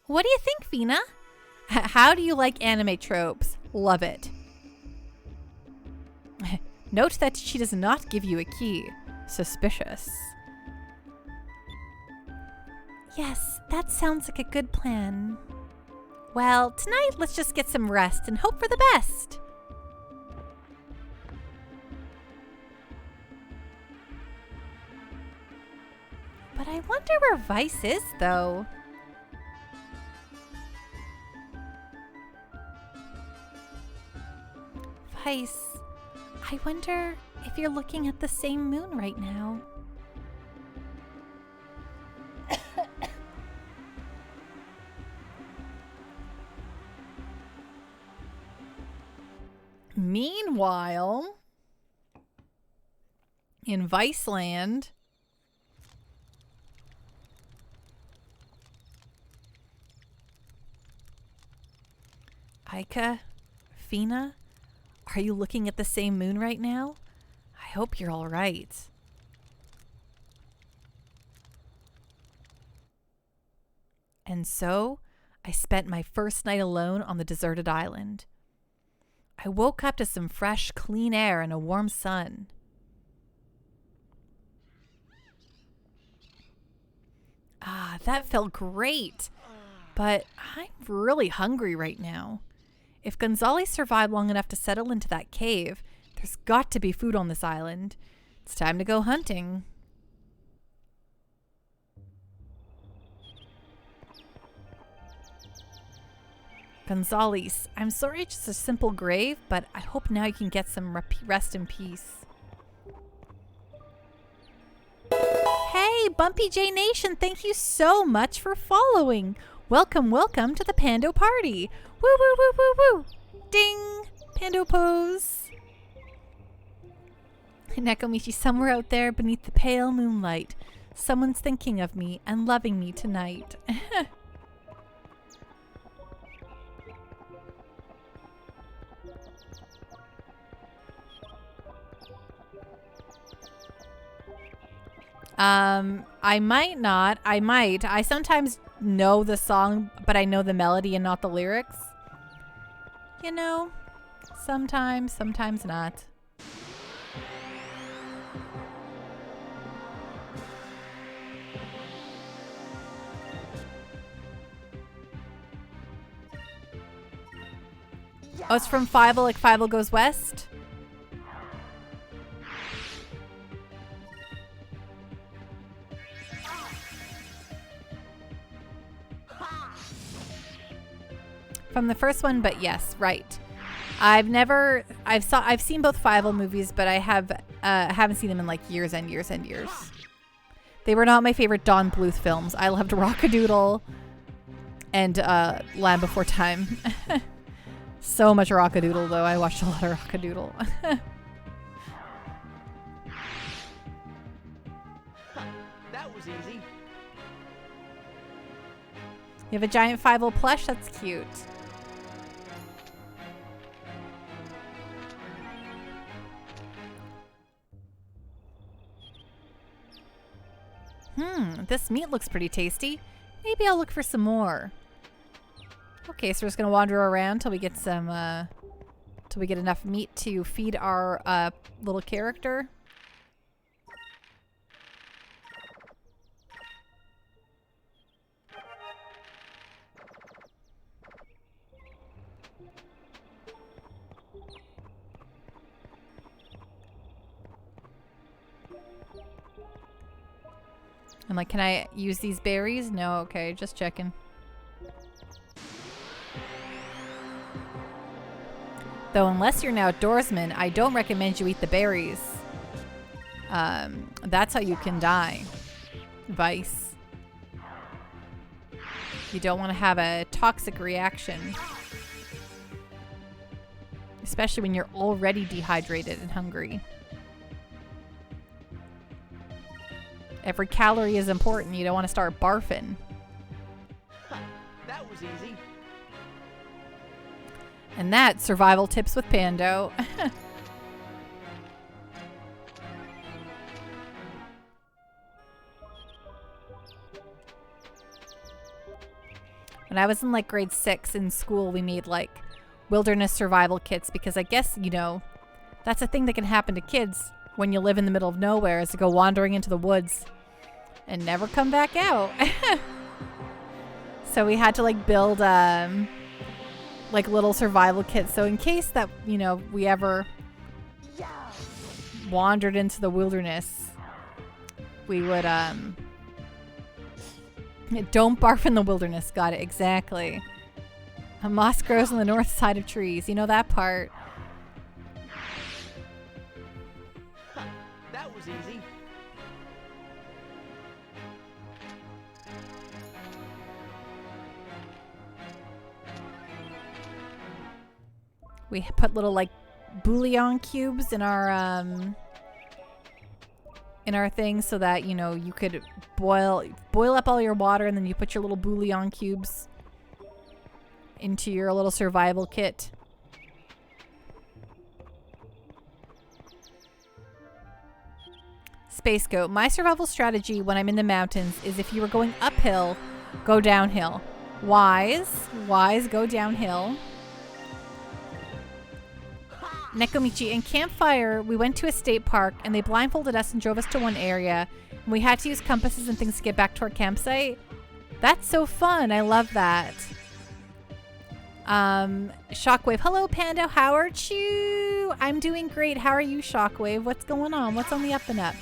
What do you think, Fina? How do you like anime tropes? Love it. Note that she does not give you a key. Suspicious. Yes, that sounds like a good plan. Well, tonight let's just get some rest and hope for the best. But I wonder where Vice is, though. Vice, I wonder if you're looking at the same moon right now. Meanwhile, in Viceland, Aika, Fina, are you looking at the same moon right now? I hope you're all right. And so, I spent my first night alone on the deserted island. I woke up to some fresh, clean air and a warm sun. Ah, that felt great. But I'm really hungry right now. If Gonzales survived long enough to settle into that cave, there's got to be food on this island. It's time to go hunting. Gonzales, I'm sorry it's just a simple grave, but I hope now you can get some rest in peace. Hey, Bumpy J Nation, thank you so much for following. Welcome, welcome to the Pando Party. Woo, woo, woo, woo, woo. Ding! Pando pose. Nekomichi, somewhere out there beneath the pale moonlight, someone's thinking of me and loving me tonight. I might not. I might. I sometimes know the song, but I know the melody and not the lyrics. You know, sometimes, sometimes not. Oh, it's from Fievel, like Fievel Goes West? From the first one, but yes, right. I've seen both Fievel movies, but I haven't seen them in like years and years and years. They were not my favorite Don Bluth films. I loved Rockadoodle and Land Before Time. So much Rockadoodle, though. I watched a lot of Rockadoodle. That was easy. You have a giant Fievel plush? That's cute. This meat looks pretty tasty. Maybe I'll look for some more. Okay, so we're just gonna wander around till we get some, till we get enough meat to feed our, little character. I'm like, can I use these berries? No, okay, just checking. Though unless you're an outdoorsman, I don't recommend you eat the berries. That's how you can die. Vice. You don't want to have a toxic reaction. Especially when you're already dehydrated and hungry. Every calorie is important. You don't want to start barfing. That was easy. And that's survival tips with Pando. When I was in like grade 6 in school, we made like wilderness survival kits because I guess, you know, that's a thing that can happen to kids when you live in the middle of nowhere, is to go wandering into the woods and never come back out. So we had to like build like little survival kits. So in case that, you know, we ever wandered into the wilderness, we would don't barf in the wilderness. Got it, exactly. Moss grows on the north side of trees. You know that part. That was easy. We put little like bouillon cubes in our thing so that, you know, you could boil up all your water and then you put your little bouillon cubes into your little survival kit. Space Goat. My survival strategy when I'm in the mountains is if you were going uphill, go downhill. Wise, go downhill. Nekomichi, in Campfire, we went to a state park and they blindfolded us and drove us to one area. And we had to use compasses and things to get back to our campsite. That's so fun. I love that. Shockwave. Hello, Pando. How are you? I'm doing great. How are you, Shockwave? What's going on? What's on the up and up?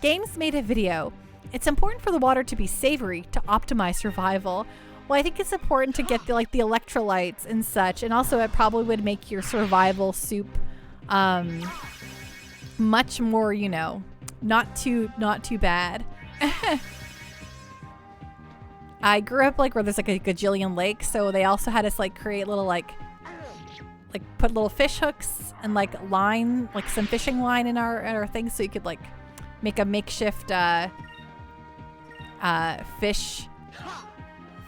Games made a video. It's important for the water to be savory to optimize survival. Well, I think it's important to get the electrolytes and such. And also it probably would make your survival soup much more, you know, not too bad. I grew up like where there's like a gajillion lakes, so they also had us like create little like put little fish hooks and like line, like some fishing line in our thing, so you could like make a makeshift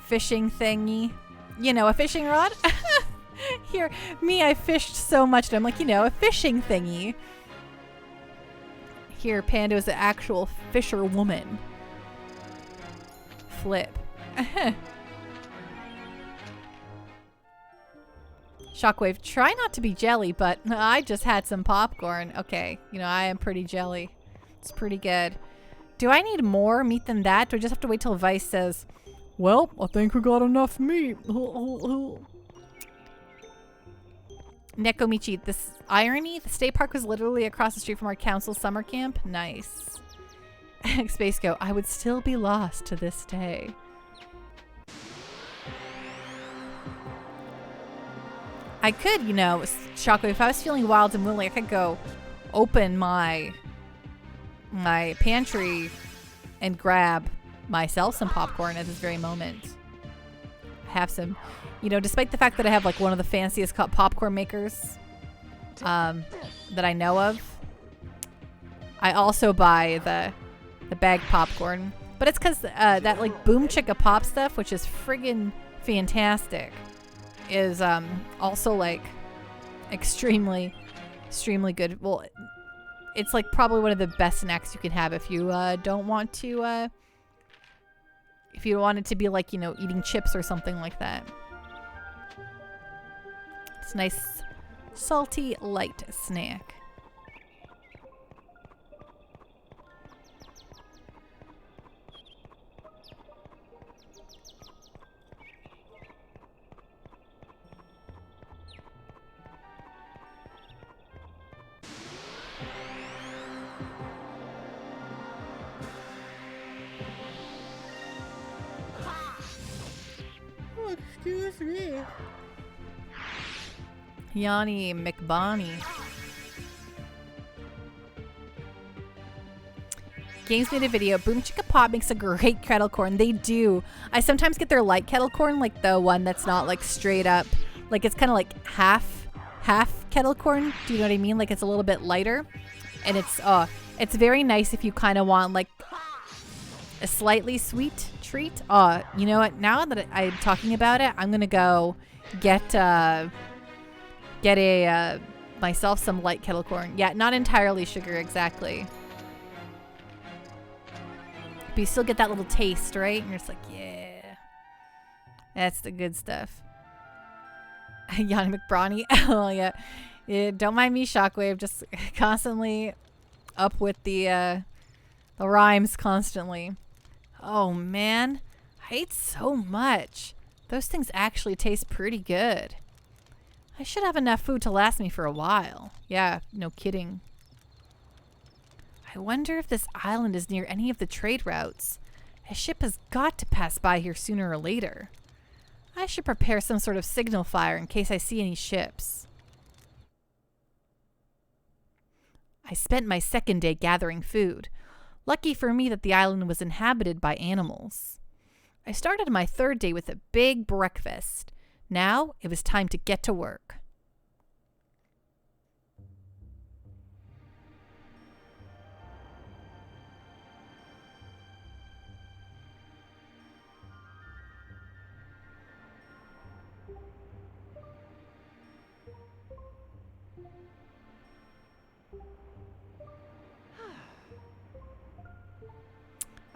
fishing thingy, you know, a fishing rod. Here, me, I fished so much and I'm like, you know, a fishing thingy. Here, Panda is an actual fisher woman. Flip. Shockwave, try not to be jelly, but I just had some popcorn. Okay, you know, I am pretty jelly. It's pretty good. Do I need more meat than that? Do I just have to wait till Vice says, well, I think we got enough meat. Nekomichi, this irony, the state park was literally across the street from our council summer camp. Nice. Space Go, I would still be lost to this day. I could, you know, Shockwave, if I was feeling wild and woolly, I could go open my pantry and grab myself some popcorn at this very moment. I have some, you know, despite the fact that I have like one of the fanciest popcorn makers that I know of, I also buy the bagged popcorn. But it's because that like Boom Chicka Pop stuff, which is friggin' fantastic, is also like extremely good. Well, it's like probably one of the best snacks you can have if you don't want to if you want it to be like, you know, eating chips or something like that. It's a nice salty light snack. Excuse me. Yanni McBonnie. Games made a video. Boom Chicka Pop makes a great kettle corn. They do. I sometimes get their light kettle corn, like the one that's not like straight up. Like it's kind of like half kettle corn. Do you know what I mean? Like it's a little bit lighter. And it's very nice if you kind of want like a slightly sweet treat. You know what? Now that I'm talking about it, I'm gonna go get myself some light kettle corn. Yeah, not entirely sugar exactly. But you still get that little taste, right? And you're just like, yeah. That's the good stuff. Yanni McBronny. Oh, yeah. Don't mind me, Shockwave. Just constantly up with the rhymes constantly. Oh, man. I ate so much. Those things actually taste pretty good. I should have enough food to last me for a while. Yeah, no kidding. I wonder if this island is near any of the trade routes. A ship has got to pass by here sooner or later. I should prepare some sort of signal fire in case I see any ships. I spent my second day gathering food. Lucky for me that the island was inhabited by animals. I started my third day with a big breakfast. Now it was time to get to work.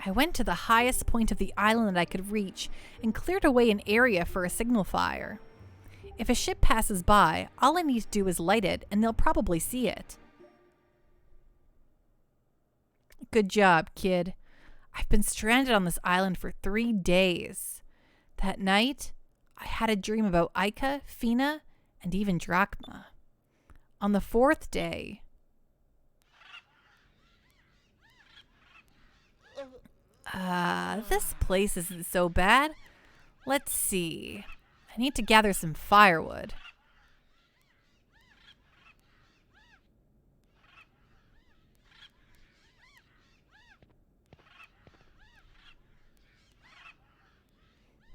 I went to the highest point of the island that I could reach and cleared away an area for a signal fire. If a ship passes by, all I need to do is light it and they'll probably see it. Good job, kid. I've been stranded on this island for 3 days. That night, I had a dream about Ica, Fina, and even Drachma. On the 4th day... this place isn't so bad. Let's see. I need to gather some firewood.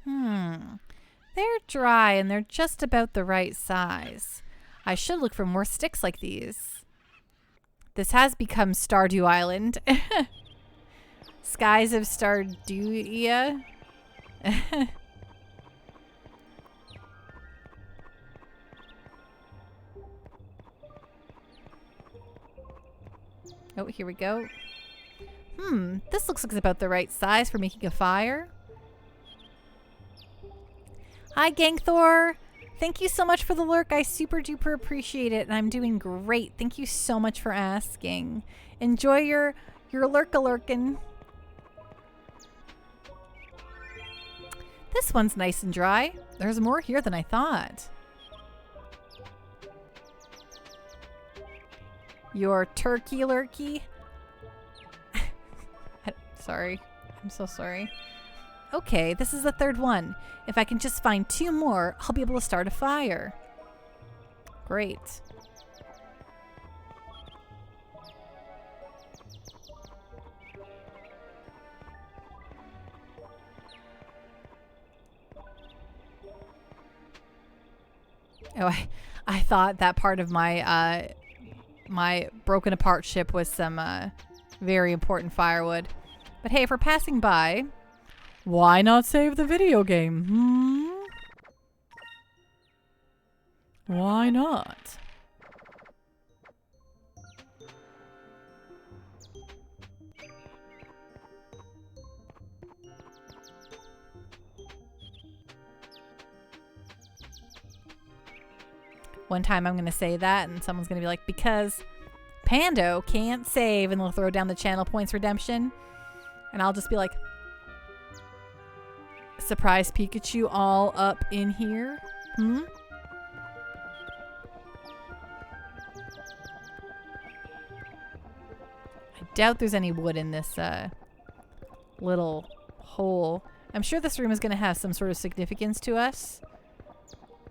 They're dry and they're just about the right size. I should look for more sticks like these. This has become Stardew Island. Skies of Arcadia. Oh, here we go. This looks like it's about the right size for making a fire. Hi, Gangthor. Thank you so much for the lurk. I super duper appreciate it, and I'm doing great. Thank you so much for asking. Enjoy your lurk-a-lurkin'. This one's nice and dry. There's more here than I thought. Your turkey lurkey. Sorry. I'm so sorry. Okay, this is the 3rd one. If I can just find 2 more, I'll be able to start a fire. Great. Oh, I thought that part of my my broken apart ship was some very important firewood. But hey, if we're passing by, why not save the video game? Why not? One time I'm going to say that and someone's going to be like, because Pando can't save, and they'll throw down the channel points redemption. And I'll just be like, surprise Pikachu all up in here? I doubt there's any wood in this little hole. I'm sure this room is going to have some sort of significance to us.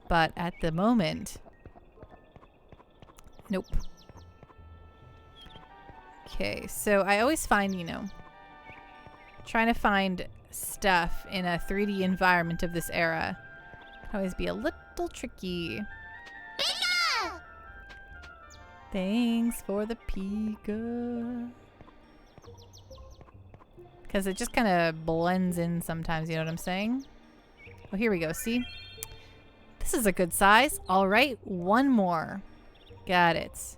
But at the moment... Nope. Okay, so I always find, you know, trying to find stuff in a 3D environment of this era can always be a little tricky. Pika! Thanks for the Pika. Because it just kind of blends in sometimes, you know what I'm saying? Well, here we go, see? This is a good size. All right, one more. Got it.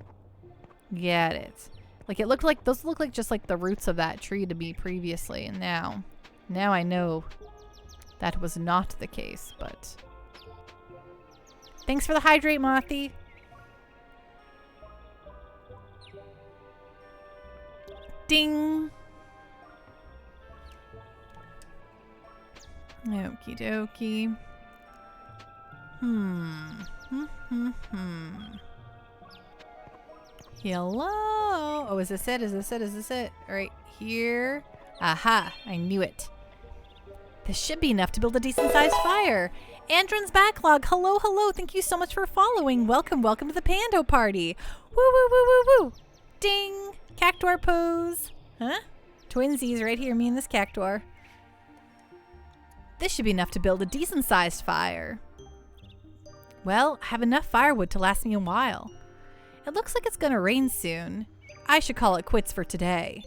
Got it. Like it looked like, those look like just like the roots of that tree to me previously, and now I know that was not the case, but... Thanks for the hydrate, Mothy. Ding! Okie dokie. Hello? Oh, is this it? Is this it? Is this it? Right here. Aha! I knew it. This should be enough to build a decent-sized fire. Andron's Backlog. Hello, hello. Thank you so much for following. Welcome, welcome to the Pando Party. Woo, woo, woo, woo, woo. Ding! Cactuar pose. Huh? Twinsies right here, me and this cactuar. This should be enough to build a decent-sized fire. Well, I have enough firewood to last me a while. It looks like it's gonna rain soon. I should call it quits for today.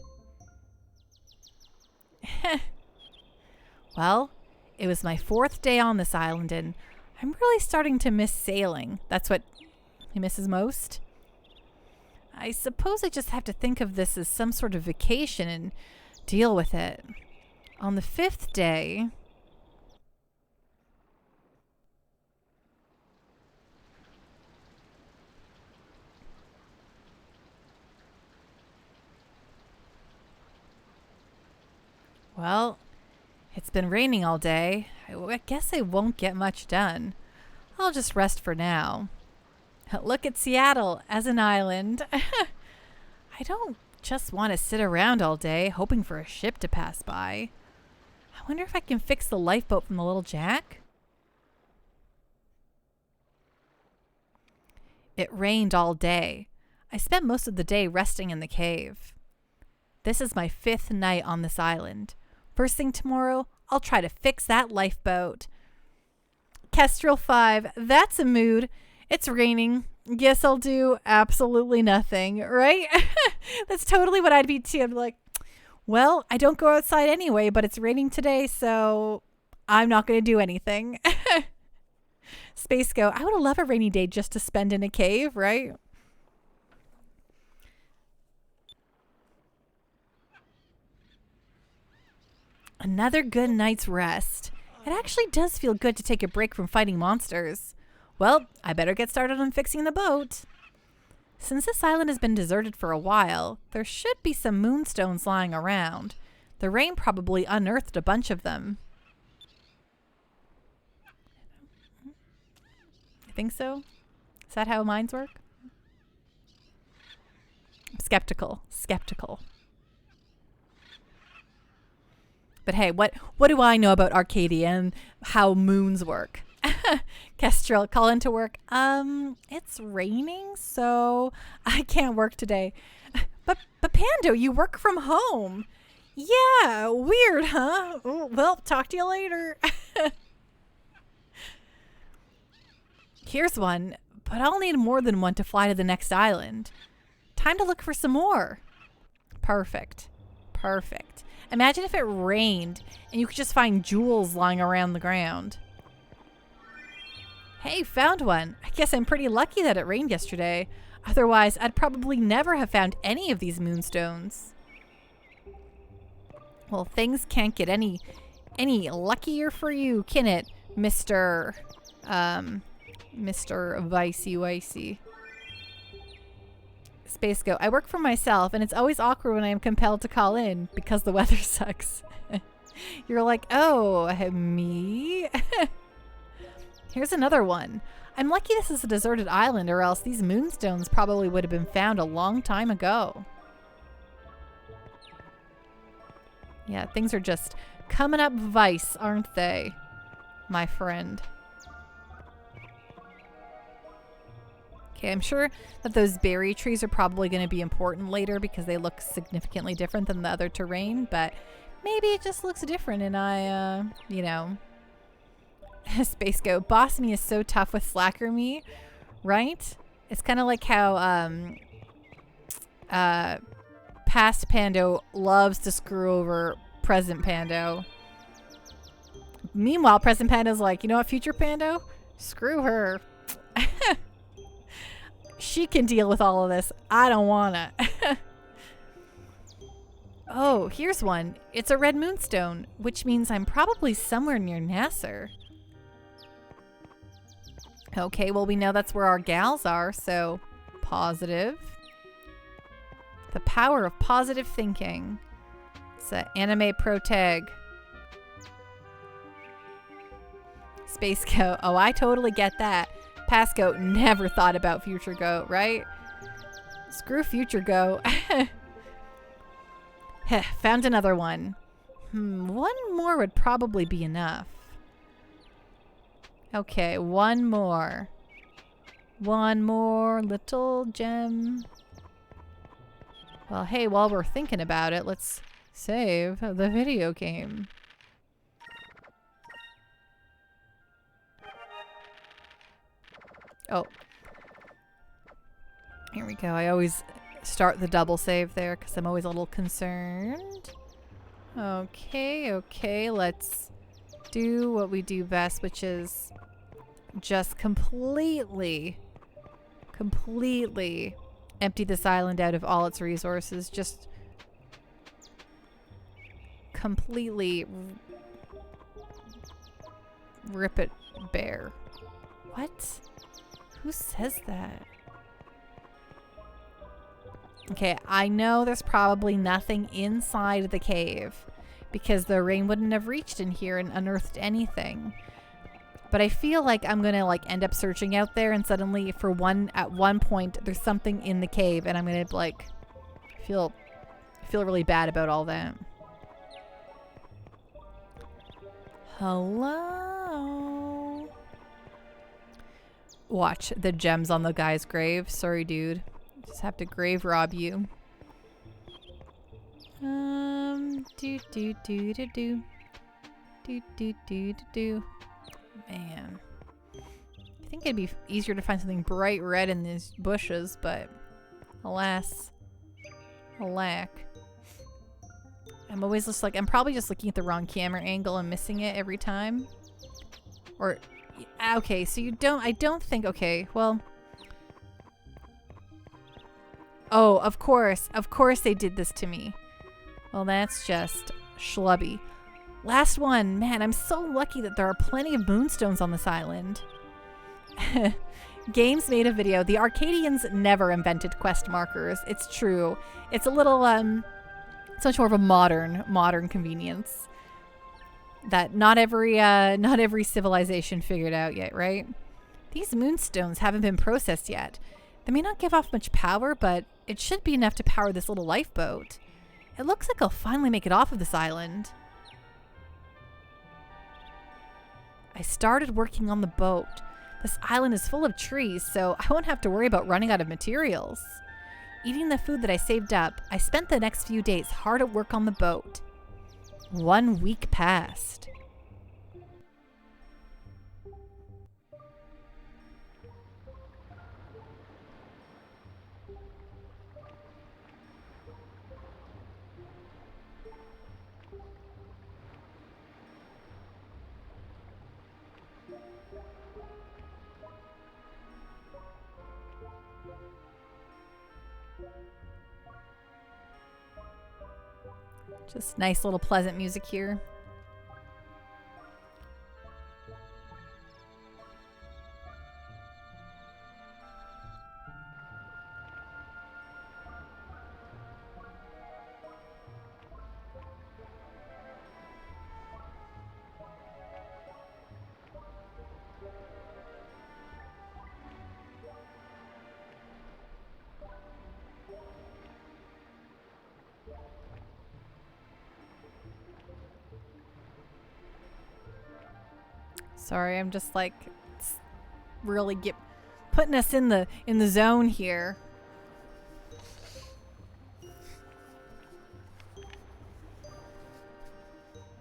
Well, it was my 4th day on this island and I'm really starting to miss sailing. That's what he misses most. I suppose I just have to think of this as some sort of vacation and deal with it. On the 5th day... Well, it's been raining all day. I guess I won't get much done. I'll just rest for now. Look at Seattle as an island. I don't just want to sit around all day hoping for a ship to pass by. I wonder if I can fix the lifeboat from the little Jack. It rained all day. I spent most of the day resting in the cave. This is my 5th night on this island. First thing tomorrow, I'll try to fix that lifeboat. Kestrel 5, that's a mood. It's raining. Guess I'll do absolutely nothing, right? That's totally what I'd be too. I'm like, well, I don't go outside anyway, but it's raining today, so I'm not going to do anything. Space Go, I would love a rainy day just to spend in a cave, right? Another good night's rest. It actually does feel good to take a break from fighting monsters. Well, I better get started on fixing the boat. Since this island has been deserted for a while, there should be some moonstones lying around. The rain probably unearthed a bunch of them. I think so. Is that how mines work? I'm skeptical. Skeptical. But hey, what do I know about Arcadia and how moons work? Kestrel, call into work. It's raining, so I can't work today. But Pando, you work from home. Yeah, weird, huh? Well, talk to you later. Here's one, but I'll need more than one to fly to the next island. Time to look for some more. Perfect. Perfect. Imagine if it rained and you could just find jewels lying around the ground. Hey, found one. I guess I'm pretty lucky that it rained yesterday. Otherwise, I'd probably never have found any of these moonstones. Well, things can't get any luckier for you, can it, Mr. Vicey Wicey? Space Go, I work for myself, and it's always awkward when I am compelled to call in because the weather sucks. You're like, oh, me? Here's another one. I'm lucky this is a deserted island, or else these moonstones probably would have been found a long time ago. Yeah, things are just coming up vice, aren't they, my friend? Okay, I'm sure that those berry trees are probably going to be important later because they look significantly different than the other terrain, but maybe it just looks different and I, you know. Space Goat. Boss me is so tough with Slacker me, right? It's kind of like how past Pando loves to screw over present Pando. Meanwhile, present Pando's like, you know what, future Pando? Screw her. She can deal with all of this. I don't wanna. Oh, here's one. It's a red moonstone, which means I'm probably somewhere near Nasser. Okay, well, we know that's where our gals are, so positive. The power of positive thinking. It's an anime protag. Space Goat. Oh, I totally get that. Past Goat never thought about Future Goat, right? Screw Future Goat. Found another one. One more would probably be enough. Okay, one more. One more little gem. Well, hey, while we're thinking about it, let's save the video game. Oh. Here we go. I always start the double save there because I'm always a little concerned. Okay, okay, let's do what we do best, which is just completely empty this island out of all its resources. Just completely rip it bare. What? Who says that? Okay, I know there's probably nothing inside the cave because the rain wouldn't have reached in here and unearthed anything. But I feel like I'm gonna like end up searching out there and suddenly at one point there's something in the cave and I'm gonna like feel really bad about all that. Hello? Watch the gems on the guy's grave. Sorry, dude. Just have to grave rob you. Man. I think it'd be easier to find something bright red in these bushes, but alas. Alack. I'm always just like, I'm probably just looking at the wrong camera angle and missing it every time. Or, okay, so I don't think, okay, well. Oh, of course they did this to me. Well, that's just schlubby. Last one. Man, I'm so lucky that there are plenty of moonstones on this island. Games made a video. The Arcadians never invented quest markers. It's true. It's a little, it's much more of a modern convenience that not every civilization figured out yet, right? These moonstones haven't been processed yet. They may not give off much power, but it should be enough to power this little lifeboat. It looks like I'll finally make it off of this island. I started working on the boat. This island is full of trees, so I won't have to worry about running out of materials. Eating the food that I saved up, I spent the next few days hard at work on the boat. 1 week passed. Just nice little pleasant music here. Sorry, I'm just like really putting us in the zone here.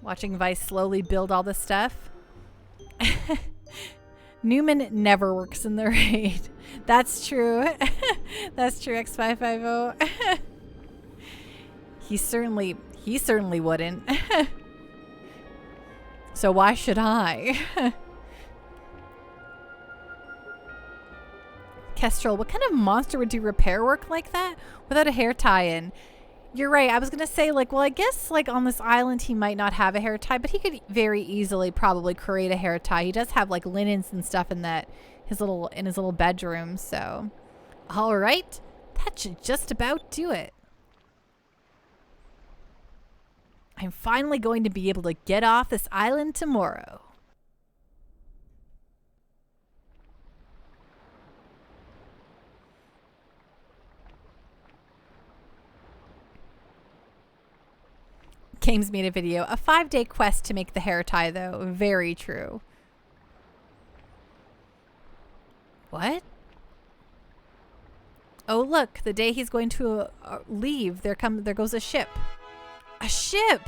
Watching Vice slowly build all this stuff. Newman never works in the raid. That's true. That's true, X550. He certainly wouldn't. So why should I? Kestrel, what kind of monster would do repair work like that without a hair tie-in? You're right. I was going to say, like, well, I guess, like, on this island, he might not have a hair tie, but he could very easily probably create a hair tie. He does have, like, linens and stuff in his little bedroom, so. All right. That should just about do it. I'm finally going to be able to get off this island tomorrow. Games made a video. A 5-day quest to make the hair tie, though. Very true. What? Oh, look. The day he's going to leave, there goes a ship. A ship!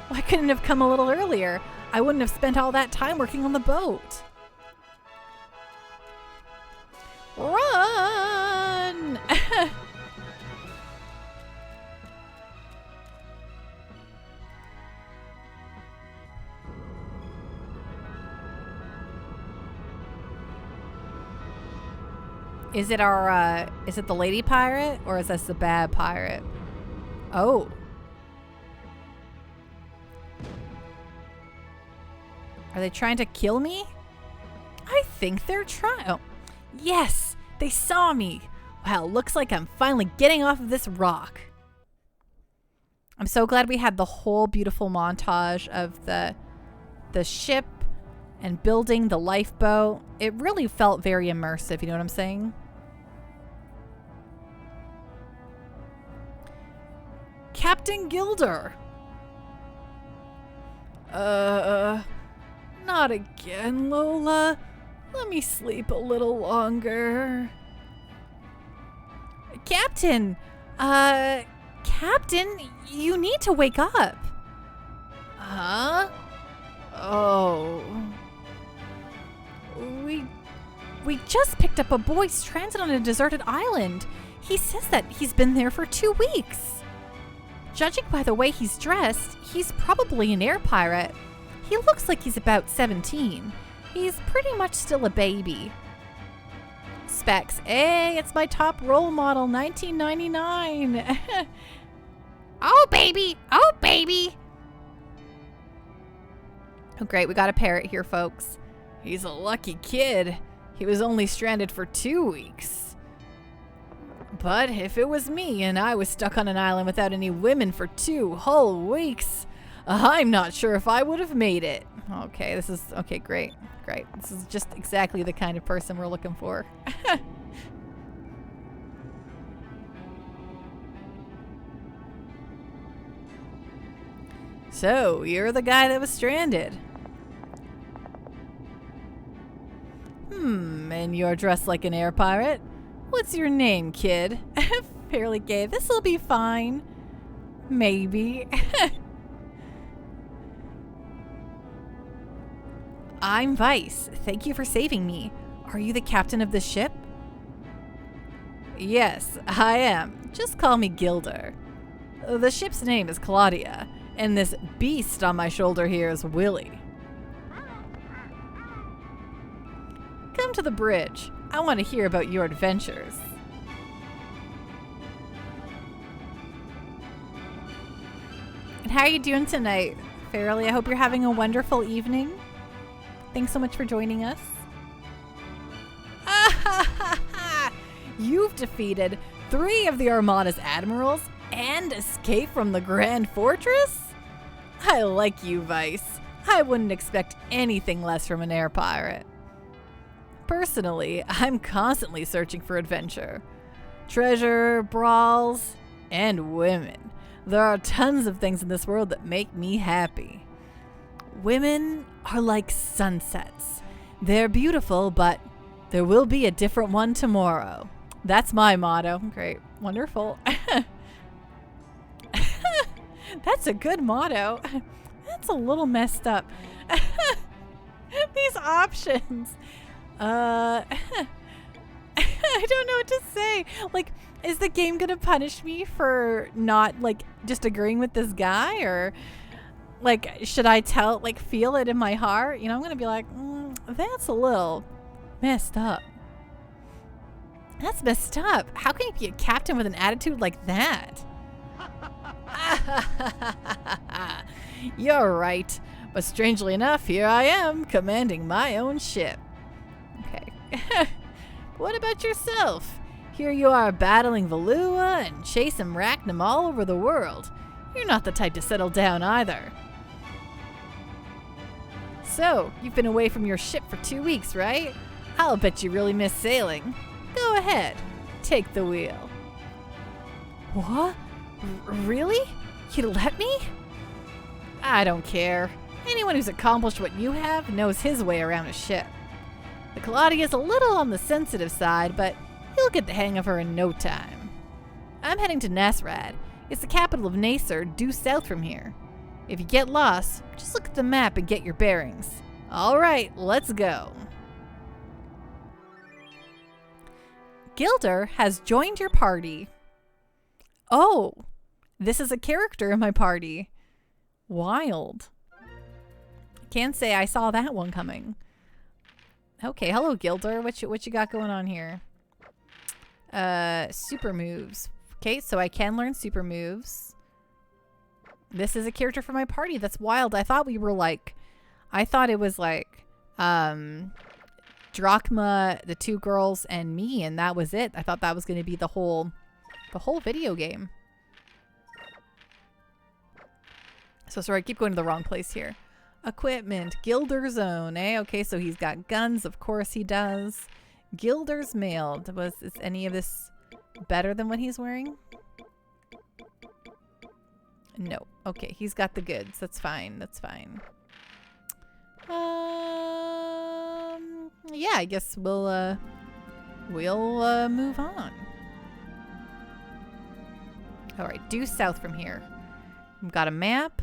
Why couldn't it have come a little earlier? I wouldn't have spent all that time working on the boat. Run! Is it is it the lady pirate or is this the bad pirate? Oh. Are they trying to kill me? I think they're trying. Oh. Yes, they saw me. Wow, looks like I'm finally getting off of this rock. I'm so glad we had the whole beautiful montage of the ship and building the lifeboat. It really felt very immersive, you know what I'm saying? Captain Gilder. Not again, Lola. Let me sleep a little longer. Captain, Captain, you need to wake up. Huh? Oh. We just picked up a boy stranded on a deserted island. He says that he's been there for 2 weeks. Judging by the way he's dressed, he's probably an air pirate. He looks like he's about 17. He's pretty much still a baby. Specs. Hey, it's my top role model, 1999. Oh, baby. Oh, baby. Oh, great. We got a parrot here, folks. He's a lucky kid. He was only stranded for 2 weeks. But if it was me and I was stuck on an island without any women for 2 whole weeks, I'm not sure if I would have made it. Okay, okay, great. Great. This is just exactly the kind of person we're looking for. So, you're the guy that was stranded. And you're dressed like an air pirate? What's your name, kid? Fairly gay. This'll be fine. Maybe. I'm Vice. Thank you for saving me. Are you the captain of the ship? Yes, I am. Just call me Gilder. The ship's name is Claudia, and this beast on my shoulder here is Willie. Come to the bridge. I want to hear about your adventures. And how are you doing tonight, Fairly? I hope you're having a wonderful evening. Thanks so much for joining us. You've defeated 3 of the Armada's admirals and escaped from the Grand Fortress? I like you, Vice. I wouldn't expect anything less from an air pirate. Personally, I'm constantly searching for adventure. Treasure, brawls, and women. There are tons of things in this world that make me happy. Women are like sunsets. They're beautiful, but there will be a different one tomorrow. That's my motto. Great. Wonderful. That's a good motto. That's a little messed up. These options. I don't know what to say. Like, is the game gonna punish me for not, like, just agreeing with this guy? Or, like, should I feel it in my heart? You know, I'm gonna be like, that's a little messed up. That's messed up. How can you be a captain with an attitude like that? You're right. But strangely enough, here I am, commanding my own ship. Okay. What about yourself? Here you are battling Valua and chasing Rachnim all over the world. You're not the type to settle down either. So, you've been away from your ship for 2 weeks, right? I'll bet you really miss sailing. Go ahead. Take the wheel. What? Really? You'd let me? I don't care. Anyone who's accomplished what you have knows his way around a ship. The Claudia's a little on the sensitive side, but you'll get the hang of her in no time. I'm heading to Nasrad. It's the capital of Nasr, due south from here. If you get lost, just look at the map and get your bearings. All right, let's go. Gilder has joined your party. Oh, this is a character in my party. Wild. Can't say I saw that one coming. Okay, hello Gilder. What you got going on here? Super moves. Okay, so I can learn super moves. This is a character for my party. That's wild. I thought it was like Drachma, the two girls, and me, and that was it. I thought that was going to be the whole video game. So sorry, I keep going to the wrong place here. Equipment, Gilder's own, eh? Okay, so he's got guns. Of course he does. Gilder's mailed. Is any of this better than what he's wearing? No. Okay, he's got the goods. That's fine. That's fine. Yeah, I guess we'll move on. All right, due south from here. We've got a map.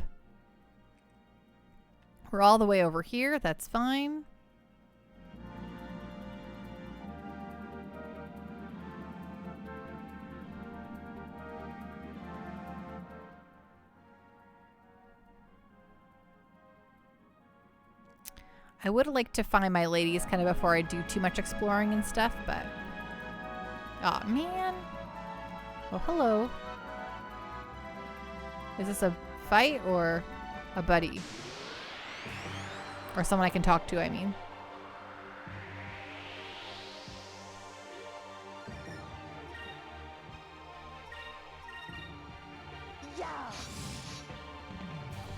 We're all the way over here. That's fine. I would like to find my ladies kind of before I do too much exploring and stuff, but... Aw, man. Oh, hello. Is this a fight or a buddy? Or someone I can talk to, I mean.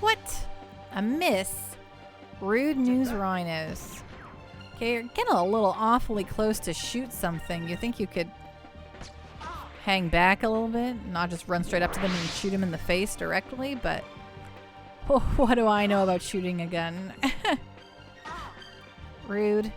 What? A miss? Rude news rhinos. Okay, you're getting a little awfully close to shoot something. You think you could hang back a little bit? Not just run straight up to them and shoot them in the face directly, but... Oh, what do I know about shooting a gun? Rude.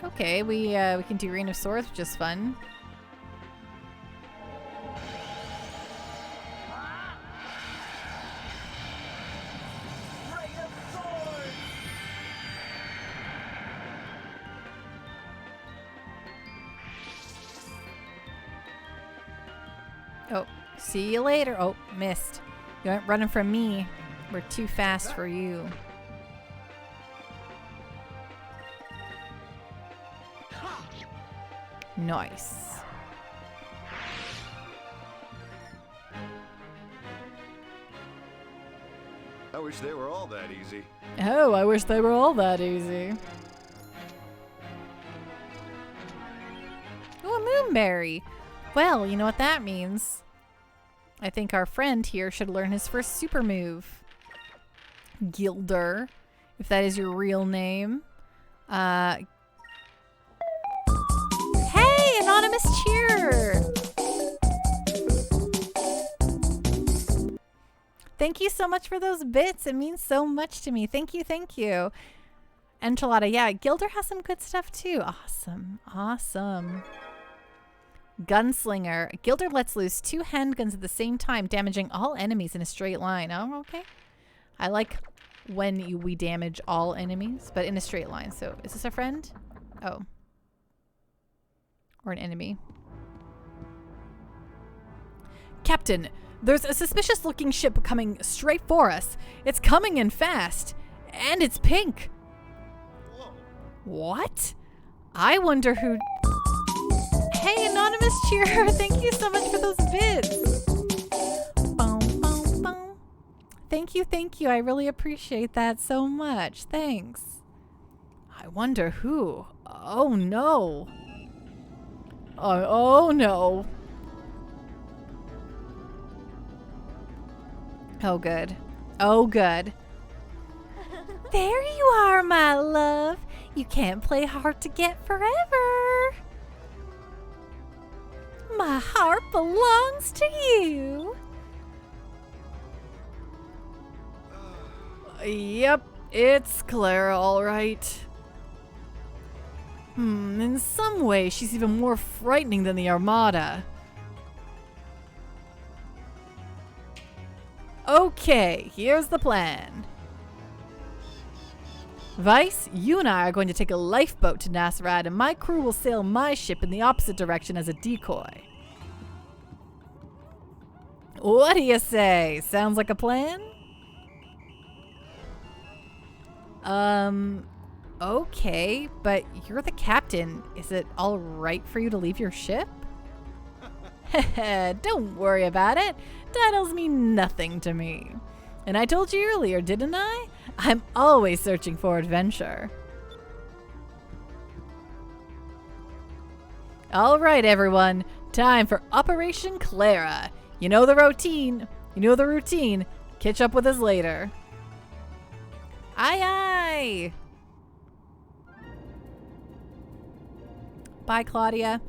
Okay, we can do Rain of Swords, which is fun. Oh, see you later. Oh, missed. You aren't running from me. We're too fast for you. Nice. I wish they were all that easy. Oh, I wish they were all that easy. Ooh, a moonberry. Well, you know what that means. I think our friend here should learn his first super move. Gilder, if that is your real name. Hey, anonymous cheer. Thank you so much for those bits. It means so much to me. Thank you, thank you. Enchilada, yeah, Gilder has some good stuff too. Awesome, awesome. Gunslinger. Gilder lets loose 2 handguns at the same time, damaging all enemies in a straight line. Oh, okay. I like when we damage all enemies, but in a straight line. So, is this a friend? Oh. Or an enemy. Captain, there's a suspicious-looking ship coming straight for us. It's coming in fast. And it's pink. What? I wonder who... Hey, anonymous cheerer, thank you so much for those bits. Boom, boom, boom. Thank you. I really appreciate that so much. Thanks. I wonder who. Oh, no. Oh, no. Oh, good. Oh, good. There you are, my love. You can't play hard to get forever. My heart belongs to you. Yep, it's Clara, all right. In some way, she's even more frightening than the Armada. Okay, here's the plan. Vice, you and I are going to take a lifeboat to Nasrad, and my crew will sail my ship in the opposite direction as a decoy. What do you say? Sounds like a plan? Okay, but you're the captain. Is it all right for you to leave your ship? Don't worry about it. Titles mean nothing to me. And I told you earlier, didn't I? I'm always searching for adventure. All right, everyone. Time for Operation Clara. You know the routine. Catch up with us later. Aye, aye. Bye, Claudia.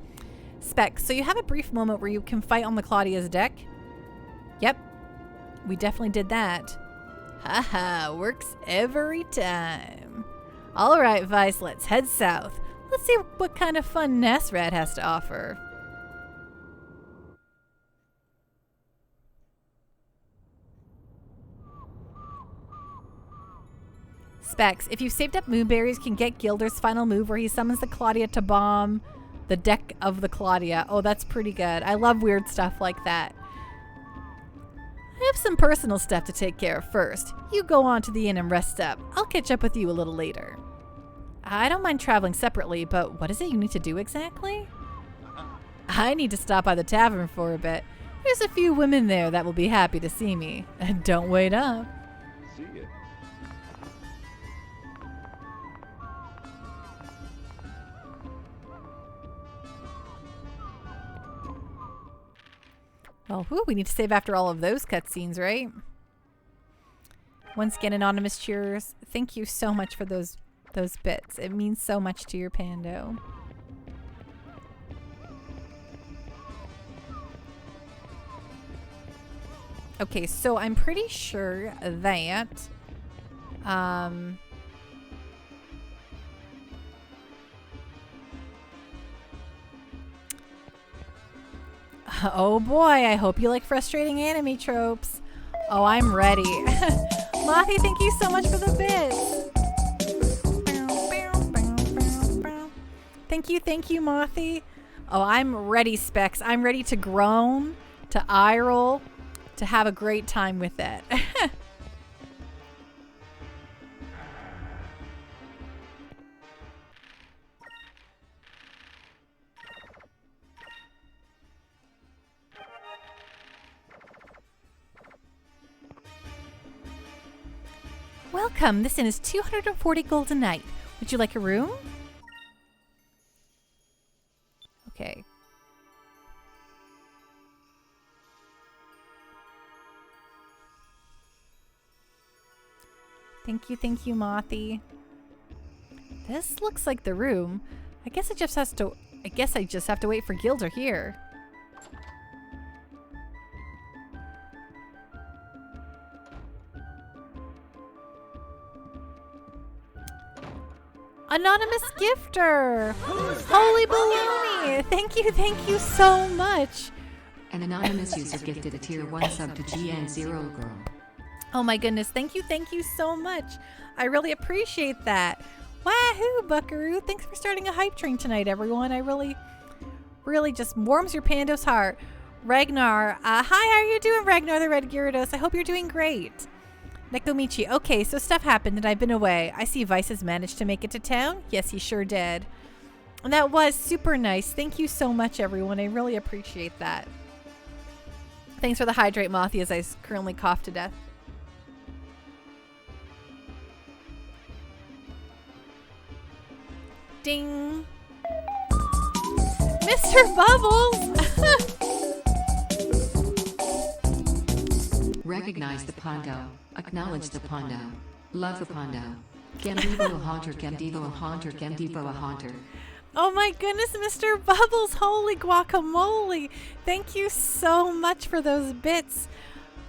Specs, so you have a brief moment where you can fight on the Claudia's deck? Yep. We definitely did that. Haha, works every time. All right, Vice, let's head south. Let's see what kind of fun Nasrad has to offer. Specs, if you saved up moonberries, you can get Gilder's final move where he summons the Claudia to bomb the deck of the Claudia. Oh, that's pretty good. I love weird stuff like that. I have some personal stuff to take care of first. You go on to the inn and rest up. I'll catch up with you a little later. I don't mind traveling separately, but what is it you need to do exactly? I need to stop by the tavern for a bit. There's a few women there that will be happy to see me. Don't wait up. See ya. Well, whew, we need to save after all of those cutscenes, right? Once again, anonymous cheers. Thank you so much for those bits. It means so much to your Pando. Okay, so I'm pretty sure that oh boy, I hope you like frustrating anime tropes. Oh, I'm ready. Mothi, thank you so much for the bits. Thank you, Mothi. Oh, I'm ready, Specs. I'm ready to groan, to eye roll, to have a great time with it. Welcome. This inn is 240 gold a night. Would you like a room? Okay. Thank you, Mothi. This looks like the room. I guess I just have to wait for Gilder here. Anonymous gifter! Holy baloney! Thank you so much. An anonymous user gifted a tier 1 sub to GN0 Girl. Oh my goodness, thank you so much. I really appreciate that. Wahoo, Buckaroo. Thanks for starting a hype train tonight, everyone. I really just warms your Pando's heart. Ragnar, hi, how are you doing, Ragnar the Red Gyarados? I hope you're doing great. Nekomichi, okay, so stuff happened and I've been away. I see Vice has managed to make it to town. Yes, he sure did. And that was super nice. Thank you so much, everyone. I really appreciate that. Thanks for the hydrate, Mothy, as I currently cough to death. Ding. Mr. Bubbles! Recognize the Pondo. Acknowledge the Pondo. Love the Pondo. Gemdivo a haunter, Gemdivo a haunter, Gemdivo a haunter. Oh my goodness, Mr. Bubbles, holy guacamole. Thank you so much for those bits.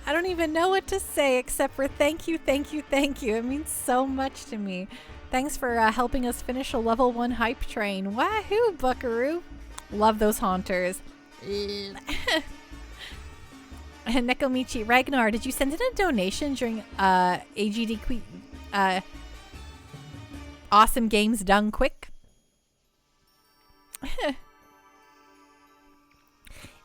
I don't even know what to say except for thank you. It means so much to me. Thanks for helping us finish a level 1 hype train. Wahoo, Buckaroo. Love those haunters. Nekomichi, Ragnar, did you send in a donation during AGD Awesome Games Done Quick?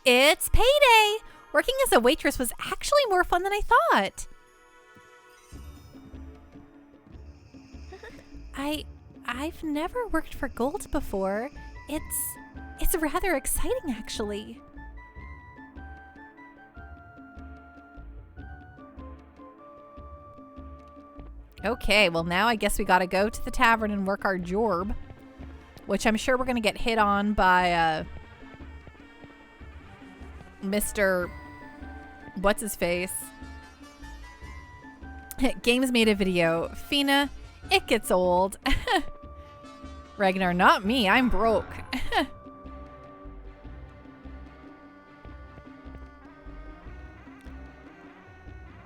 It's payday! Working as a waitress was actually more fun than I thought. I've never worked for gold before. It's rather exciting, actually. Okay, well now I guess we gotta go to the tavern and work our jorb, which I'm sure we're gonna get hit on by Mr. What's his face? Games made a video. Fina, it gets old. Ragnar, not me. I'm broke.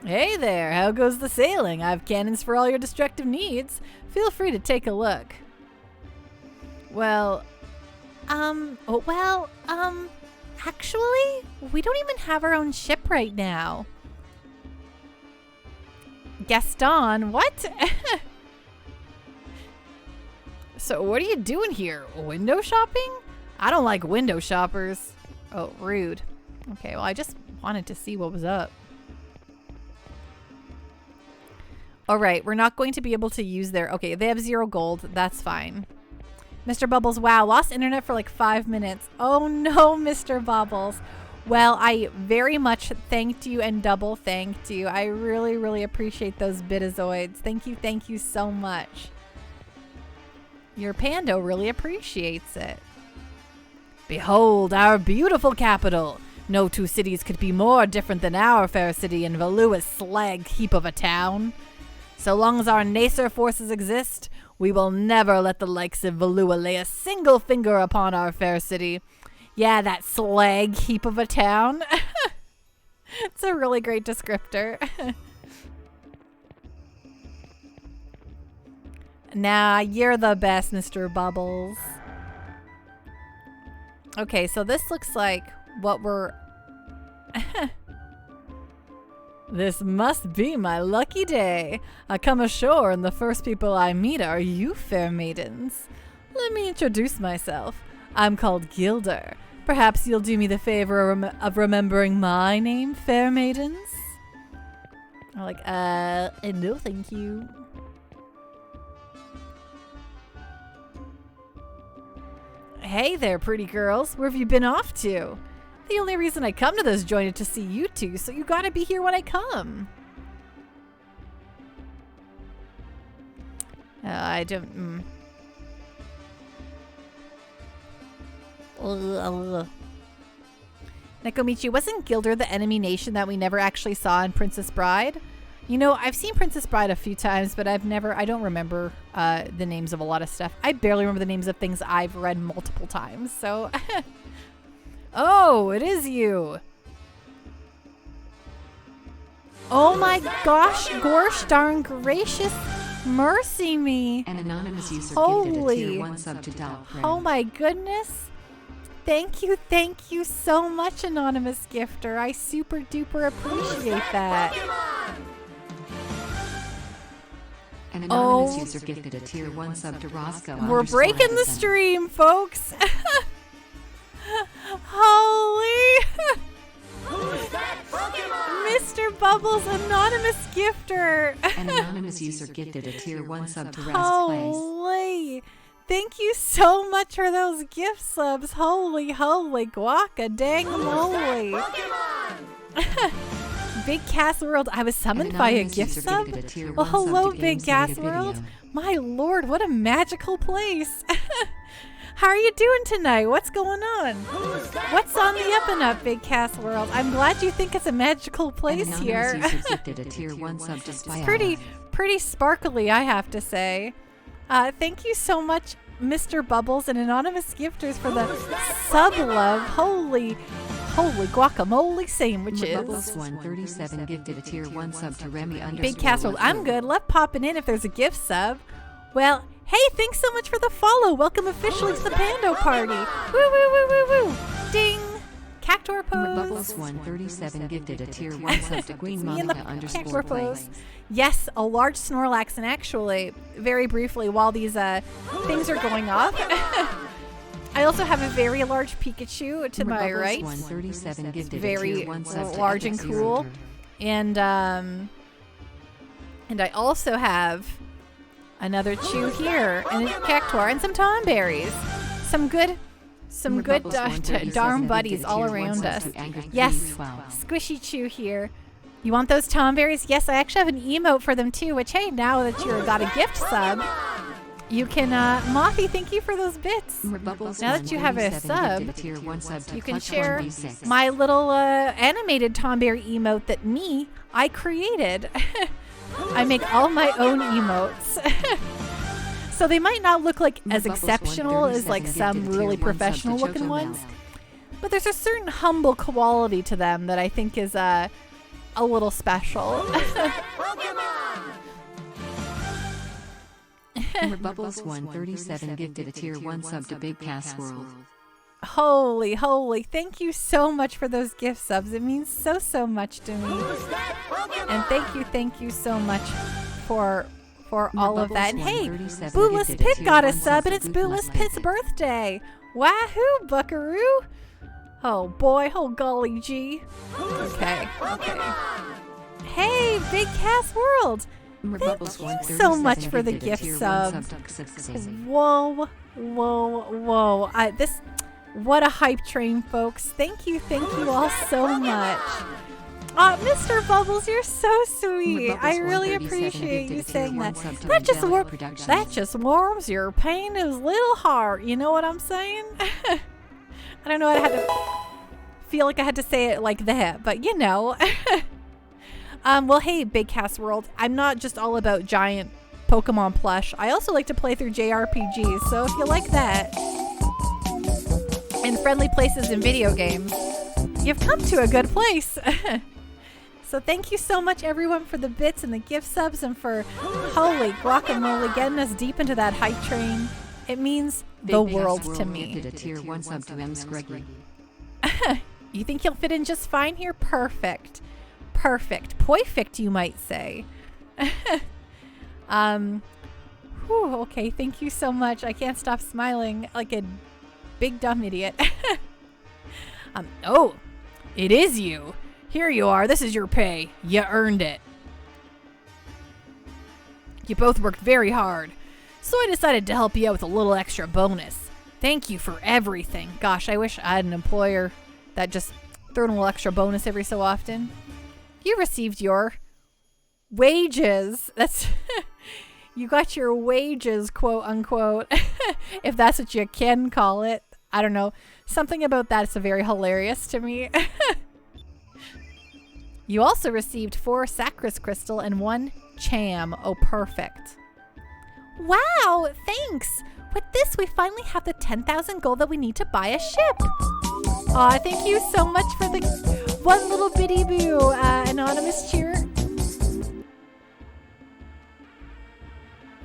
Hey there, how goes the sailing? I have cannons for all your destructive needs. Feel free to take a look. Well, actually, we don't even have our own ship right now. Gaston, what? So what are you doing here? Window shopping? I don't like window shoppers. Oh, rude. Okay, well, I just wanted to see what was up. All right, we're not going to be able to use their... Okay, they have 0 gold. That's fine. Mr. Bubbles, wow, lost internet for like 5 minutes. Oh no, Mr. Bubbles. Well, I very much thanked you and double thanked you. I really, really appreciate those bitazoids. Thank you so much. Your Pando really appreciates it. Behold, our beautiful capital. No 2 cities could be more different than our fair city in Valua's slag heap of a town. So long as our Nacer forces exist, we will never let the likes of Valua lay a single finger upon our fair city. Yeah, that slag heap of a town. It's a really great descriptor. Nah, you're the best, Mr. Bubbles. Okay, so this looks like what we're... This must be my lucky day. I come ashore and the first people I meet are you, fair maidens. Let me introduce myself. I'm called Gilder. Perhaps you'll do me the favor of remembering my name, fair maidens? I'm like, no thank you. Hey there, pretty girls. Where have you been off to? The only reason I come to this joint is to see you two, so you gotta be here when I come. I don't... Nekomichi, wasn't Gilder the enemy nation that we never actually saw in Princess Bride? You know, I've seen Princess Bride a few times, but I don't remember the names of a lot of stuff. I barely remember the names of things I've read multiple times, so. Oh, it is you. Oh my gosh, gosh darn gracious, mercy me. An anonymous user Holy. gifted a tier 1 sub to Dalprin. Oh my goodness. Thank you so much, anonymous gifter. I super duper appreciate that. An anonymous user gifted a tier 1 sub to Roscoe. We're breaking the stream, folks. Holy. Mr. Bubbles, anonymous gifter. An anonymous user gifted a tier 1 sub to Rest Place. Holy. Thank you so much for those gift subs. Holy guaca dang moly. Big Cass World, I was summoned by a gift sub? Well, hello, Big Cass World. My lord, what a magical place. How are you doing tonight? What's going on? What's on the up and up, Big Cass World? I'm glad you think it's a magical place here. It's pretty sparkly, I have to say. Thank you so much, Mr. Bubbles and anonymous gifters, for the sub love. Holy guacamole sandwiches. Bubbles 137 gifted a tier 1 sub to Remy Big Cass World, I'm good. Love popping in if there's a gift sub. Well, hey, thanks so much for the follow. Welcome officially to the Pando Party. Woo, woo, woo, woo, woo. Ding. Cactor pose. Bubbles 137 gifted a tier 1 sub to Queen Monica _ pose. Yes, a large Snorlax, and actually, very briefly, while these things are going off, I also have a very large Pikachu to my right. 137 gifted very a tier 1 sub to large and cool. And I also have another Chew here, and a Cactuar, and some Tomberries. Some good darn buddies all around us. Yes, Squishy Chew here. You want those Tomberries? Yes, I actually have an emote for them too, which, hey, now that you've got a gift sub, you can, Mothy, thank you for those bits. Now that you have a sub, you can share my little animated Tomberry emote that I created. I make all my own emotes. So they might not look like as exceptional as like some really professional looking ones, but there's a certain humble quality to them that I think is a little special. Bubbles 137 gifted a tier 1 sub to Big Cass World. Holy, thank you so much for those gift subs. It means so much to me. And thank you so much for all of that. And hey, Bootless Pit got a sub, and it's Bootless Pit's birthday. Wahoo, buckaroo. Oh boy, oh golly gee. Okay. Hey, Big Cass World. Thank you so much for the gift sub. Whoa. What a hype train, folks. Thank you all so much. Mr. Bubbles, you're so sweet. I really appreciate you saying that. That just warms your painted little heart. You know what I'm saying? I don't know. I had to feel like I had to say it like that, but you know. Well, hey, Big Cass World. I'm not just all about giant Pokemon plush. I also like to play through JRPGs. So if you like that, and friendly places in video games, you've come to a good place. So thank you so much, everyone, for the bits and the gift subs, and for holy guacamole getting us deep into that hype train. It means the world to me. A tier 1 sub to M. Scruggy. You think you'll fit in just fine here? Perfect. Perfect, you might say. Okay, thank you so much. I can't stop smiling like a big dumb idiot. Oh, it is you. Here you are. This is your pay. You earned it. You both worked very hard, so I decided to help you out with a little extra bonus. Thank you for everything. Gosh, I wish I had an employer that just threw in a little extra bonus every so often. You received your wages. That's you got your wages, quote unquote, if that's what you can call it. I don't know. Something about that is very hilarious to me. You also received 4 Sacris Crystal and 1 Cham. Oh, perfect. Wow, thanks. With this, we finally have the 10,000 gold that we need to buy a ship. Aw, thank you so much for the one little bitty boo, anonymous cheer.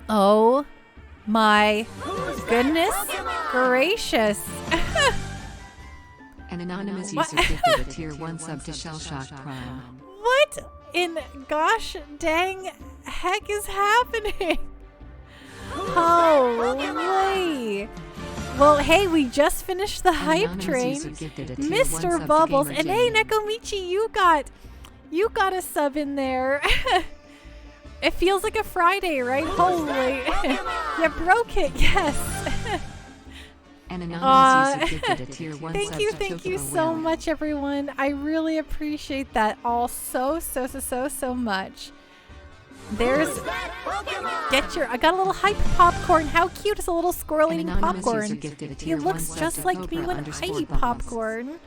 Oh my goodness gracious. An anonymous user gifted a tier 1 sub to Shellshock Prime. What in gosh dang heck is happening? Holy. Well, hey, we just finished the hype train. Mr. Bubbles. And hey, Nekomichi, you got a sub in there. It feels like a Friday, right? Holy. You broke it, yes. An anonymous user gifted a tier 1 Thank you so much, everyone. I really appreciate that all so much. There's I got a little hype popcorn. How cute is a little squirrel eating popcorn? He looks just like me when I eat popcorn.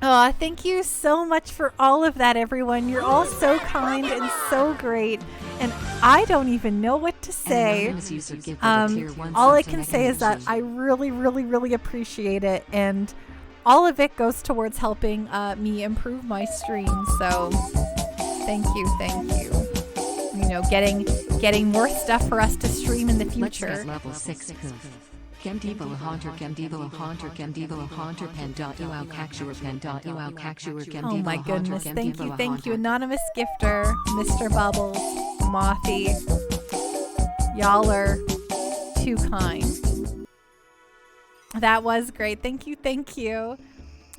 Oh, thank you so much for all of that, everyone. You're all so kind and so great. And I don't even know what to say. All I can say is that I really appreciate it. And all of it goes towards helping me improve my stream. So thank you. You know, getting more stuff for us to stream in the future. Level 6 Gemdivo Haunter Gemdivo Haunter Gemdivo Haunter Pen.uau Cactuar Pen.uau Cactuar Gemdivo. Oh my goodness, thank you, anonymous gifter, Mr. Bubbles, Mothy. Y'all are too kind. That was great. Thank you.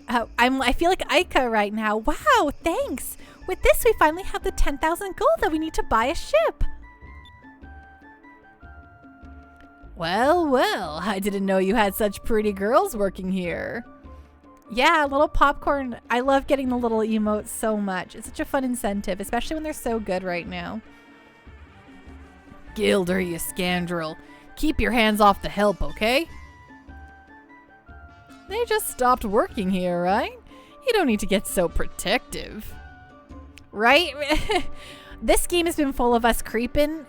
I feel like Aika right now. Wow, thanks. With this, we finally have the 10,000 gold that we need to buy a ship. Well, I didn't know you had such pretty girls working here. Yeah, little popcorn. I love getting the little emotes so much. It's such a fun incentive, especially when they're so good right now. Gilder, you scoundrel. Keep your hands off the help, okay? They just stopped working here, right? You don't need to get so protective. Right? This game has been full of us creeping,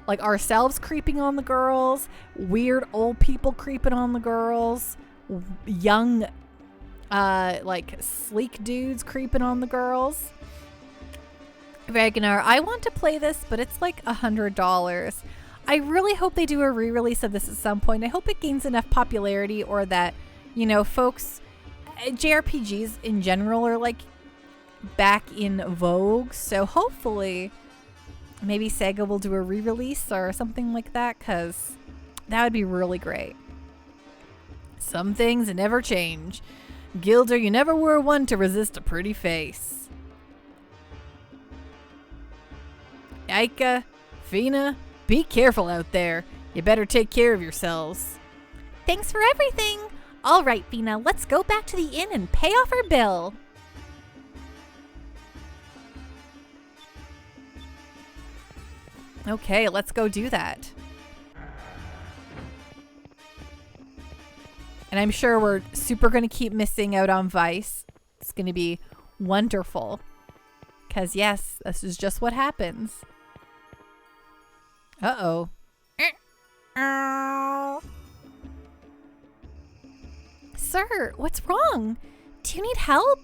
like ourselves creeping on the girls, weird old people creeping on the girls, young, like sleek dudes creeping on the girls. Ragnar, I want to play this, but it's like $100. I really hope they do a re-release of this at some point. I hope it gains enough popularity, or that, you know, folks, JRPGs in general are like back in vogue. So hopefully maybe Sega will do a re-release or something like that, because that would be really great. Some things never change. Gilder, you never were one to resist a pretty face. Aika, Fina, be careful out there. You better take care of yourselves. Thanks for everything. All right, Fina, let's go back to the inn and pay off our bill. Okay, let's go do that. And I'm sure we're super going to keep missing out on Vice. It's going to be wonderful. Because, yes, this is just what happens. Uh-oh. Sir, what's wrong? Do you need help?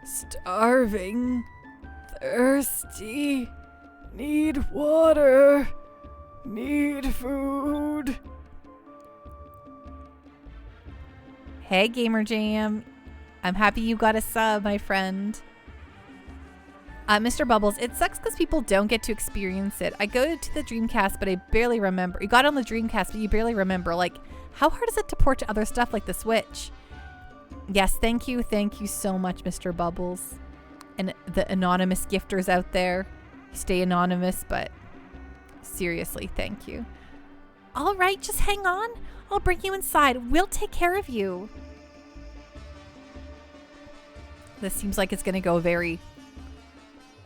Starving. Thirsty. Need water. Need food. Hey, Gamer Jam. I'm happy you got a sub, my friend. Mr. Bubbles, it sucks because people don't get to experience it. I go to the Dreamcast, but I barely remember. You got on the Dreamcast, but you barely remember. Like, how hard is it to port to other stuff like the Switch? Yes, thank you so much, Mr. Bubbles. And the anonymous gifters out there. Stay anonymous, but seriously, thank you. All right, just hang on. I'll bring you inside. We'll take care of you. This seems like it's going to go very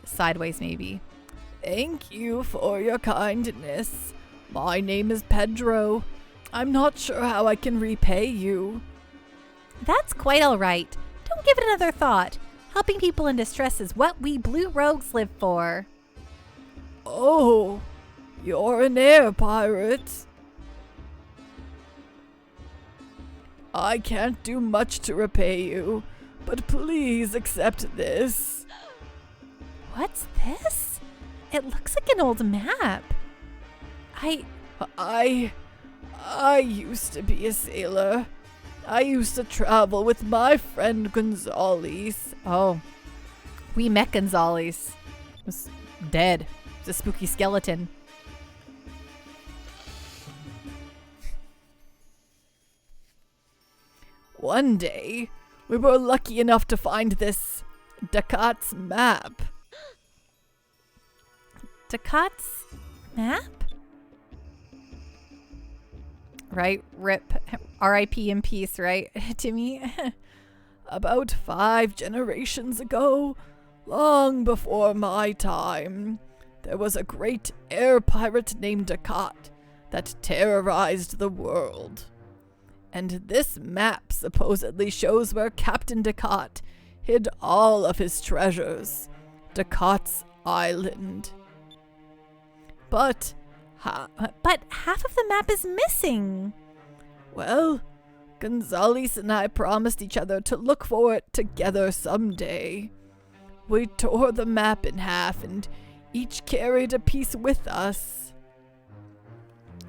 sideways, maybe. Thank you for your kindness. My name is Pedro. I'm not sure how I can repay you. That's quite all right. Don't give it another thought. Helping people in distress is what we blue rogues live for. Oh, you're an air pirate. I can't do much to repay you, but please accept this. What's this? It looks like an old map. I used to be a sailor. I used to travel with my friend Gonzales. Oh, we met Gonzales. He was dead. He's a spooky skeleton. One day, we were lucky enough to find this Dakot's map. Dakot's map? Right, rip. R.I.P. in peace, right, Timmy? About 5 generations ago, long before my time, there was a great air pirate named Dakot that terrorized the world. And this map supposedly shows where Captain Dakot hid all of his treasures, Dakot's Island. But half of the map is missing. well, Gonzales and I promised each other to look for it together someday. We tore the map in half and each carried a piece with us.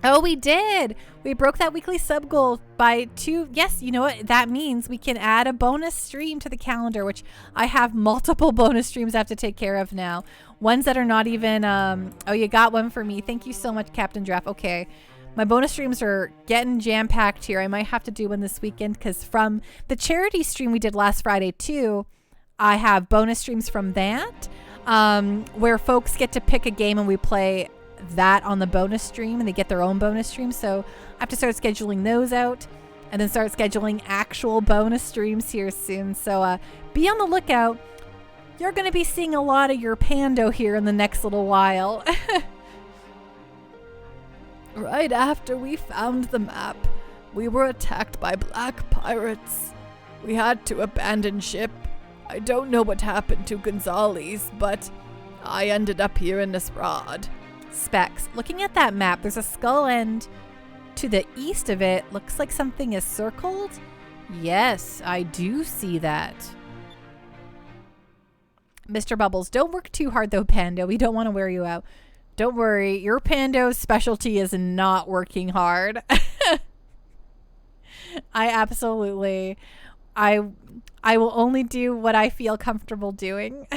Oh, we did. We broke that weekly sub goal by 2. Yes, you know what that means? We can add a bonus stream to the calendar, which I have multiple bonus streams I have to take care of now. Ones that are not even, oh, you got one for me. Thank you so much, Captain Draft. Okay. My bonus streams are getting jam-packed here. I might have to do one this weekend because from the charity stream we did last Friday too, I have bonus streams from that, where folks get to pick a game and we play that on the bonus stream and they get their own bonus stream. So I have to start scheduling those out and then start scheduling actual bonus streams here soon. So be on the lookout. You're going to be seeing a lot of your Pando here in the next little while. Right after we found the map, we were attacked by black pirates. We had to abandon ship. I don't know what happened to Gonzales, but I ended up here in Nisrod. Specs. Looking at that map, there's a skull end to the east of it. Looks like something is circled. Yes, I do see that. Mr. Bubbles, don't work too hard though, Pando. We don't want to wear you out. Don't worry, your Pando's specialty is not working hard. I will only do what I feel comfortable doing.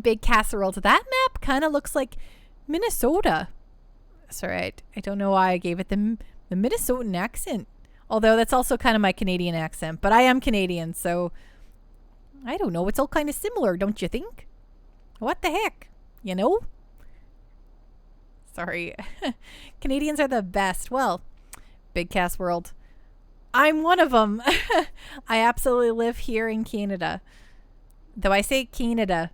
Big casserole. That map kind of looks like Minnesota. That's all right. I don't know why I gave it the Minnesotan accent. Although that's also kind of my Canadian accent. But I am Canadian, so I don't know. It's all kind of similar, don't you think? What the heck? You know? Sorry. Canadians are the best. Well, Big Cast World. I'm one of them. I absolutely live here in Canada. Though I say Canada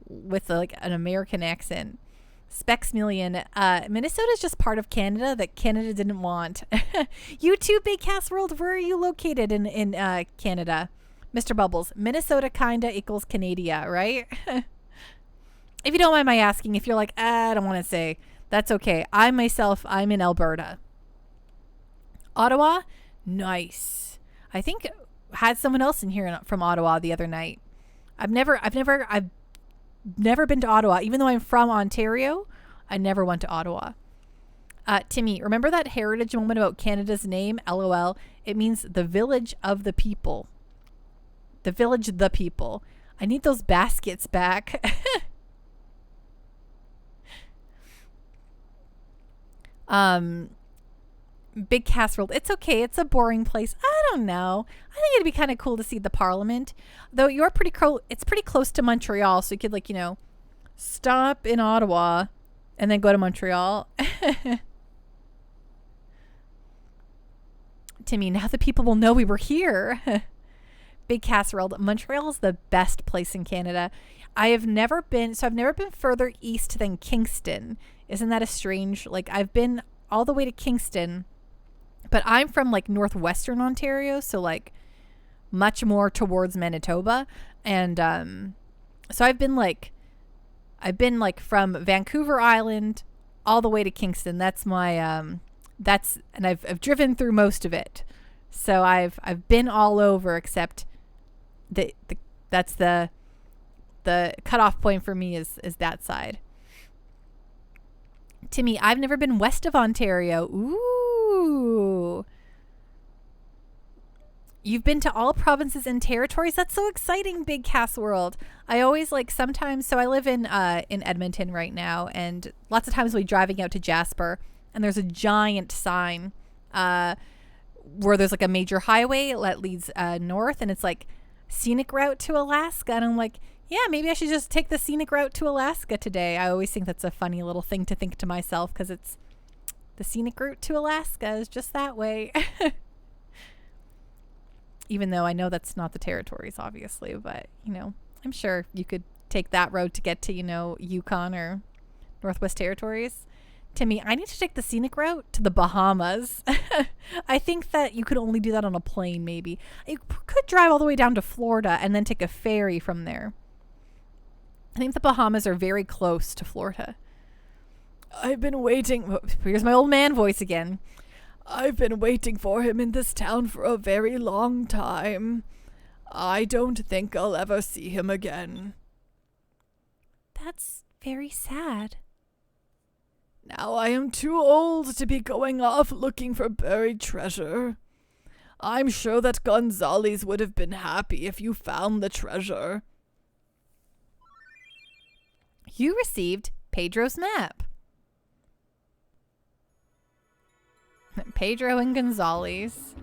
with like an American accent. Specs Million. Minnesota is just part of Canada that Canada didn't want. You too, Big Cast World. Where are you located in Canada? Mr. Bubbles. Minnesota kinda equals Canada, right? If you don't mind my asking, if you're like, I don't want to say, that's okay. I'm in Alberta. Ottawa? Nice. I think had someone else in here from Ottawa the other night. I've never been to Ottawa. Even though I'm from Ontario, I never went to Ottawa. Timmy, remember that heritage moment about Canada's name? LOL. It means the village of the people. The village, the people. I need those baskets back. Big casserole. It's okay. It's a boring place. I don't know. I think it'd be kind of cool to see the Parliament. Though you're it's pretty close to Montreal, so you could stop in Ottawa and then go to Montreal. Timmy, now the people will know we were here. Big casserole. Montreal is the best place in Canada. I've never been further east than Kingston. Isn't that a strange, I've been all the way to Kingston, but I'm from like northwestern Ontario, so like much more towards Manitoba. And so I've been like from Vancouver Island all the way to Kingston. That's my and I've driven through most of it. So I've been all over, except that's the cutoff point for me is that side. Timmy, I've never been west of Ontario. Ooh. You've been to all provinces and territories? That's so exciting, Big Cass World. I always like sometimes, so I live in Edmonton right now, and lots of times we'll be driving out to Jasper, and there's a giant sign where there's like a major highway that leads north, and it's like scenic route to Alaska. And I'm like, yeah, maybe I should just take the scenic route to Alaska today. I always think that's a funny little thing to think to myself, because it's the scenic route to Alaska is just that way. Even though I know that's not the territories, obviously, but you know, I'm sure you could take that road to get to, you know, Yukon or Northwest Territories. Timmy, I need to take the scenic route to the Bahamas. I think that you could only do that on a plane, maybe. You could drive all the way down to Florida and then take a ferry from there. I think the Bahamas are very close to Florida. I've been waiting. Here's my old man voice again. I've been waiting for him in this town for a very long time. I don't think I'll ever see him again. That's very sad. Now I am too old to be going off looking for buried treasure. I'm sure that Gonzales would have been happy if you found the treasure. You received Pedro's map. Pedro and Gonzales.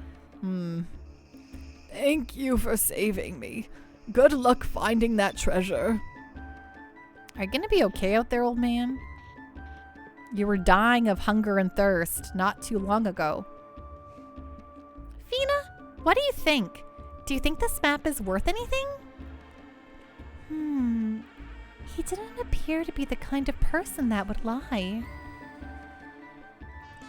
Thank you for saving me. Good luck finding that treasure. Are you going to be okay out there, old man? You were dying of hunger and thirst not too long ago. Fina, what do you think? Do you think this map is worth anything? He didn't appear to be the kind of person that would lie.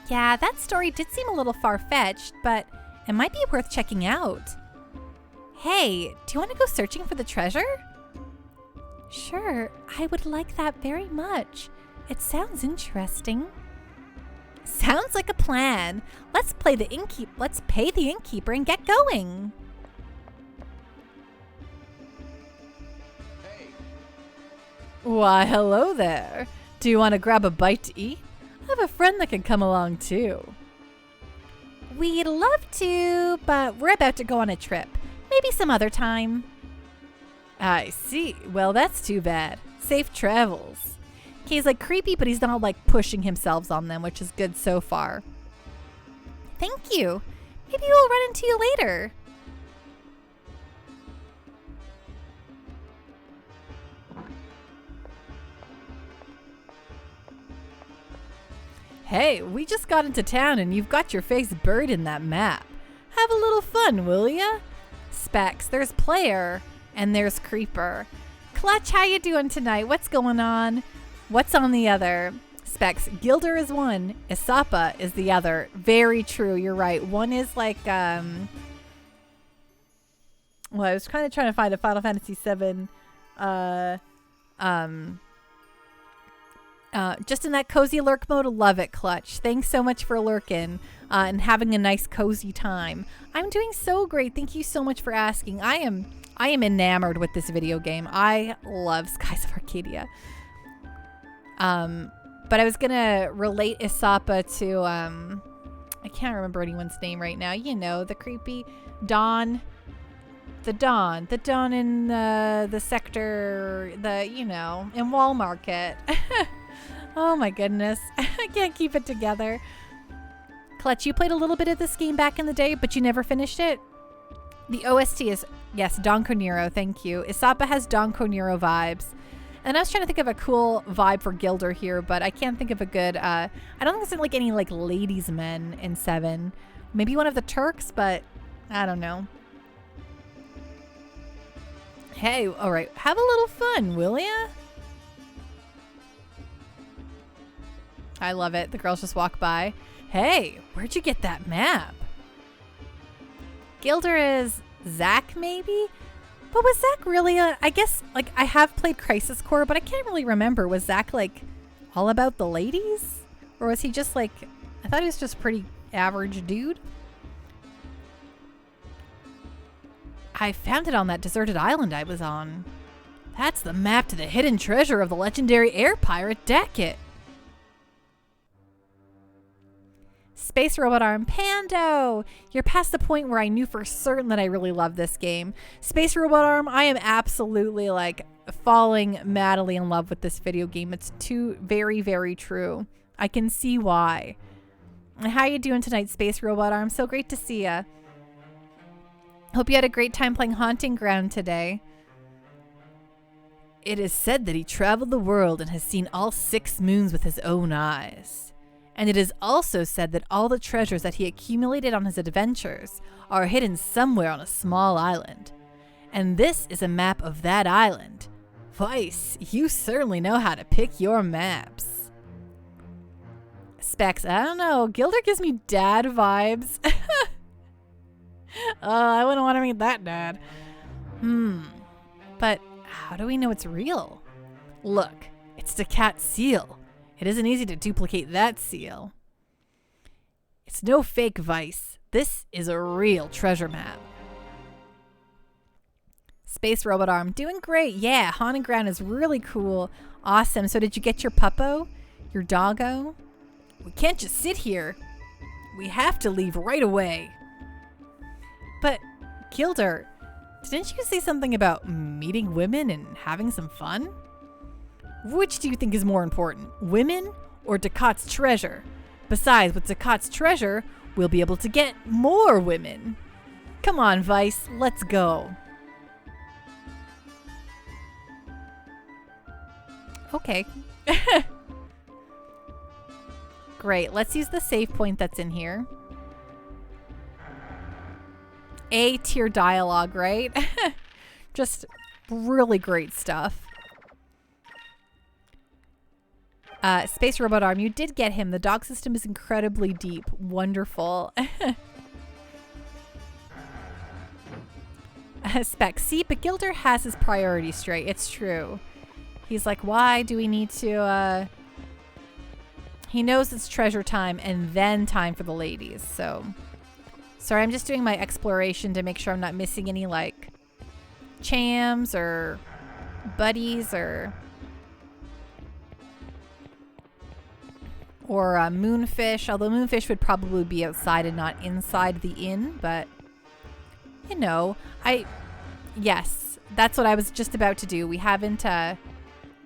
Yeah, that story did seem a little far-fetched, but it might be worth checking out. Hey, do you want to go searching for the treasure? Sure, I would like that very much. It sounds interesting. Sounds like a plan. Let's pay the innkeeper and get going. Hey, Why, hello there. Do you want to grab a bite to eat? I have a friend that can come along too. We'd love to, but we're about to go on a trip. Maybe some other time. I see. Well, that's too bad. Safe travels. Okay, he's like creepy, but he's not like pushing himself on them, which is good so far. Thank you. Maybe we'll run into you later. Hey, we just got into town and you've got your face buried in that map. Have a little fun, will ya? Specs, there's Player and there's Creeper. Clutch, how you doing tonight? What's going on? What's on the other? Specs, Gilder is one, Isapa is the other. Very true, you're right. One is like, well, I was kind of trying to find a Final Fantasy VII, just in that cozy lurk mode. Love it, Clutch. Thanks so much for lurking and having a nice cozy time. I'm doing so great. Thank you so much for asking. I am enamored with this video game. I love Skies of Arcadia. But I was gonna relate Isapa to I can't remember anyone's name right now. You know, the creepy Dawn. The Dawn in the sector, in Wall Market. Oh my goodness. I can't keep it together. Clutch, you played a little bit of this game back in the day, but you never finished it? The OST is, yes, Don Cornero, thank you. Isapa has Don Cornero vibes. And I was trying to think of a cool vibe for Gilder here, but I can't think of a good, I don't think there's like any like ladies men in 7. Maybe one of the Turks, but I don't know. Hey, all right, have a little fun, will ya? I love it. The girls just walk by. Hey, where'd you get that map? Gilder is Zack, maybe? But was Zack really I guess, like, I have played Crisis Core, but I can't really remember. Was Zack, like, all about the ladies? Or was he just, like, I thought he was just a pretty average dude. I found it on that deserted island I was on. That's the map to the hidden treasure of the legendary air pirate Dackett. Space Robot Arm Pando! You're past the point where I knew for certain that I really love this game. Space Robot Arm, I am absolutely like falling madly in love with this video game. It's too very, very true. I can see why. How you doing tonight, Space Robot Arm? So great to see ya. Hope you had a great time playing Haunting Ground today. It is said that he traveled the world and has seen all 6 moons with his own eyes. And it is also said that all the treasures that he accumulated on his adventures are hidden somewhere on a small island. And this is a map of that island. Weiss, you certainly know how to pick your maps. Specs, I don't know. Gilder gives me dad vibes. I wouldn't want to meet that dad. But how do we know it's real? Look, it's the cat seal. It isn't easy to duplicate that seal. It's no fake Weiss. This is a real treasure map. Space Robot Arm, doing great. Yeah, Haunting Ground is really cool. Awesome. So did you get your puppo? Your doggo? We can't just sit here. We have to leave right away. But, Gilder, didn't you say something about meeting women and having some fun? Which do you think is more important, women or Ducat's treasure? Besides, with Ducat's treasure, we'll be able to get more women. Come on, Weiss, let's go. Okay. Great, let's use the save point that's in here. A-tier dialogue, right? Just really great stuff. Space Robot Arm, you did get him. The dog system is incredibly deep. Wonderful. Spec, see, but Gilder has his priorities straight. It's true. He's like, why do we need to, He knows it's treasure time and then time for the ladies, so... Sorry, I'm just doing my exploration to make sure I'm not missing any, like, chams or buddies or moonfish. Although moonfish would probably be outside and not inside the inn, but, you know, yes, that's what I was just about to do. We haven't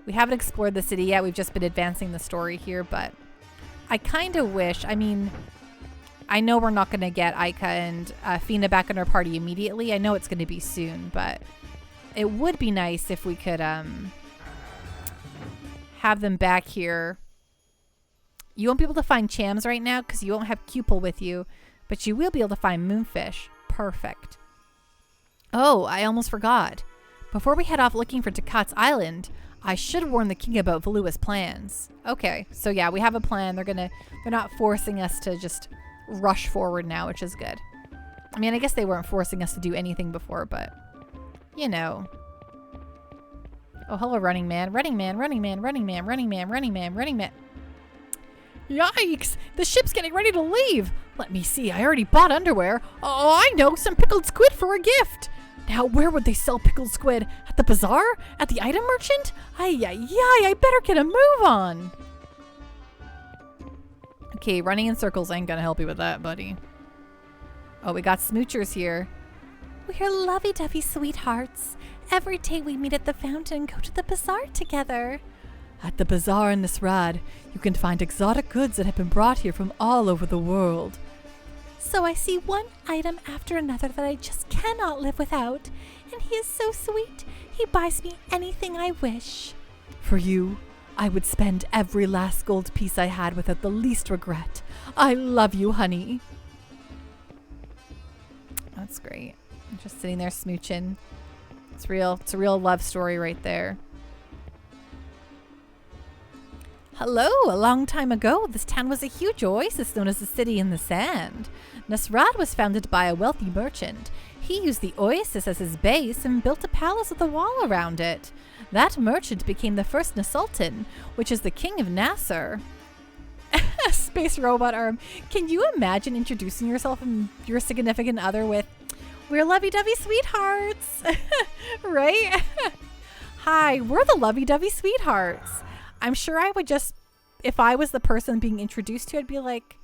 explored the city yet. We've just been advancing the story here, but I kind of wish, I mean... I know we're not going to get Aika and Fina back in our party immediately. I know it's going to be soon, but it would be nice if we could have them back here. You won't be able to find chams right now because you won't have Cupel with you, but you will be able to find moonfish. Perfect. Oh, I almost forgot. Before we head off looking for Ducat's Island, I should warn the king about Valua's plans. Okay, so yeah, we have a plan. They're not forcing us to just rush forward now, which is good. I mean, I guess they weren't forcing us to do anything before, but you know. Oh, hello, running man. Running man, running man, running man, running man, running man, running man. Yikes! The ship's getting ready to leave! Let me see, I already bought underwear. Oh, I know, some pickled squid for a gift! Now, where would they sell pickled squid? At the bazaar? At the item merchant? I better get a move on! Okay, running in circles ain't gonna help you with that, buddy. Oh, we got smoochers here. We're lovey-dovey sweethearts. Every day we meet at the fountain and go to the bazaar together. At the bazaar in Nisrad, you can find exotic goods that have been brought here from all over the world. So I see one item after another that I just cannot live without. And he is so sweet. He buys me anything I wish. For you, I would spend every last gold piece I had without the least regret. I love you, honey. That's great. I'm just sitting there smooching. It's real. It's a real love story right there. Hello, a long time ago, this town was a huge oasis known as the City in the Sand. Nasrad was founded by a wealthy merchant. He used the oasis as his base and built a palace with a wall around it. That merchant became the first Nasultan, which is the king of Nasser. Space robot arm. Can you imagine introducing yourself and your significant other with, "We're lovey-dovey sweethearts," right? Hi, we're the lovey-dovey sweethearts. I'm sure I would just, if I was the person being introduced to, I'd be like,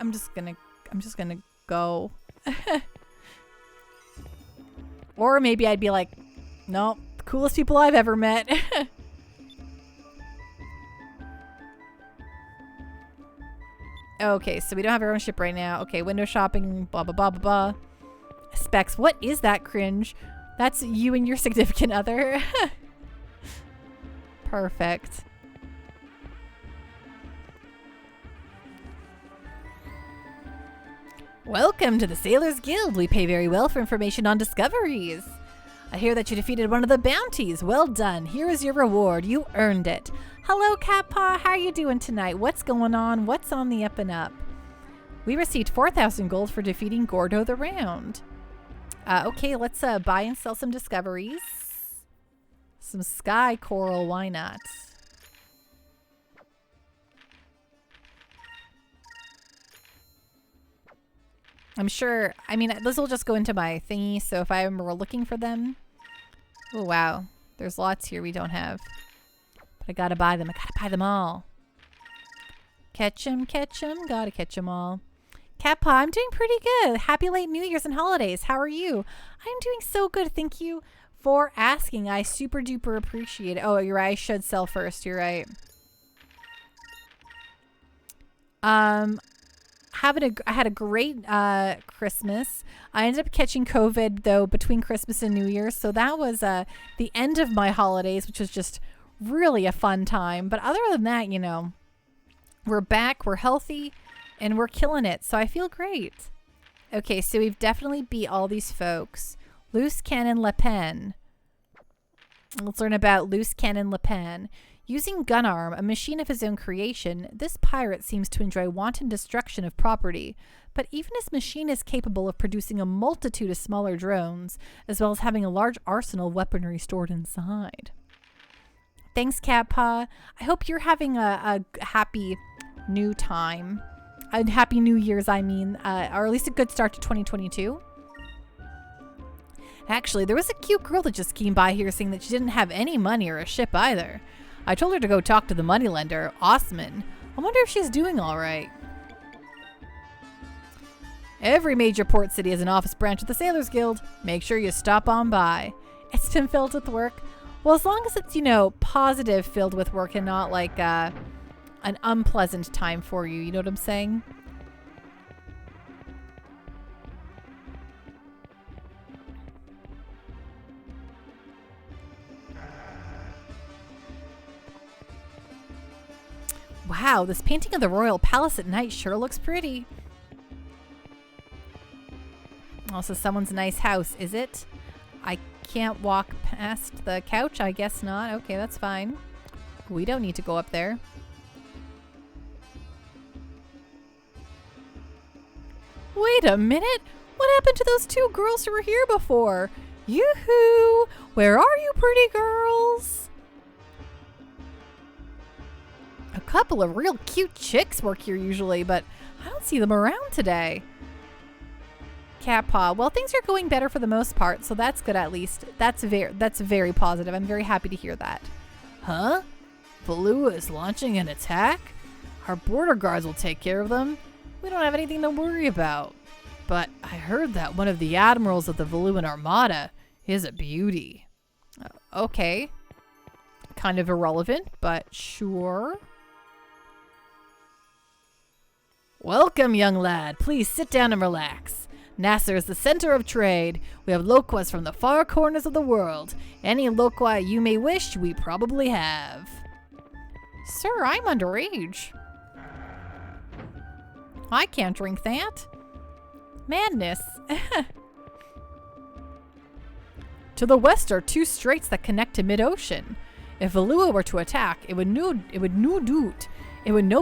I'm just gonna go. Or maybe I'd be like, no, the coolest people I've ever met. Okay, so we don't have our own ship right now. Okay, window shopping, blah, blah, blah, blah, blah. Specs, what is that cringe? That's you and your significant other. Perfect. Welcome to the Sailors Guild. We pay very well for information on discoveries. I hear that you defeated one of the bounties. Well done. Here is your reward. You earned it. Hello, Catpaw. How are you doing tonight? What's going on? What's on the up and up? We received 4,000 gold for defeating Gordo the Round. Okay, let's buy and sell some discoveries. Some sky coral, why not? I'm sure, I mean, this will just go into my thingy, so if I were looking for them. Oh, wow. There's lots here we don't have. But I gotta buy them. I gotta buy them all. Catch 'em, gotta catch 'em all. Catpaw, I'm doing pretty good. Happy late New Year's and holidays. How are you? I'm doing so good. Thank you for asking. I super duper appreciate it. Oh, you're right. I should sell first. You're right. I had a great Christmas. I ended up catching COVID though between Christmas and New Year's, so that was the end of my holidays, which was just really a fun time. But other than that, you know, we're back, we're healthy, and we're killing it. So I feel great. Okay, so we've definitely beat all these folks. Loose Cannon Le Pen. Let's learn about Loose Cannon Le Pen. Using Gunarm, a machine of his own creation, this pirate seems to enjoy wanton destruction of property, but even his machine is capable of producing a multitude of smaller drones, as well as having a large arsenal of weaponry stored inside. Thanks, Catpaw. I hope you're having a happy new time. A happy New Year's, I mean, or at least a good start to 2022. Actually, there was a cute girl that just came by here saying that she didn't have any money or a ship either. I told her to go talk to the moneylender, Osman. I wonder if she's doing all right. Every major port city has an office branch of the Sailors Guild. Make sure you stop on by. It's been filled with work. Well, as long as it's, you know, positive filled with work and not like an unpleasant time for you. You know what I'm saying? Wow, this painting of the royal palace at night sure looks pretty. Also, someone's nice house, is it? I can't walk past the couch? I guess not. Okay, that's fine. We don't need to go up there. Wait a minute! What happened to those two girls who were here before? Yoo-hoo! Where are you, pretty girls? A couple of real cute chicks work here usually, but I don't see them around today. Catpaw, well, things are going better for the most part, so that's good at least. That's very positive. I'm very happy to hear that. Huh? Valua is launching an attack? Our border guards will take care of them. We don't have anything to worry about. But I heard that one of the admirals of the Valuan Armada is a beauty. Okay. Kind of irrelevant, but sure. Welcome, young lad. Please sit down and relax. Nasser is the center of trade. We have loquas from the far corners of the world. Any loqua you may wish, we probably have. Sir, I'm underage. I can't drink that. Madness. To the west are two straits that connect to mid-ocean. If Valua were to attack, it would no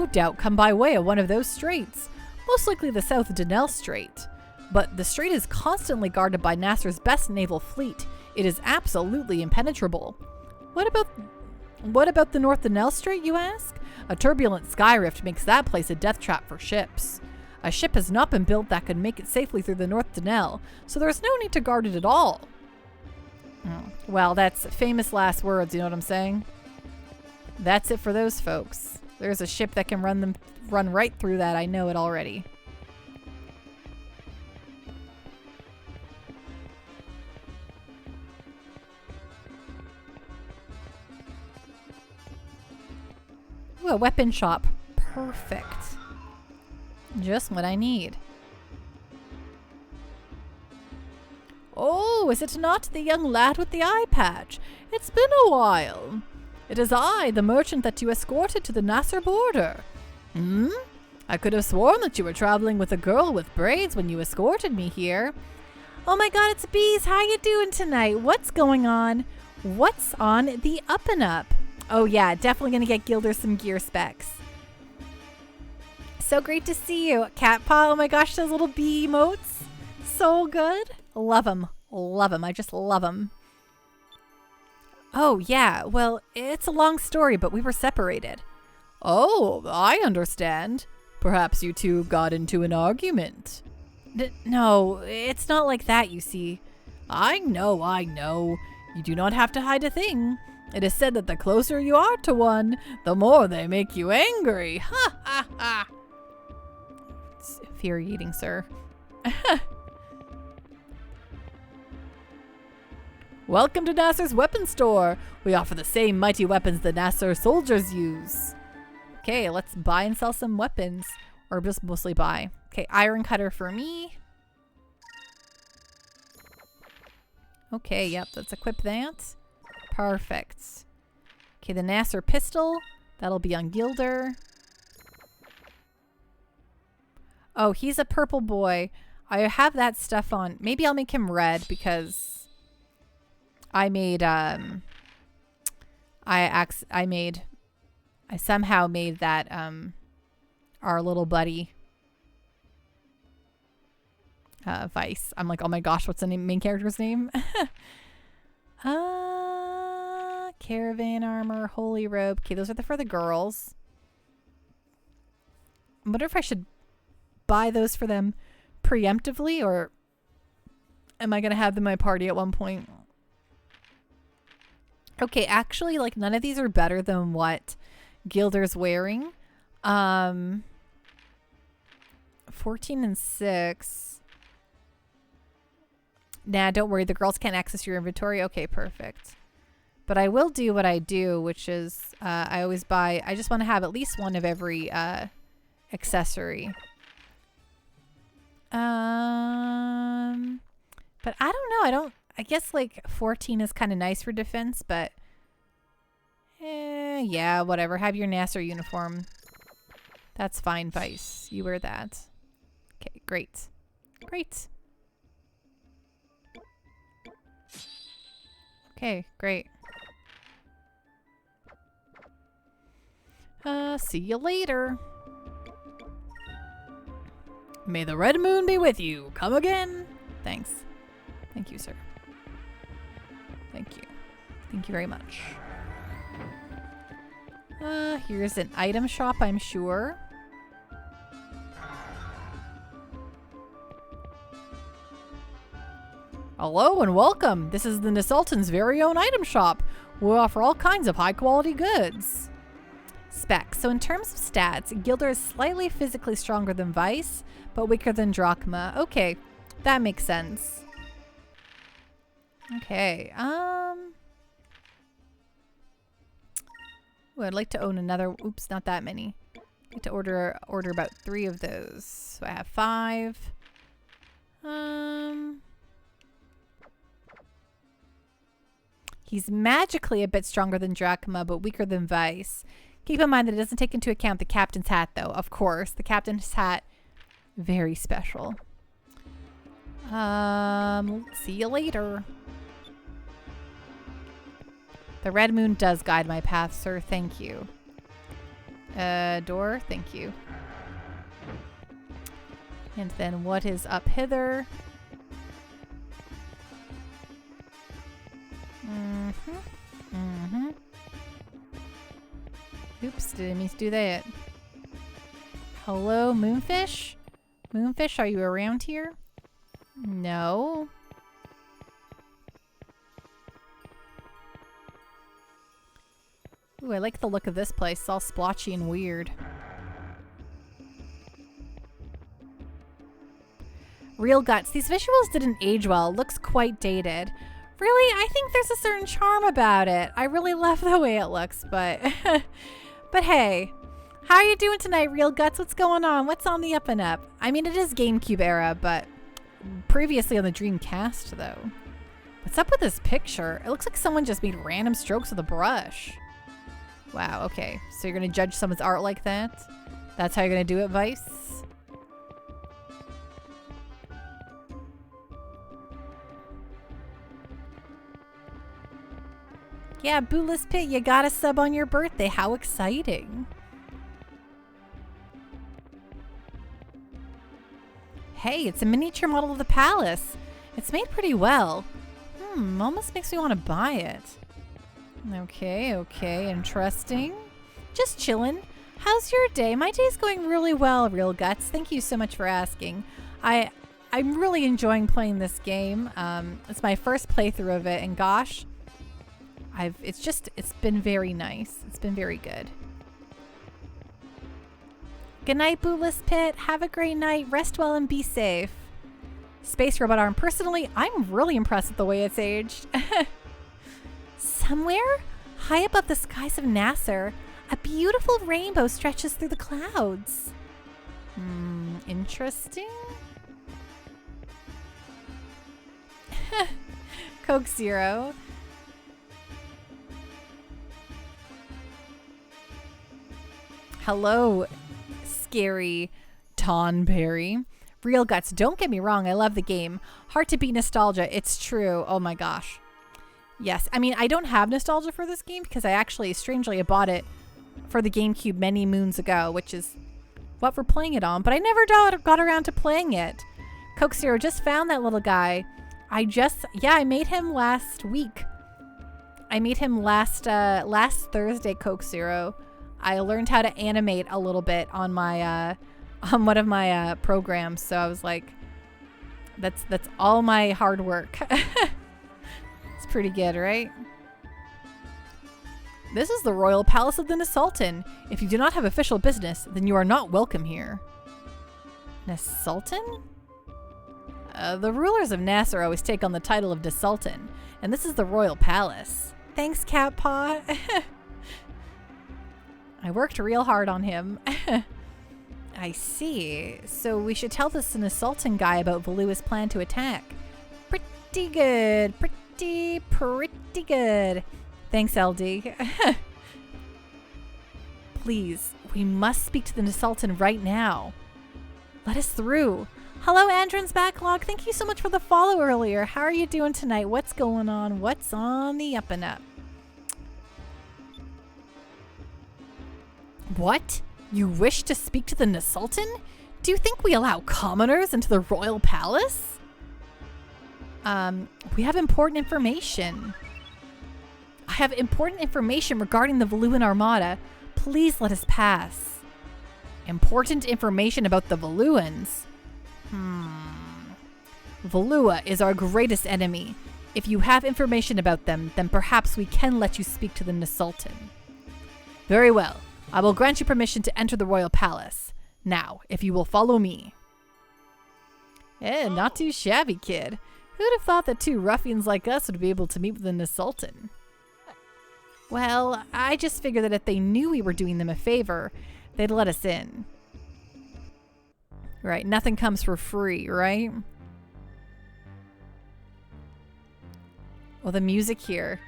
doubt come by way of one of those straits, most likely the South Denel Strait. But the strait is constantly guarded by Nasser's best naval fleet. It is absolutely impenetrable. What about the North Denel Strait, you ask? A turbulent sky rift makes that place a death trap for ships. A ship has not been built that could make it safely through the North Denel, so there's no need to guard it at all. Well, that's famous last words, you know what I'm saying? That's it for those folks. There's a ship that can run right through that, I know it already. Ooh, a weapon shop. Perfect. Just what I need. Oh, is it not the young lad with the eye patch? It's been a while. It is I, the merchant that you escorted to the Nasser border. I could have sworn that you were traveling with a girl with braids when you escorted me here. Oh my god, it's Bees. How you doing tonight? What's going on? What's on the up and up? Oh yeah, definitely gonna get Gilder some gear specs. So great to see you. Cat Paw, oh my gosh, those little bee emotes. So good. Love them. Love them. I just love them. Oh yeah, well, it's a long story, but we were separated. Oh, I understand. Perhaps you two got into an argument. No, it's not like that, you see. I know. You do not have to hide a thing. It is said that the closer you are to one, the more they make you angry. Ha ha ha. It's infuriating, sir. Welcome to Nasser's weapon store. We offer the same mighty weapons the Nasser soldiers use. Okay, let's buy and sell some weapons. Or just mostly buy. Okay, iron cutter for me. Okay, yep, let's equip that. Perfect. Okay, the Nasser pistol. That'll be on Gilder. Oh, he's a purple boy. I have that stuff on. Maybe I'll make him red because I somehow made that our little buddy Vice. I'm like, oh my gosh, what's the main character's name? Caravan armor, holy robe. Okay, those are for the girls. I wonder if I should buy those for them preemptively, or am I gonna have them in my party at one point? Okay, actually, like, none of these are better than what Gilder's wearing. 14 and 6. Nah, don't worry. The girls can't access your inventory. Okay, perfect. But I will do what I do, which is I always buy... I just want to have at least one of every accessory. But I don't know. I guess like 14 is kind of nice for defense, but yeah, whatever. Have your Nasser uniform. That's fine, Vice. You wear that. Okay, great. Great. Okay, great. See you later. May the red moon be with you. Come again. Thanks. Thank you, sir. Thank you. Thank you very much. Here's an item shop, I'm sure. Hello and welcome. This is the Nasultan's very own item shop. We offer all kinds of high quality goods. Specs. So in terms of stats, Gilder is slightly physically stronger than Vice, but weaker than Drachma. Okay, that makes sense. Okay, ooh, I'd like to own another, oops, not that many. I'd like to order about 3 of those. So I have 5. He's magically a bit stronger than Drachma, but weaker than Vice. Keep in mind that it doesn't take into account the captain's hat, though. Of course, the captain's hat, very special. See you later. The red moon does guide my path, sir. Thank you. Door. Thank you. And then what is up hither? Oops, didn't mean to do that. Hello, Moonfish? Moonfish, are you around here? No. Ooh, I like the look of this place. It's all splotchy and weird. Real guts. These visuals didn't age well. It looks quite dated. Really? I think there's a certain charm about it. I really love the way it looks, but... but hey. How are you doing tonight, Real Guts? What's going on? What's on the up and up? I mean, it is GameCube era, but previously on the Dreamcast, though. What's up with this picture? It looks like someone just made random strokes with a brush. Wow, okay. So you're going to judge someone's art like that? That's how you're going to do it, Vice? Yeah, Bootless Pit, you got a sub on your birthday. How exciting. Hey, it's a miniature model of the palace. It's made pretty well. Almost makes me want to buy it. Okay, interesting. Just chillin'. How's your day? My day's going really well, Real Guts. Thank you so much for asking. I'm really enjoying playing this game. It's my first playthrough of it, and gosh, it's been very nice. It's been very good. Good night, Bootless Pit. Have a great night. Rest well and be safe. Space Robot Arm. Personally, I'm really impressed with the way it's aged. Somewhere high above the skies of Nasser, a beautiful rainbow stretches through the clouds. Interesting. Coke Zero. Hello, scary Tonberry. Real Guts, don't get me wrong, I love the game. Hard to beat nostalgia, it's true. Oh my gosh. Yes, I mean, I don't have nostalgia for this game because I actually, strangely, I bought it for the GameCube many moons ago, which is what we're playing it on, but I never got around to playing it. Coke Zero, just found that little guy. I made him last week. I made him last Thursday, Coke Zero. I learned how to animate a little bit on my on one of my programs, so I was like, that's all my hard work. It's pretty good, right? This is the Royal Palace of the Nasultan. If you do not have official business, then you are not welcome here. Nasultan? The rulers of Nasser always take on the title of Nasultan, and this is the Royal Palace. Thanks, Cat Paw. I worked real hard on him. I see. So we should tell this Nasultan guy about Valua's plan to attack. Pretty good. Pretty good. Thanks, LD. Please, we must speak to the Nasultan right now. Let us through. Hello, Andron's Backlog. Thank you so much for the follow earlier. How are you doing tonight? What's going on? What's on the up and up? What? You wish to speak to the Nasultan? Do you think we allow commoners into the royal palace? We have important information. I have important information regarding the Valuan Armada. Please let us pass. Important information about the Valuans? Valua is our greatest enemy. If you have information about them, then perhaps we can let you speak to the Nasultan. Very well. I will grant you permission to enter the royal palace. Now, if you will follow me. Not too shabby, kid. Who'd have thought that two ruffians like us would be able to meet with the Nasultan? Well, I just figured that if they knew we were doing them a favor, they'd let us in. Right, nothing comes for free, right? Well, the music here.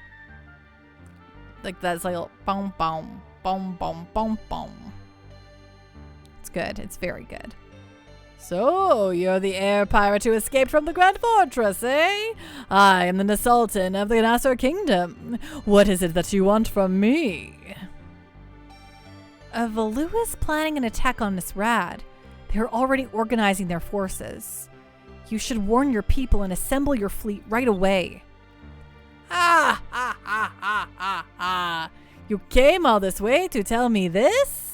Like that's like a boom, boom, boom, boom, boom, boom. It's good. It's very good. So, you're the air pirate who escaped from the Grand Fortress, eh? I am the Sultan of the Nasser Kingdom. What is it that you want from me? Valua is planning an attack on Miss Rad. They're already organizing their forces. You should warn your people and assemble your fleet right away. Ha ha ha ha ha ha! You came all this way to tell me this?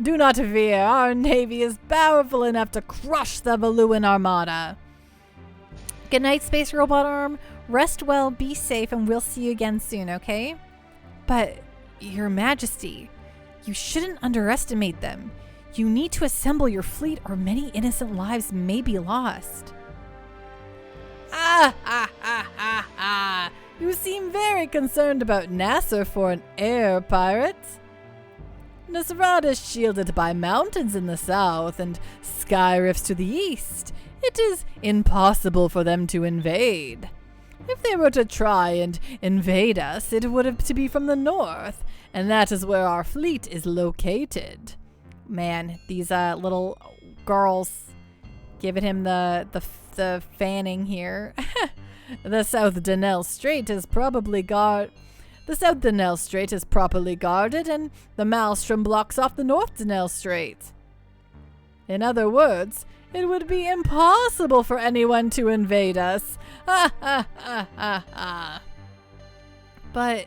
Do not fear, our navy is powerful enough to crush the Valuan armada. Good night, Space Robot Arm. Rest well, be safe, and we'll see you again soon, okay? But, Your Majesty, you shouldn't underestimate them. You need to assemble your fleet or many innocent lives may be lost. Ah ha ha ha ha! You seem very concerned about Nasser for an air pirate. Nasrad is shielded by mountains in the south and sky rifts to the east. It is impossible for them to invade. If they were to try and invade us, it would have to be from the north, and that is where our fleet is located. Man, these little girls giving him the fanning here. The South Denel Strait is properly guarded, and the Maelstrom blocks off the North Denel Strait. In other words, it would be impossible for anyone to invade us. Ha ha ha ha ha. But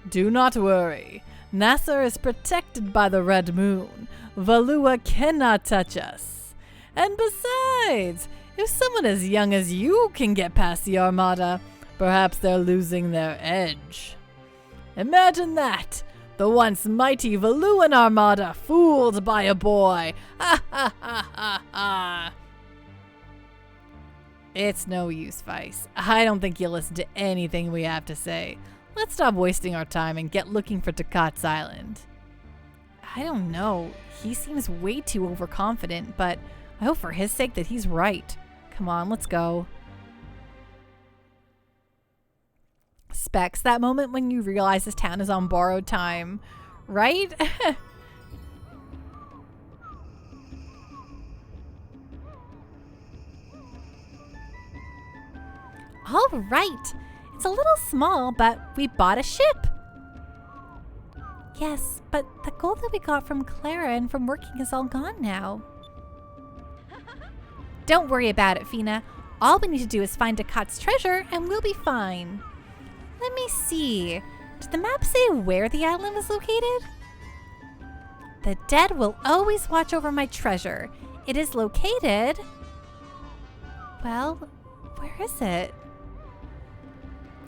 do not worry. Nasser is protected by the Red Moon. Valua cannot touch us. And besides, if someone as young as you can get past the Armada, perhaps they're losing their edge. Imagine that! The once mighty Valuan Armada fooled by a boy! Ha ha ha ha ha! It's no use, Vice. I don't think you'll listen to anything we have to say. Let's stop wasting our time and get looking for Takat's Island. I don't know. He seems way too overconfident, but I hope for his sake that he's right. Come on, let's go. Specs, that moment when you realize this town is on borrowed time, right? All right. It's a little small, but we bought a ship. Yes, but the gold that we got from Clara and from working is all gone now. Don't worry about it, Fina. All we need to do is find Takat's treasure and we'll be fine. Let me see. Did the map say where the island is located? The dead will always watch over my treasure. It is located... Well, where is it?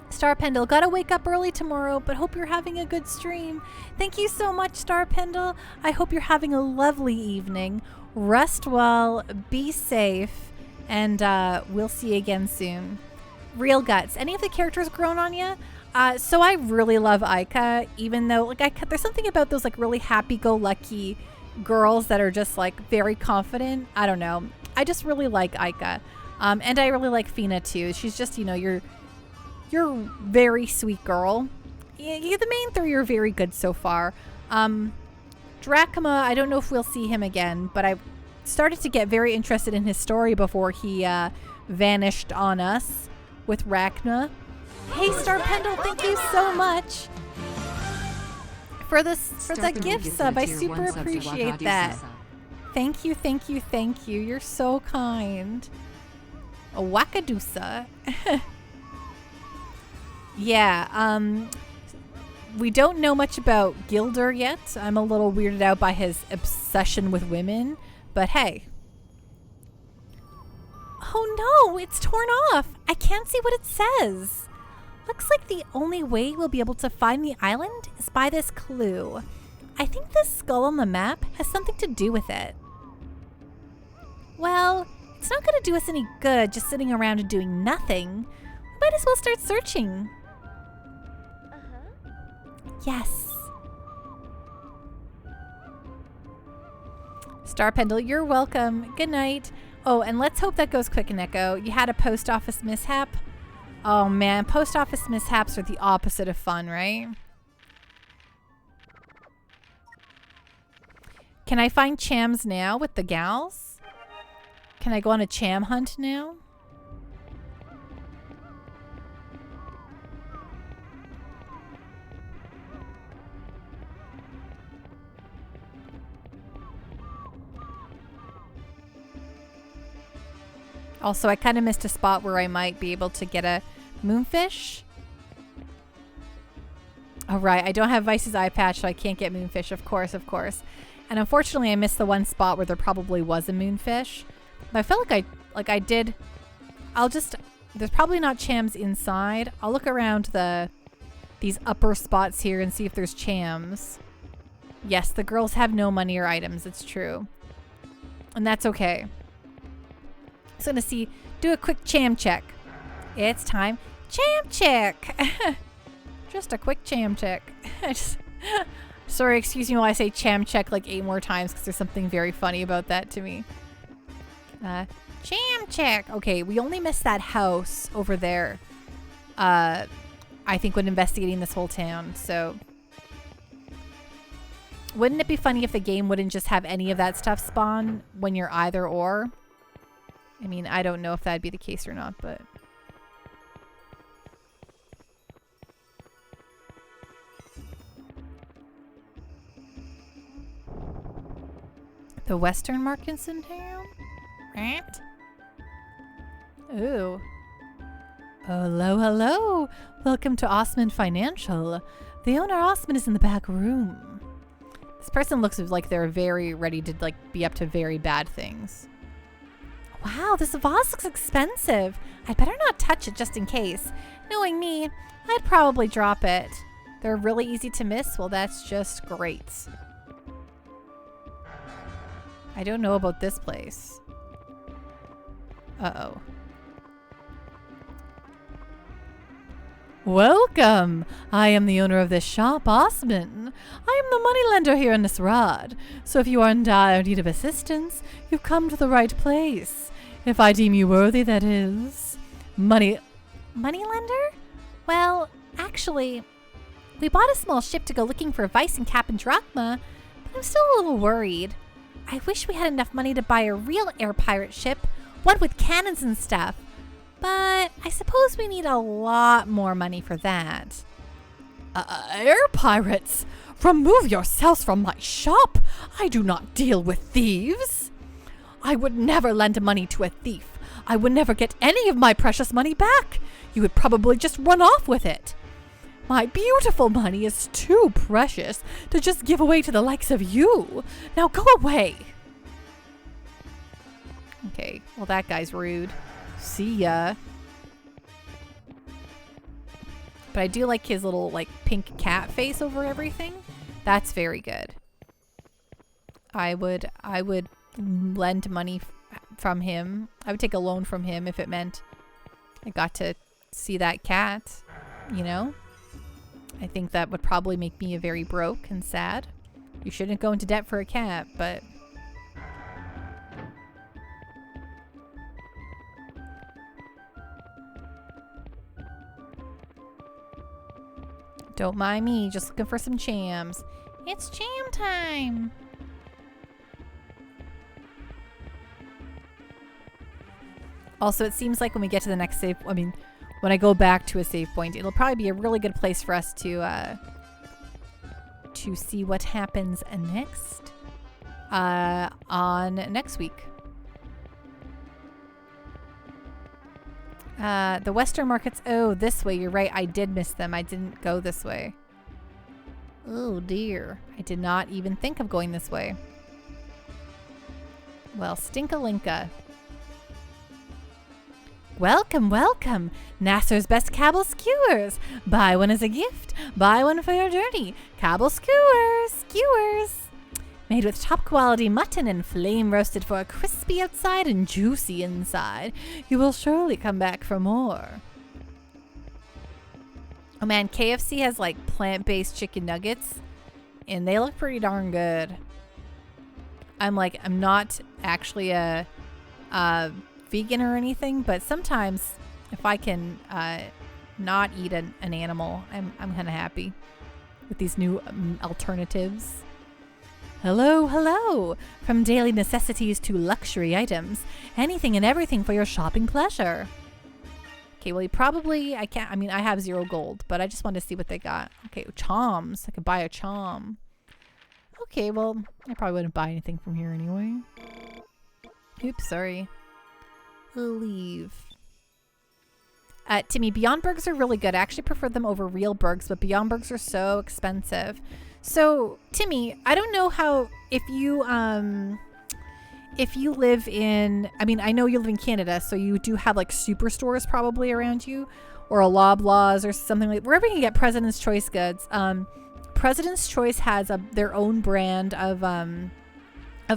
Star Pendle, gotta wake up early tomorrow, but hope you're having a good stream. Thank you so much, Star Pendle. I hope you're having a lovely evening. Rest well, be safe, and we'll see you again soon. Real Guts, any of the characters grown on you? So I really love Aika, even though like there's something about those like really happy-go-lucky girls that are just like very confident. I don't know. I just really like Aika, and I really like Fina too. She's just, you know, you're very sweet girl. The main three are very good so far. Drachma, I don't know if we'll see him again, but I started to get very interested in his story before he vanished on us with Rachna. Hey, Star Pendle, thank you so much for the gift sub. I super appreciate that. Thank you, thank you, thank you. You're so kind. A Wakadusa. Yeah, we don't know much about Gilder yet. I'm a little weirded out by his obsession with women, but hey. Oh no, it's torn off. I can't see what it says. Looks like the only way we'll be able to find the island is by this clue. I think this skull on the map has something to do with it. Well, it's not going to do us any good just sitting around and doing nothing. We might as well start searching. Yes. Star Pendle, you're welcome. Good night. Oh, and let's hope that goes quick, Neko. You had a post office mishap? Oh man, post office mishaps are the opposite of fun, right? Can I find Chams now with the gals? Can I go on a cham hunt now? Also, I kind of missed a spot where I might be able to get a moonfish. Oh, right. I don't have Vice's eye patch, so I can't get moonfish. Of course, of course. And unfortunately, I missed the one spot where there probably was a moonfish. But I felt like I did. There's probably not chams inside. I'll look around these upper spots here and see if there's chams. Yes, the girls have no money or items. It's true. And that's okay. So I'm gonna do a quick cham check. It's time. Cham check! Just a quick cham check. Sorry, excuse me while I say cham check like 8 more times because there's something very funny about that to me. Cham check! Okay, we only missed that house over there. I think when investigating this whole town, so. Wouldn't it be funny if the game wouldn't just have any of that stuff spawn when you're either or? I mean, I don't know if that'd be the case or not, but... The Western Markets in town? Right? Ooh. Hello, hello! Welcome to Osman Financial. The owner, Osman, is in the back room. This person looks like they're very ready to, like, be up to very bad things. Wow, this vase looks expensive. I'd better not touch it just in case. Knowing me, I'd probably drop it. They're really easy to miss? Well, that's just great. I don't know about this place. Uh-oh. Welcome! I am the owner of this shop, Osman. I am the moneylender here in Nisrad. So if you are in dire need of assistance, you've come to the right place. If I deem you worthy, that is. Moneylender? Well, actually, we bought a small ship to go looking for Vice and Cap and Drachma, but I'm still a little worried. I wish we had enough money to buy a real air pirate ship, one with cannons and stuff. But I suppose we need a lot more money for that. Air pirates? Remove yourselves from my shop. I do not deal with thieves. I would never lend money to a thief. I would never get any of my precious money back. You would probably just run off with it. My beautiful money is too precious to just give away to the likes of you. Now go away. Okay, well that guy's rude. See ya. But I do like his little, like, pink cat face over everything. That's very good. I would lend money from him. I would take a loan from him if it meant I got to see that cat, you know? I think that would probably make me a very broke and sad. You shouldn't go into debt for a cat, but... Don't mind me, just looking for some chams. It's cham time! Also, it seems like when we get to the next save... I mean, when I go back to a save point, it'll probably be a really good place for us to see what happens next. On next week. The Western Markets. Oh, this way. You're right. I did miss them. I didn't go this way. Oh, dear. I did not even think of going this way. Well, Stinkalinka. Welcome, welcome. Nasser's best Cabal skewers. Buy one as a gift. Buy one for your journey. Cabal skewers. Skewers. Made with top quality mutton and flame roasted for a crispy outside and juicy inside. You will surely come back for more. Oh man, KFC has like plant-based chicken nuggets and they look pretty darn good. I'm not actually a vegan or anything, but sometimes if I can not eat an animal, I'm kind of happy with these new alternatives. Hello, hello! From daily necessities to luxury items, anything and everything for your shopping pleasure. Okay, well, I can't, I mean, I have 0 gold, but I just want to see what they got. Okay, charms. I could buy a charm. Okay, well, I probably wouldn't buy anything from here anyway. Oops, sorry. Leave. Timmy, Beyond Burgers are really good. I actually prefer them over real burgers, but Beyond Burgers are so expensive. So, Timmy, I don't know how, if you live in, I mean, I know you live in Canada, so you do have like superstores probably around you, or a Loblaws or something like, wherever you can get President's Choice goods. President's Choice has their own brand of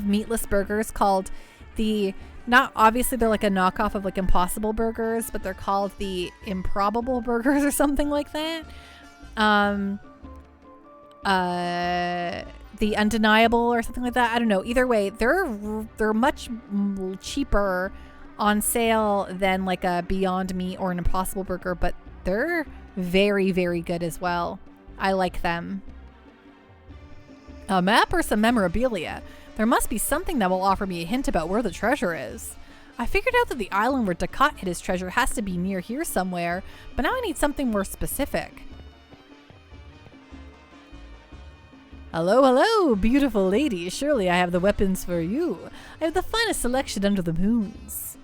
meatless burgers called not obviously they're like a knockoff of like Impossible Burgers, but they're called the Improbable Burgers or something like that. The Undeniable or something like that. I don't know. Either way, they're much cheaper on sale than like a Beyond Meat or an Impossible Burger, but they're very, very good as well. I like them. A map or some memorabilia? There must be something that will offer me a hint about where the treasure is. I figured out that the island where Ducat hid his treasure has to be near here somewhere, but now I need something more specific. Hello, hello, beautiful lady. Surely I have the weapons for you. I have the finest selection under the moons.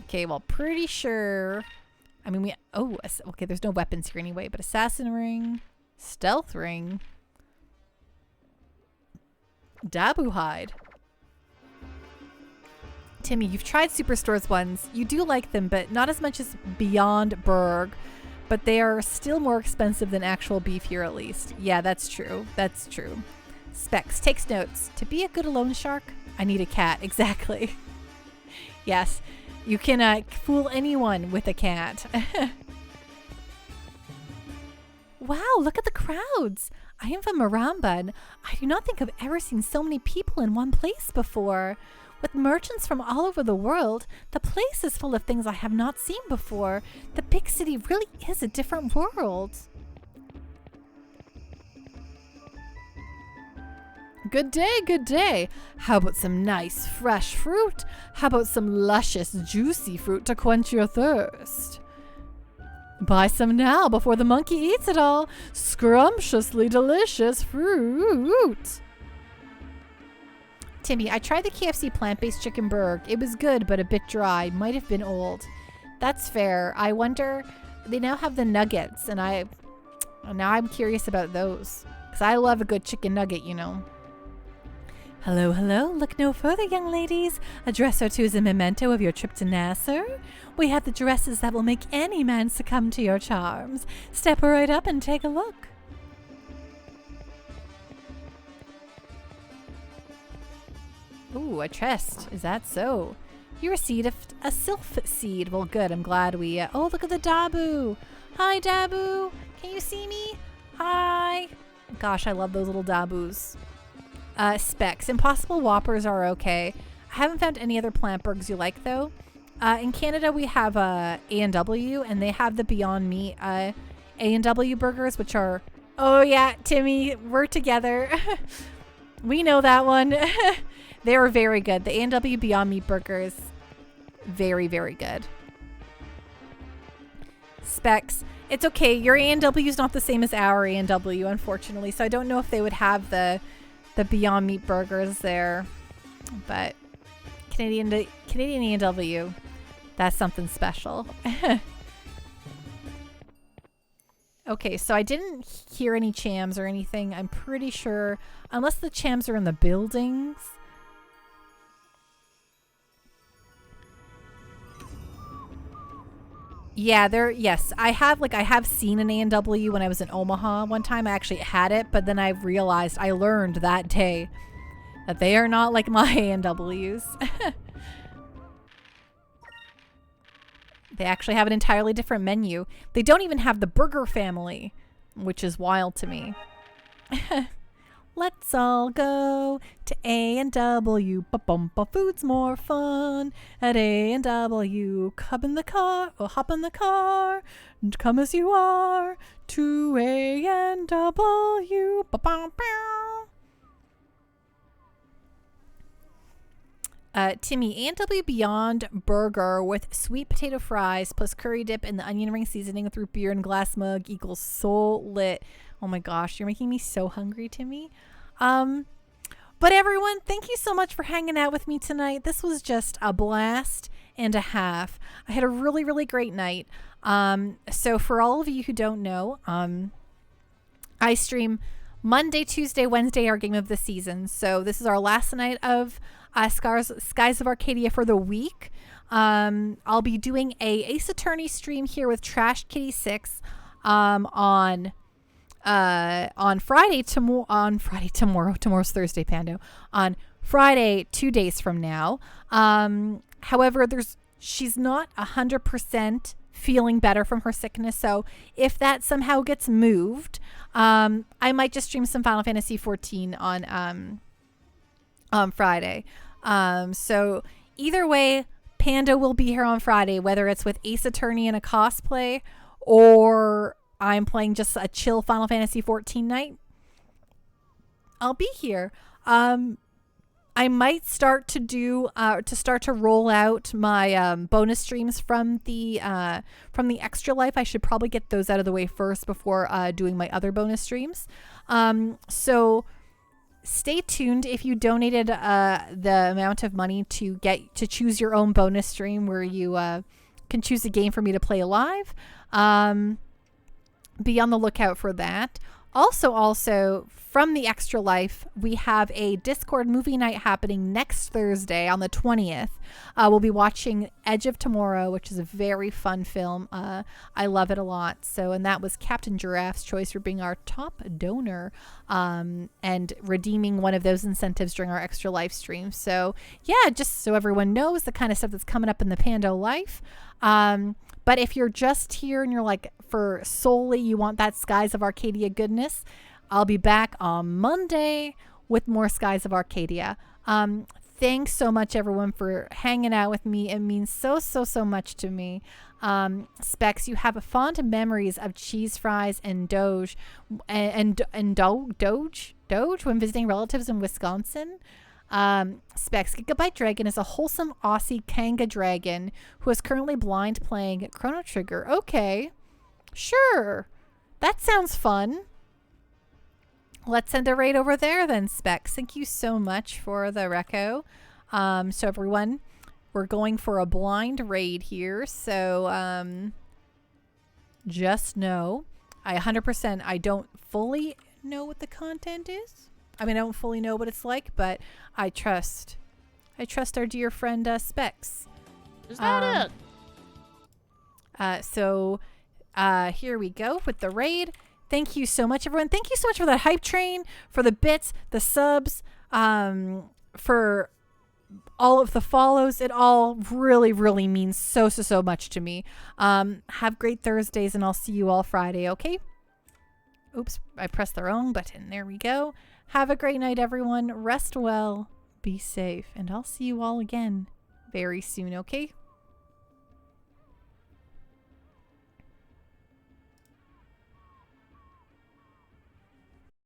Okay, well, pretty sure. I mean, okay, there's no weapons here anyway, but assassin ring, stealth ring, Dabu hide. Timmy, you've tried Superstores ones. You do like them, but not as much as Beyond Burg. But they are still more expensive than actual beef here, at least. Yeah, that's true. That's true. Specs takes notes. To be a good loan shark, I need a cat. Exactly. Yes, you can fool anyone with a cat. Wow, look at the crowds. I am from Maramba, and I do not think I've ever seen so many people in one place before. With merchants from all over the world, the place is full of things I have not seen before. The big city really is a different world. Good day, good day. How about some nice fresh fruit? How about some luscious juicy fruit to quench your thirst? Buy some now before the monkey eats it all. Scrumptiously delicious fruit. Timmy, I tried the KFC plant-based chicken burger. It was good, but a bit dry. Might have been old. That's fair. I wonder, they now have the nuggets, and now I'm curious about those. Because I love a good chicken nugget, you know. Hello, hello. Look no further, young ladies. A dress or two is a memento of your trip to Nasser. We have the dresses that will make any man succumb to your charms. Step right up and take a look. Ooh, a chest. Is that so? You received a sylph seed. Well, good. I'm glad we... oh, look at the Dabu. Hi, Dabu. Can you see me? Hi. Gosh, I love those little Dabus. Specs. Impossible Whoppers are okay. I haven't found any other plant burgers you like, though. In Canada, we have A&W, and they have the Beyond Meat A&W burgers, which are... oh, yeah, Timmy, we're together. We know that one. They are very good. The A&W Beyond Meat burgers, very, very good. Specs. It's okay. Your A&W is not the same as our A&W, unfortunately. So I don't know if they would have the Beyond Meat burgers there. But Canadian A&W, that's something special. Okay, so I didn't hear any chams or anything. I'm pretty sure, unless the chams are in the buildings. Yeah, yes, I have seen an A&W when I was in Omaha one time. I actually had it, but then I realized, I learned that day that they are not like my A&Ws. They actually have an entirely different menu. They don't even have the burger family, which is wild to me. Let's all go to A&W. Ba-bum-ba, food's more fun at A&W. Hop in the car, and come as you are to A&W. Ba-bum-bow. Timmy, A&W Beyond Burger with sweet potato fries plus curry dip and the onion ring seasoning with root beer and glass mug equals soul lit. Oh my gosh, you're making me so hungry, Timmy. But everyone, thank you so much for hanging out with me tonight. This was just a blast and a half. I had a really, really great night. So for all of you who don't know, I stream Monday, Tuesday, Wednesday, our game of the season. So this is our last night of Skies of Arcadia for the week. I'll be doing a Ace Attorney stream here with Trash Kitty 6 on Friday tomorrow. Tomorrow's Thursday, Pando. On Friday, 2 days from now. However, she's not 100% feeling better from her sickness. So if that somehow gets moved, I might just stream some Final Fantasy 14 on Friday. So either way, Panda will be here on Friday, whether it's with Ace Attorney in a cosplay or I'm playing just a chill Final Fantasy 14 night. I'll be here. I might start to roll out my bonus streams from the Extra Life. I should probably get those out of the way first before doing my other bonus streams. So stay tuned if you donated the amount of money to choose your own bonus stream where you can choose a game for me to play live. Be on the lookout for that. Also from the Extra Life, we have a Discord movie night happening next Thursday on the 20th. We'll be watching Edge of Tomorrow, which is a very fun film. I love it a lot. And that was Captain Giraffe's choice for being our top donor and redeeming one of those incentives during our Extra Life stream. So yeah, just so everyone knows the kind of stuff that's coming up in the Pando life. But if you're just here and you're like, for solely you want that Skies of Arcadia goodness, I'll be back on Monday with more Skies of Arcadia. Thanks so much, everyone, for hanging out with me. It means so much to me. Specs, you have fond memories of cheese fries and Doge when visiting relatives in Wisconsin. Specs, Gigabyte Dragon is a wholesome Aussie Kanga dragon who is currently blind playing Chrono Trigger. Okay, sure. That sounds fun. Let's send a raid over there then, Specs. Thank you so much for the reco. So everyone, we're going for a blind raid here. So just know, I don't fully know what the content is. I mean, I don't fully know what it's like, but I trust our dear friend Specs. Is that it? So here we go with the raid. Thank you so much, everyone. Thank you so much for that hype train, for the bits, the subs, for all of the follows. It all really, really means so much to me. Have great Thursdays, and I'll see you all Friday, okay? Oops, I pressed the wrong button. There we go. Have a great night, everyone. Rest well, be safe, and I'll see you all again very soon, okay?